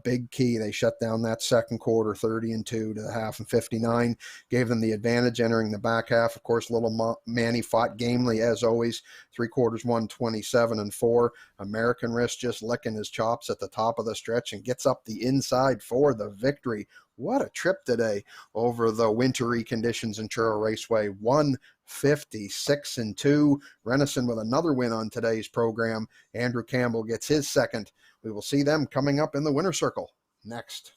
Speaker 1: Big key. They shut down that second quarter, 30 and 2 to the half and 59. Gave them the advantage entering the back half. Of course, little Manny fought gamely as always. 3/4 won 27 and 4. American Risk just licking his chops at the top of the stretch and gets up the inside for the victory. What a trip today over the wintry conditions in Truro Raceway. 156 and 2. Renison with another win on today's program. Andrew Campbell gets his second. We will see them coming up in the winner's circle next.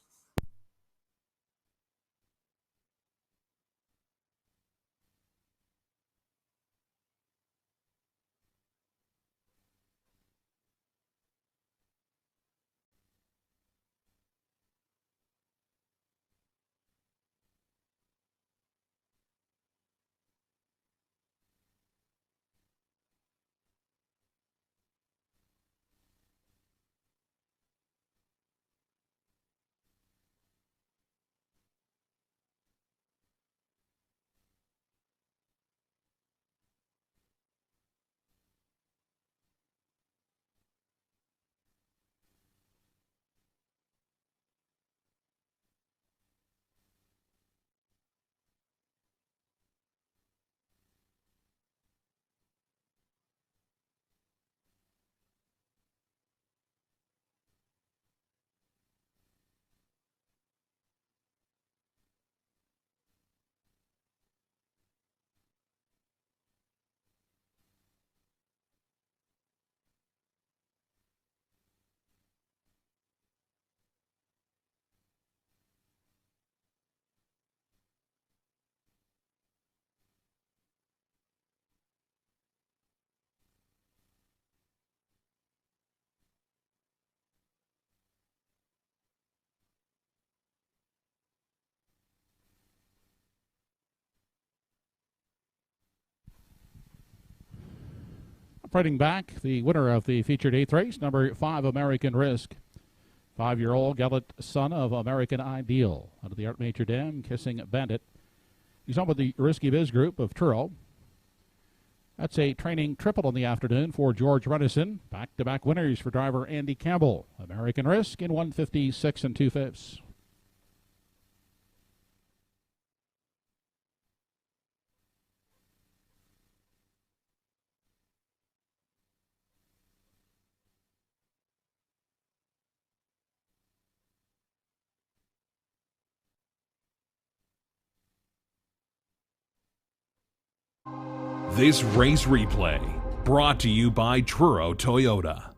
Speaker 2: Fighting back, the winner of the featured 8th race, number 5 American Risk. 5-year-old gallant son of American Ideal out of the Art Major Dam, Kissing Bandit. He's on with the Risky Biz group of Truro. That's a training triple in the afternoon for George Renison. Back-to-back winners for driver Andy Campbell. American Risk in 156 and 2/5.
Speaker 3: This race replay brought to you by Truro Toyota.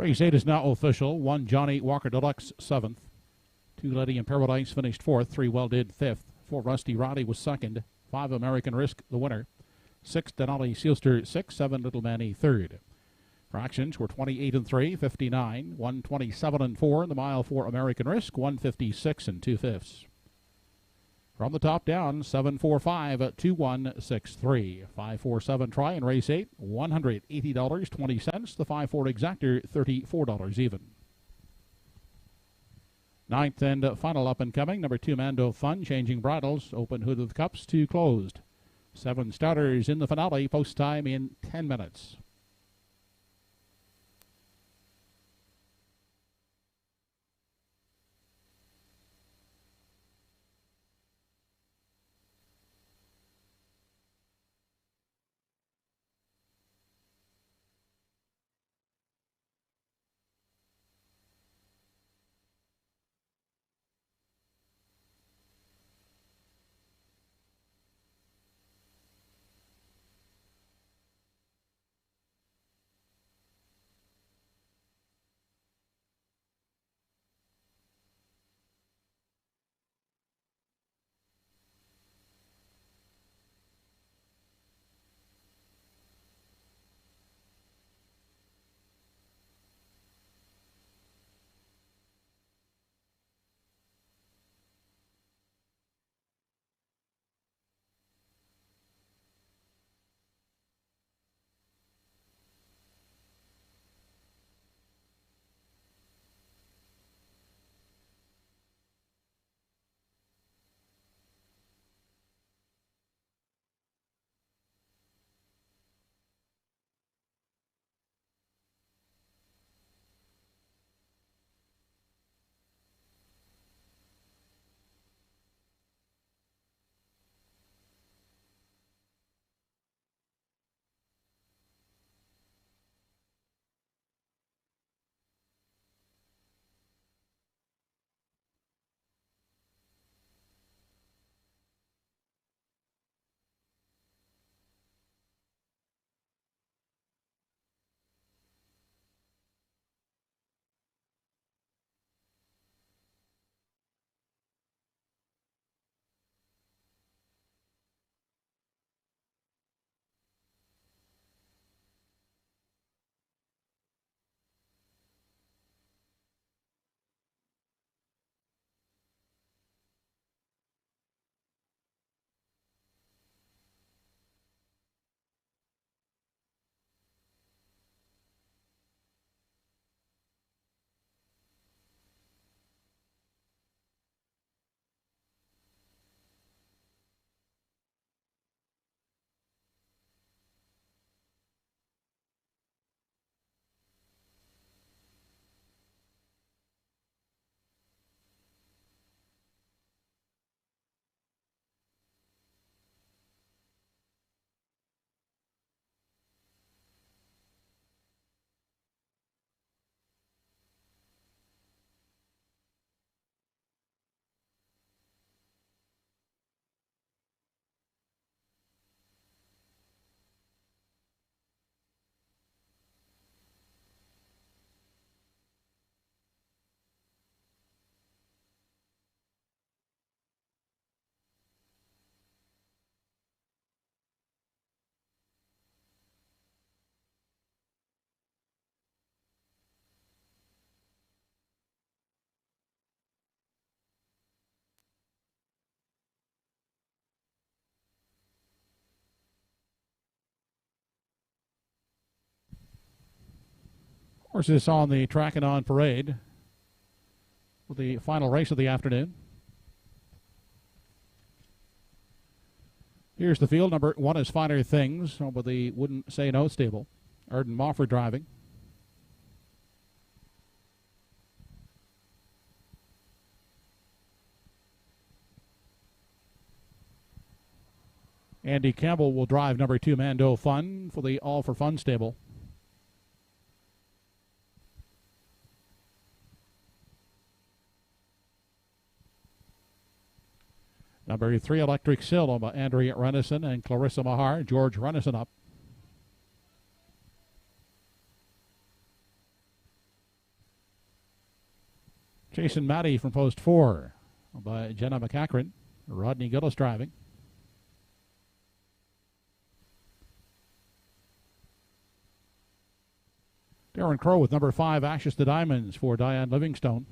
Speaker 2: Race 8 is now official. 1 Johnny Walker Deluxe 7th. 2 Lady in Paradise finished 4th. 3 Well Did 5th. 4 Rusty Roddy was 2nd. 5 American Risk the winner. 6 Denali Sealster 6th. 7 Little Manny 3rd. Fractions were 28 and 3, 59, 127 and 4 in the mile for American Risk, 156 and 2/5. From the top down, 745 2163. 547 try in race 8, $180.20. The 5-4 exactor, $34 even. Ninth and final up and coming, number 2 Mando Fun, changing bridles, open hood of the cups to closed. 7 starters in the finale, post time in 10 minutes. Horses on the track and on parade for the final race of the afternoon. Here's the field. Number 1 is Finer Things with the Wouldn't Say No stable. Arden Mofford driving. Andy Campbell will drive number 2 Mando Fun for the All for Fun stable. Number 3 Electric Sill by Andrea Renison and Clarissa Mahar. George Renison up. Jason Matty from post 4 by Jenna McCachran. Rodney Gillis driving. Darren Crow with number 5, Ashes to Diamonds for Diane Livingstone.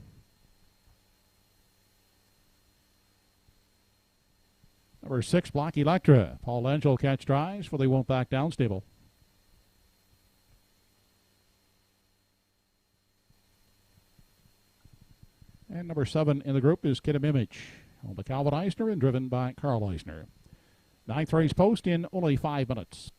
Speaker 2: Number 6, Black Electra. Paul Angel catch drives for They Won't Back Down stable. And number 7 in the group is Kidham Image, owned by Calvin Eisner and driven by Carl Eisner. 9th race post in only 5 minutes.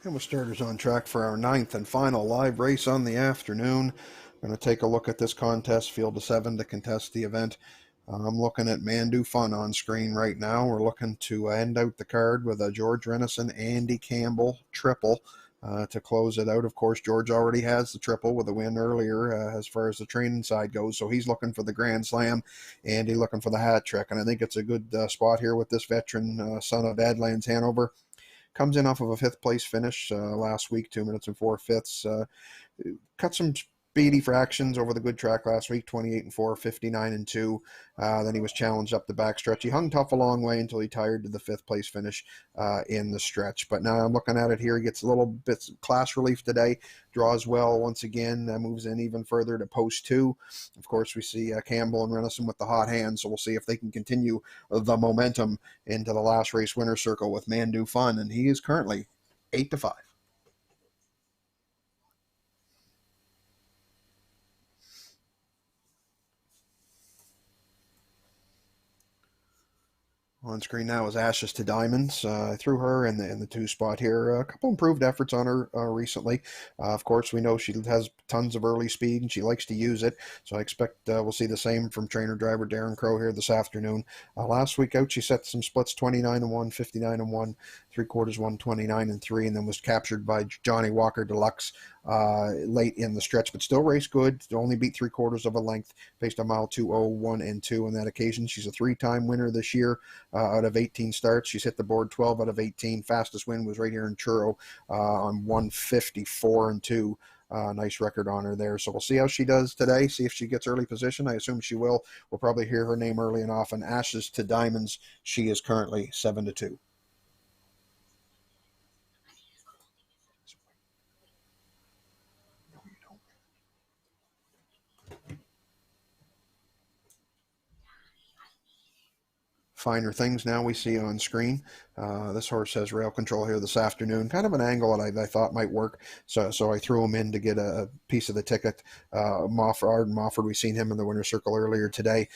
Speaker 1: And with starters on track for our 9th and final live race on the afternoon. I'm going to take a look at this contest, field of 7 to contest the event. I'm looking at Mandu Fun on screen right now. We're looking to end out the card with a George Renison, Andy Campbell triple to close it out. Of course, George already has the triple with a win earlier as far as the training side goes, so he's looking for the Grand Slam. Andy looking for the hat trick, and I think it's a good spot here with this veteran son of Badlands Hanover. Comes in off of a 5th place finish last week, 2 minutes and 4 fifths. Cut some speedy fractions over the good track last week, 28 and 4, 59 and 2. Then he was challenged up the backstretch. He hung tough a long way until he tired to the 5th place finish in the stretch. But now I'm looking at it here. He gets a little bit class relief today. Draws well once again. Moves in even further to post 2. Of course, we see Campbell and Renison with the hot hand. So we'll see if they can continue the momentum into the last race winner circle with Mandu Fun. And he is currently 8-5. On screen now is Ashes to Diamonds. I threw her in the 2 spot here. A couple improved efforts on her recently. Of course, we know she has tons of early speed and she likes to use it. So I expect we'll see the same from trainer driver Darren Crow here this afternoon. Last week out, she set some splits 29 and 1, 59 and 1, 3/4 129 and 3, and then was captured by Johnny Walker Deluxe late in the stretch, but still raced good. Only beat 3/4 of a length, faced a mile 2:01 and 2 on that occasion. She's a 3-time winner this year. Out of 18 starts. She's hit the board 12 out of 18. Fastest win was right here in Truro on 154 and 2. Nice record on her there. So we'll see how she does today, see if she gets early position. I assume she will. We'll probably hear her name early and often. Ashes to Diamonds. She is currently 7-2. Finer things now we see on screen. This horse has rail control here this afternoon. Kind of an angle that I thought might work. So I threw him in to get a piece of the ticket. Arden Mofford, we've seen him in the winner's circle earlier today.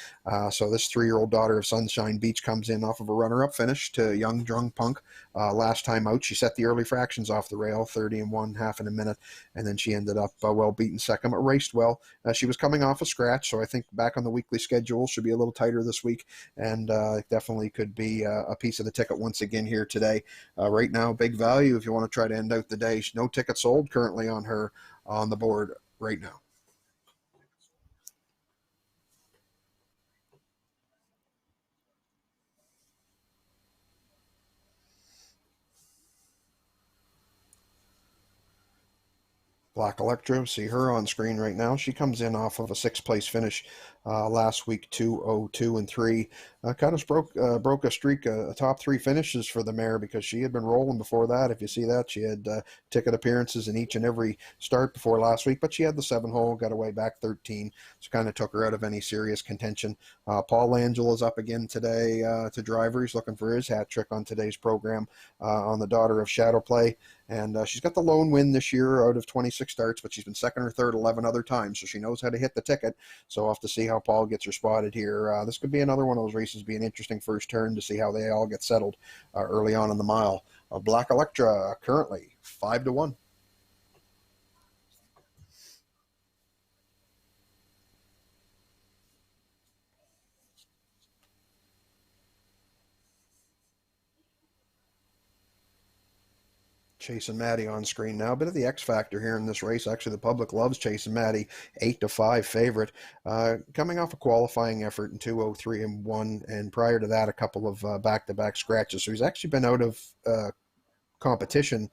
Speaker 1: So this 3-year-old daughter of Sunshine Beach comes in off of a runner-up finish to Young Drunk Punk. Last time out, she set the early fractions off the rail, 30 and 1, half in a minute. And then she ended up well beaten second, but raced well. She was coming off a scratch, so I think back on the weekly schedule should be a little tighter this week. And definitely could be a piece of the ticket once again here today. Right now, big value if you want to try to end out the day. No ticket sold currently on her on the board right now. Black Electro, see her on screen right now. She comes in off of a 6th place finish last week, 2:02 and 3. Kind of broke a streak, top 3 finishes for the mare because she had been rolling before that. If you see that, she had ticket appearances in each and every start before last week, but she had the 7-hole, got away back 13, so kind of took her out of any serious contention. Paul Angel is up again today to driver. He's looking for his hat trick on today's program on the daughter of Shadow Play. And she's got the lone win this year out of 26 starts, but she's been second or third 11 other times, so she knows how to hit the ticket. So we'll have to see how Paul gets her spotted here. This could be another one of those races, be an interesting first turn to see how they all get settled early on in the mile. Black Electra currently 5-1. Chase and Maddie on screen now. A bit of the X factor here in this race. Actually, the public loves Chase and Maddie, 8-5 favorite. Coming off a qualifying effort in 2:03 and 1, and prior to that, a couple of back-to-back scratches. So he's actually been out of competition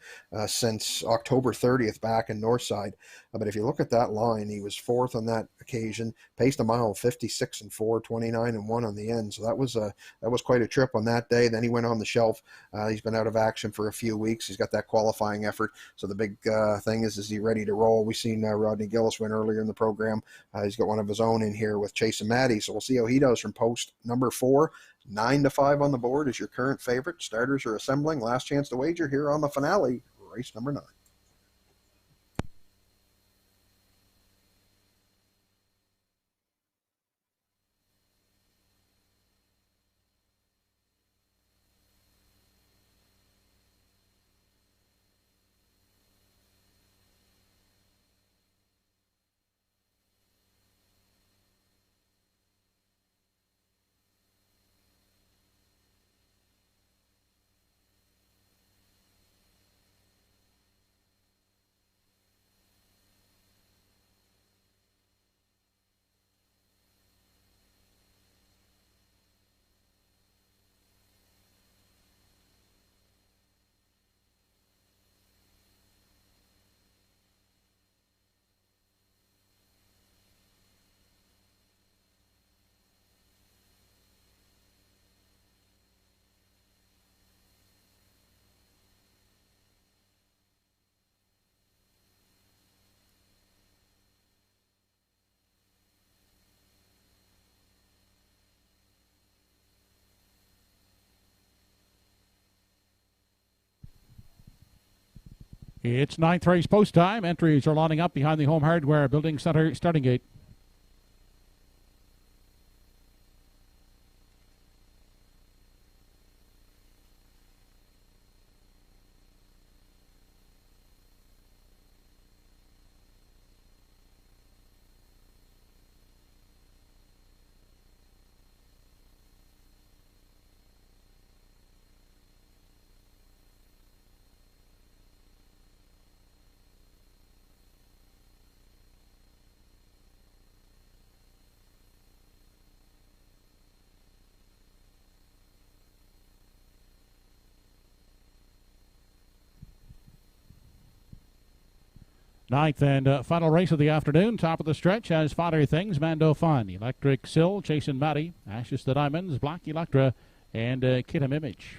Speaker 1: since October 30th back in Northside. But if you look at that line, he was fourth on that occasion, paced a mile 56 and 4, 29 and 1 on the end. So that was quite a trip on that day. Then he went on the shelf. He's been out of action for a few weeks. He's got that qualifying effort. So the big thing is he ready to roll? We've seen Rodney Gillis win earlier in the program. He's got one of his own in here with Chase and Maddie. So we'll see how he does from post number 4. 9-5 on the board is your current favorite. Starters are assembling. Last chance to wager here on the finale, race number 9.
Speaker 2: It's 9th race post time. Entries are lining up behind the Home Hardware Building Center starting gate. Ninth and final race of the afternoon. Top of the stretch has Fodder Things, Mando Fun, Electric Sill, Chasing Maddie, Ashes to Diamonds, Black Electra, and Kidham Image.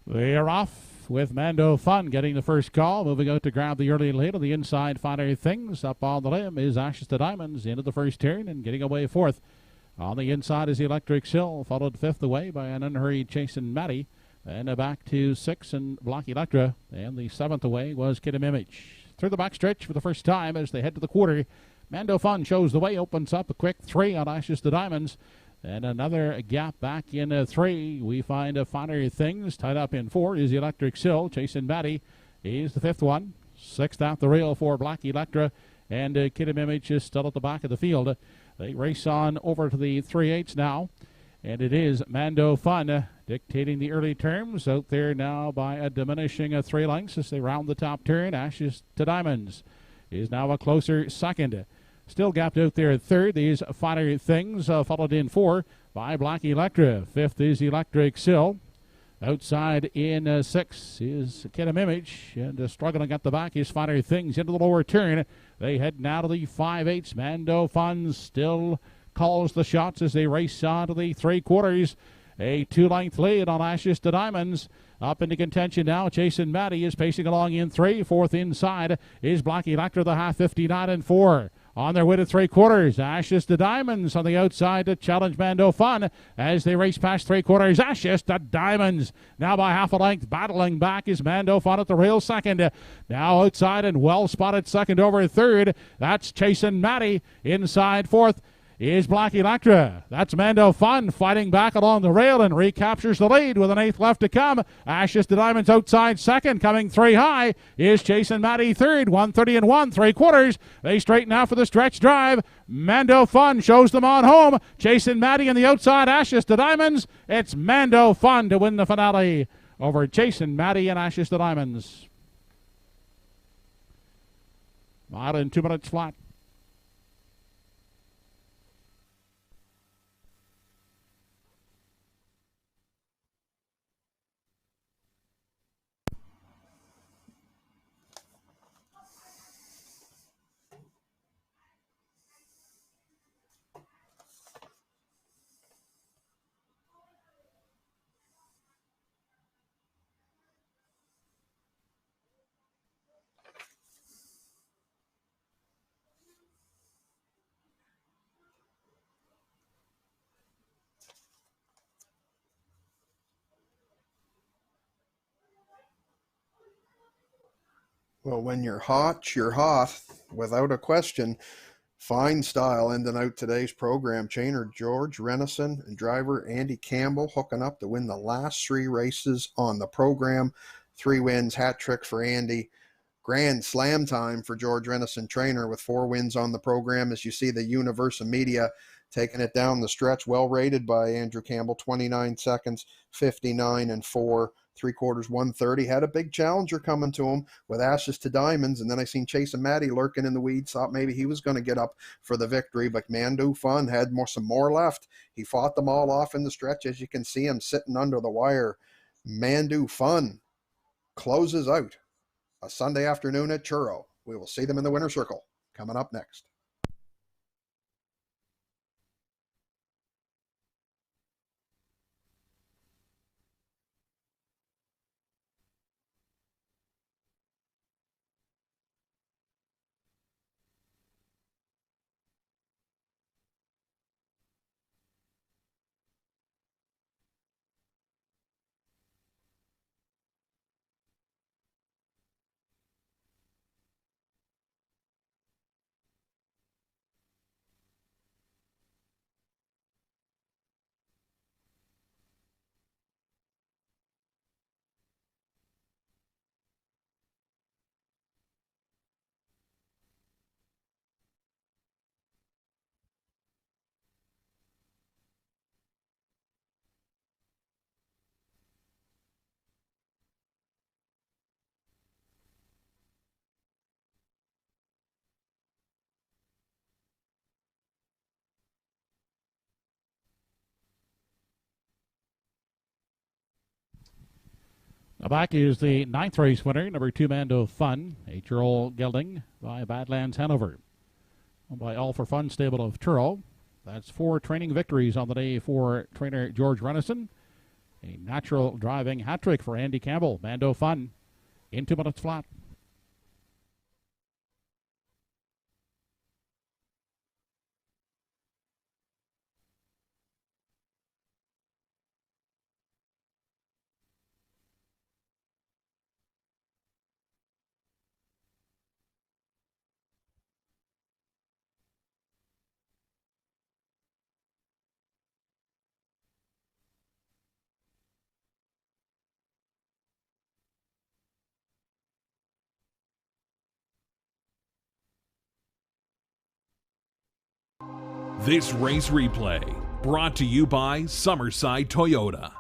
Speaker 2: They are off with Mando Fun getting the first call. Moving out to grab the early lead on the inside. Fodder Things up on the limb is Ashes to Diamonds into the first turn and getting away fourth. On the inside is Electric Sill, followed fifth away by an unhurried Chasing Maddie. And back to 6 and Black Electra. And the 7th away was Kidham Image. Through the backstretch for the first time as they head to the quarter. Mando Fun shows the way, opens up a quick 3 on Ashes to Diamonds. And another gap back in 3. We find Fodder Things tied up in 4 is Electric Sill. Chasing Maddie is the 5th one. 6th out the rail for Black Electra. And Kidham Image is still at the back of the field. They race on over to the 3/8 now, and it is Mando Fun dictating the early terms out there now by a diminishing 3 lengths as they round the top turn. Ashes to Diamonds is now a closer second. Still gapped out there at third. These Fodder Things followed in 4 by Black Electra. 5th is Electric Sill. Outside in 6 is Kidham Image, and struggling at the back is Fodder Things into the lower turn. They head now to the 5/8. Mando Fun still calls the shots as they race on to the 3/4. A 2-length lead on Ashes to Diamonds. Up into contention now. Chasing Maddie is pacing along in 3. 4th inside is Black Electra, the half, 59 and 4. On their way to 3/4, Ashes to Diamonds on the outside to challenge Mando Fun as they race past 3/4. Ashes to Diamonds now by half a length. Battling back is Mando Fun at the rail second. Now outside and well spotted second over third. That's Chasing Maddie inside 4th. is Black Electra. That's Mando Fun fighting back along the rail and recaptures the lead with an eighth left to come. Ashes to Diamonds outside second, coming 3 high is Chasing Matty third, 1:30 and 1/3. They straighten out for the stretch drive. Mando Fun shows them on home. Chasing Matty on the outside, Ashes to Diamonds. It's Mando Fun to win the finale over Chasing Matty and Ashes to Diamonds. Mile in 2 minutes flat.
Speaker 1: Well, when you're hot, without a question. Fine style ending out today's program. Trainer George Renison and driver Andy Campbell hooking up to win the last 3 races on the program. 3 wins, hat trick for Andy. Grand slam time for George Renison trainer with 4 wins on the program. As you see the Universal Media taking it down the stretch, well rated by Andrew Campbell, 29 seconds, 59 and 4 3/4, 1:30. Had a big challenger coming to him with Ashes to Diamonds, and then I seen Chase and Matty lurking in the weeds. Thought maybe he was going to get up for the victory, but Mando Fun had some more left. He fought them all off in the stretch, as you can see him sitting under the wire. Mando Fun closes out a Sunday afternoon at Truro. We will see them in the winner's circle coming up next.
Speaker 2: Now back is the 9th race winner, number 2 Mando Fun, 8-year-old gelding by Badlands Hanover. By All for Fun stable of Truro. That's 4 training victories on the day for trainer George Renison. A natural driving hat trick for Andy Campbell. Mando Fun in 2 minutes flat.
Speaker 3: This race replay brought to you by Summerside Toyota.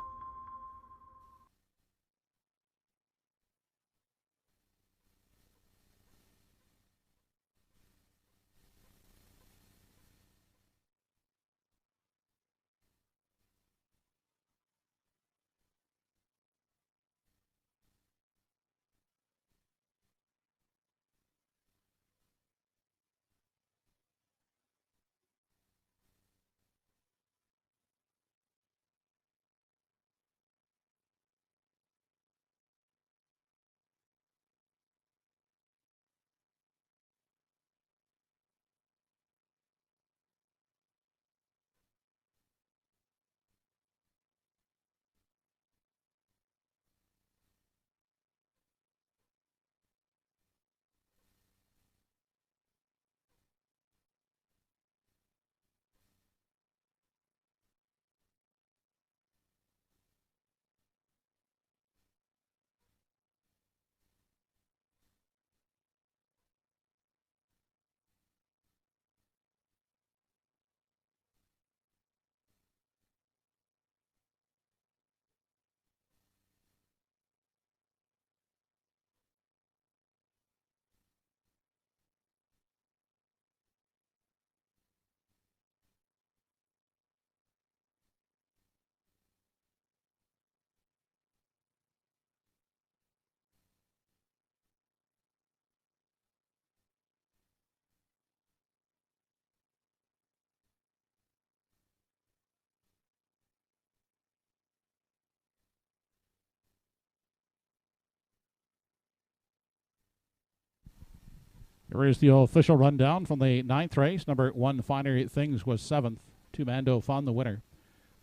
Speaker 2: Here is the official rundown from the 9th race. Number 1, Finer Things, was 7th. 2, Mando Fun, the winner.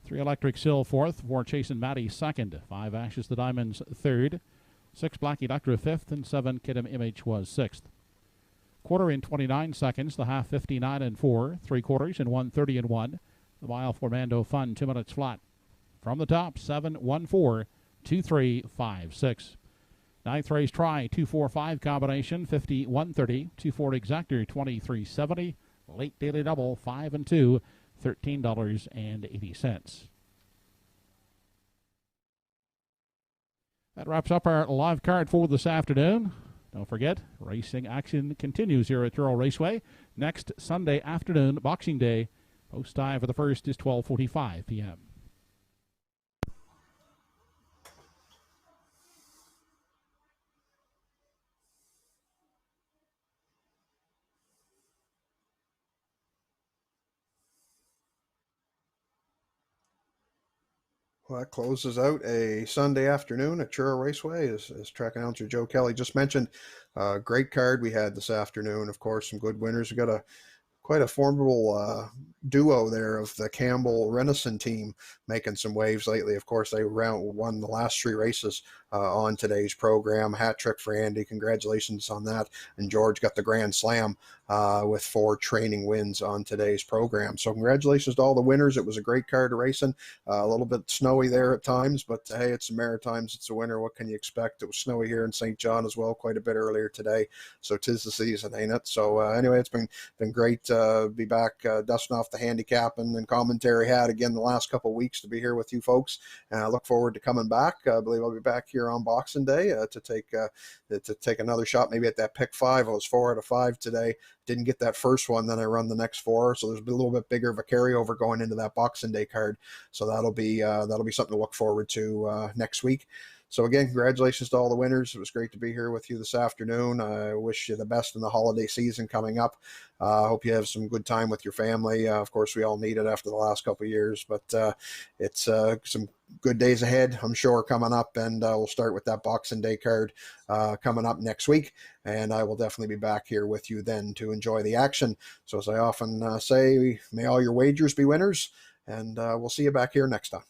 Speaker 2: 3, Electric Sill, 4th. 4, Chasin' Matty, 2nd. 5, Ashes the Diamonds, 3rd. 6, Blackie Doctor, 5th. And 7, Kidam Image, was 6th. Quarter in 29 seconds. The half 59 and 4. 3 quarters in 1:30 and 1. The mile for Mando Fun, 2 minutes flat. From the top, 7-1-4, 2-3-5-6. 9th race try, 2-4-5 combination, 50-130, 2-4 exactor, 23.70. Late daily double, 5 and 2, $13.80. That wraps up our live card for this afternoon. Don't forget, racing action continues here at Truro Raceway. Next Sunday afternoon, Boxing Day. Post time for the first is 12:45 p.m.
Speaker 1: Well, that closes out a Sunday afternoon at Truro Raceway, as track announcer Joe Kelly just mentioned. Great card we had this afternoon. Of course, some good winners. We got quite a formidable duo there of the Campbell Renison team making some waves lately. Of course, they won the last 3 races on today's program. Hat trick for Andy. Congratulations on that. And George got the Grand Slam with 4 training wins on today's program. So congratulations to all the winners. It was a great card of racing. A little bit snowy there at times, but hey, it's the Maritimes. It's a winter. What can you expect? It was snowy here in St. John as well quite a bit earlier today. So 'tis the season, ain't it? So anyway, it's been great to be back dusting off the handicap and commentary hat again the last couple of weeks to be here with you folks. And I look forward to coming back. I believe I'll be back here on Boxing Day to take another shot maybe at that pick 5. I was 4 out of 5 today. Didn't get that first one, then I run the next 4, so there's a little bit bigger of a carryover going into that Boxing Day card. So that'll be something to look forward to next week. So again, congratulations to all the winners. It was great to be here with you this afternoon. I wish you the best in the holiday season coming up. I hope you have some good time with your family. Of course, we all need it after the last couple of years, but it's some good days ahead, I'm sure, coming up. And we'll start with that Boxing Day card coming up next week. And I will definitely be back here with you then to enjoy the action. So as I often say, may all your wagers be winners. And we'll see you back here next time.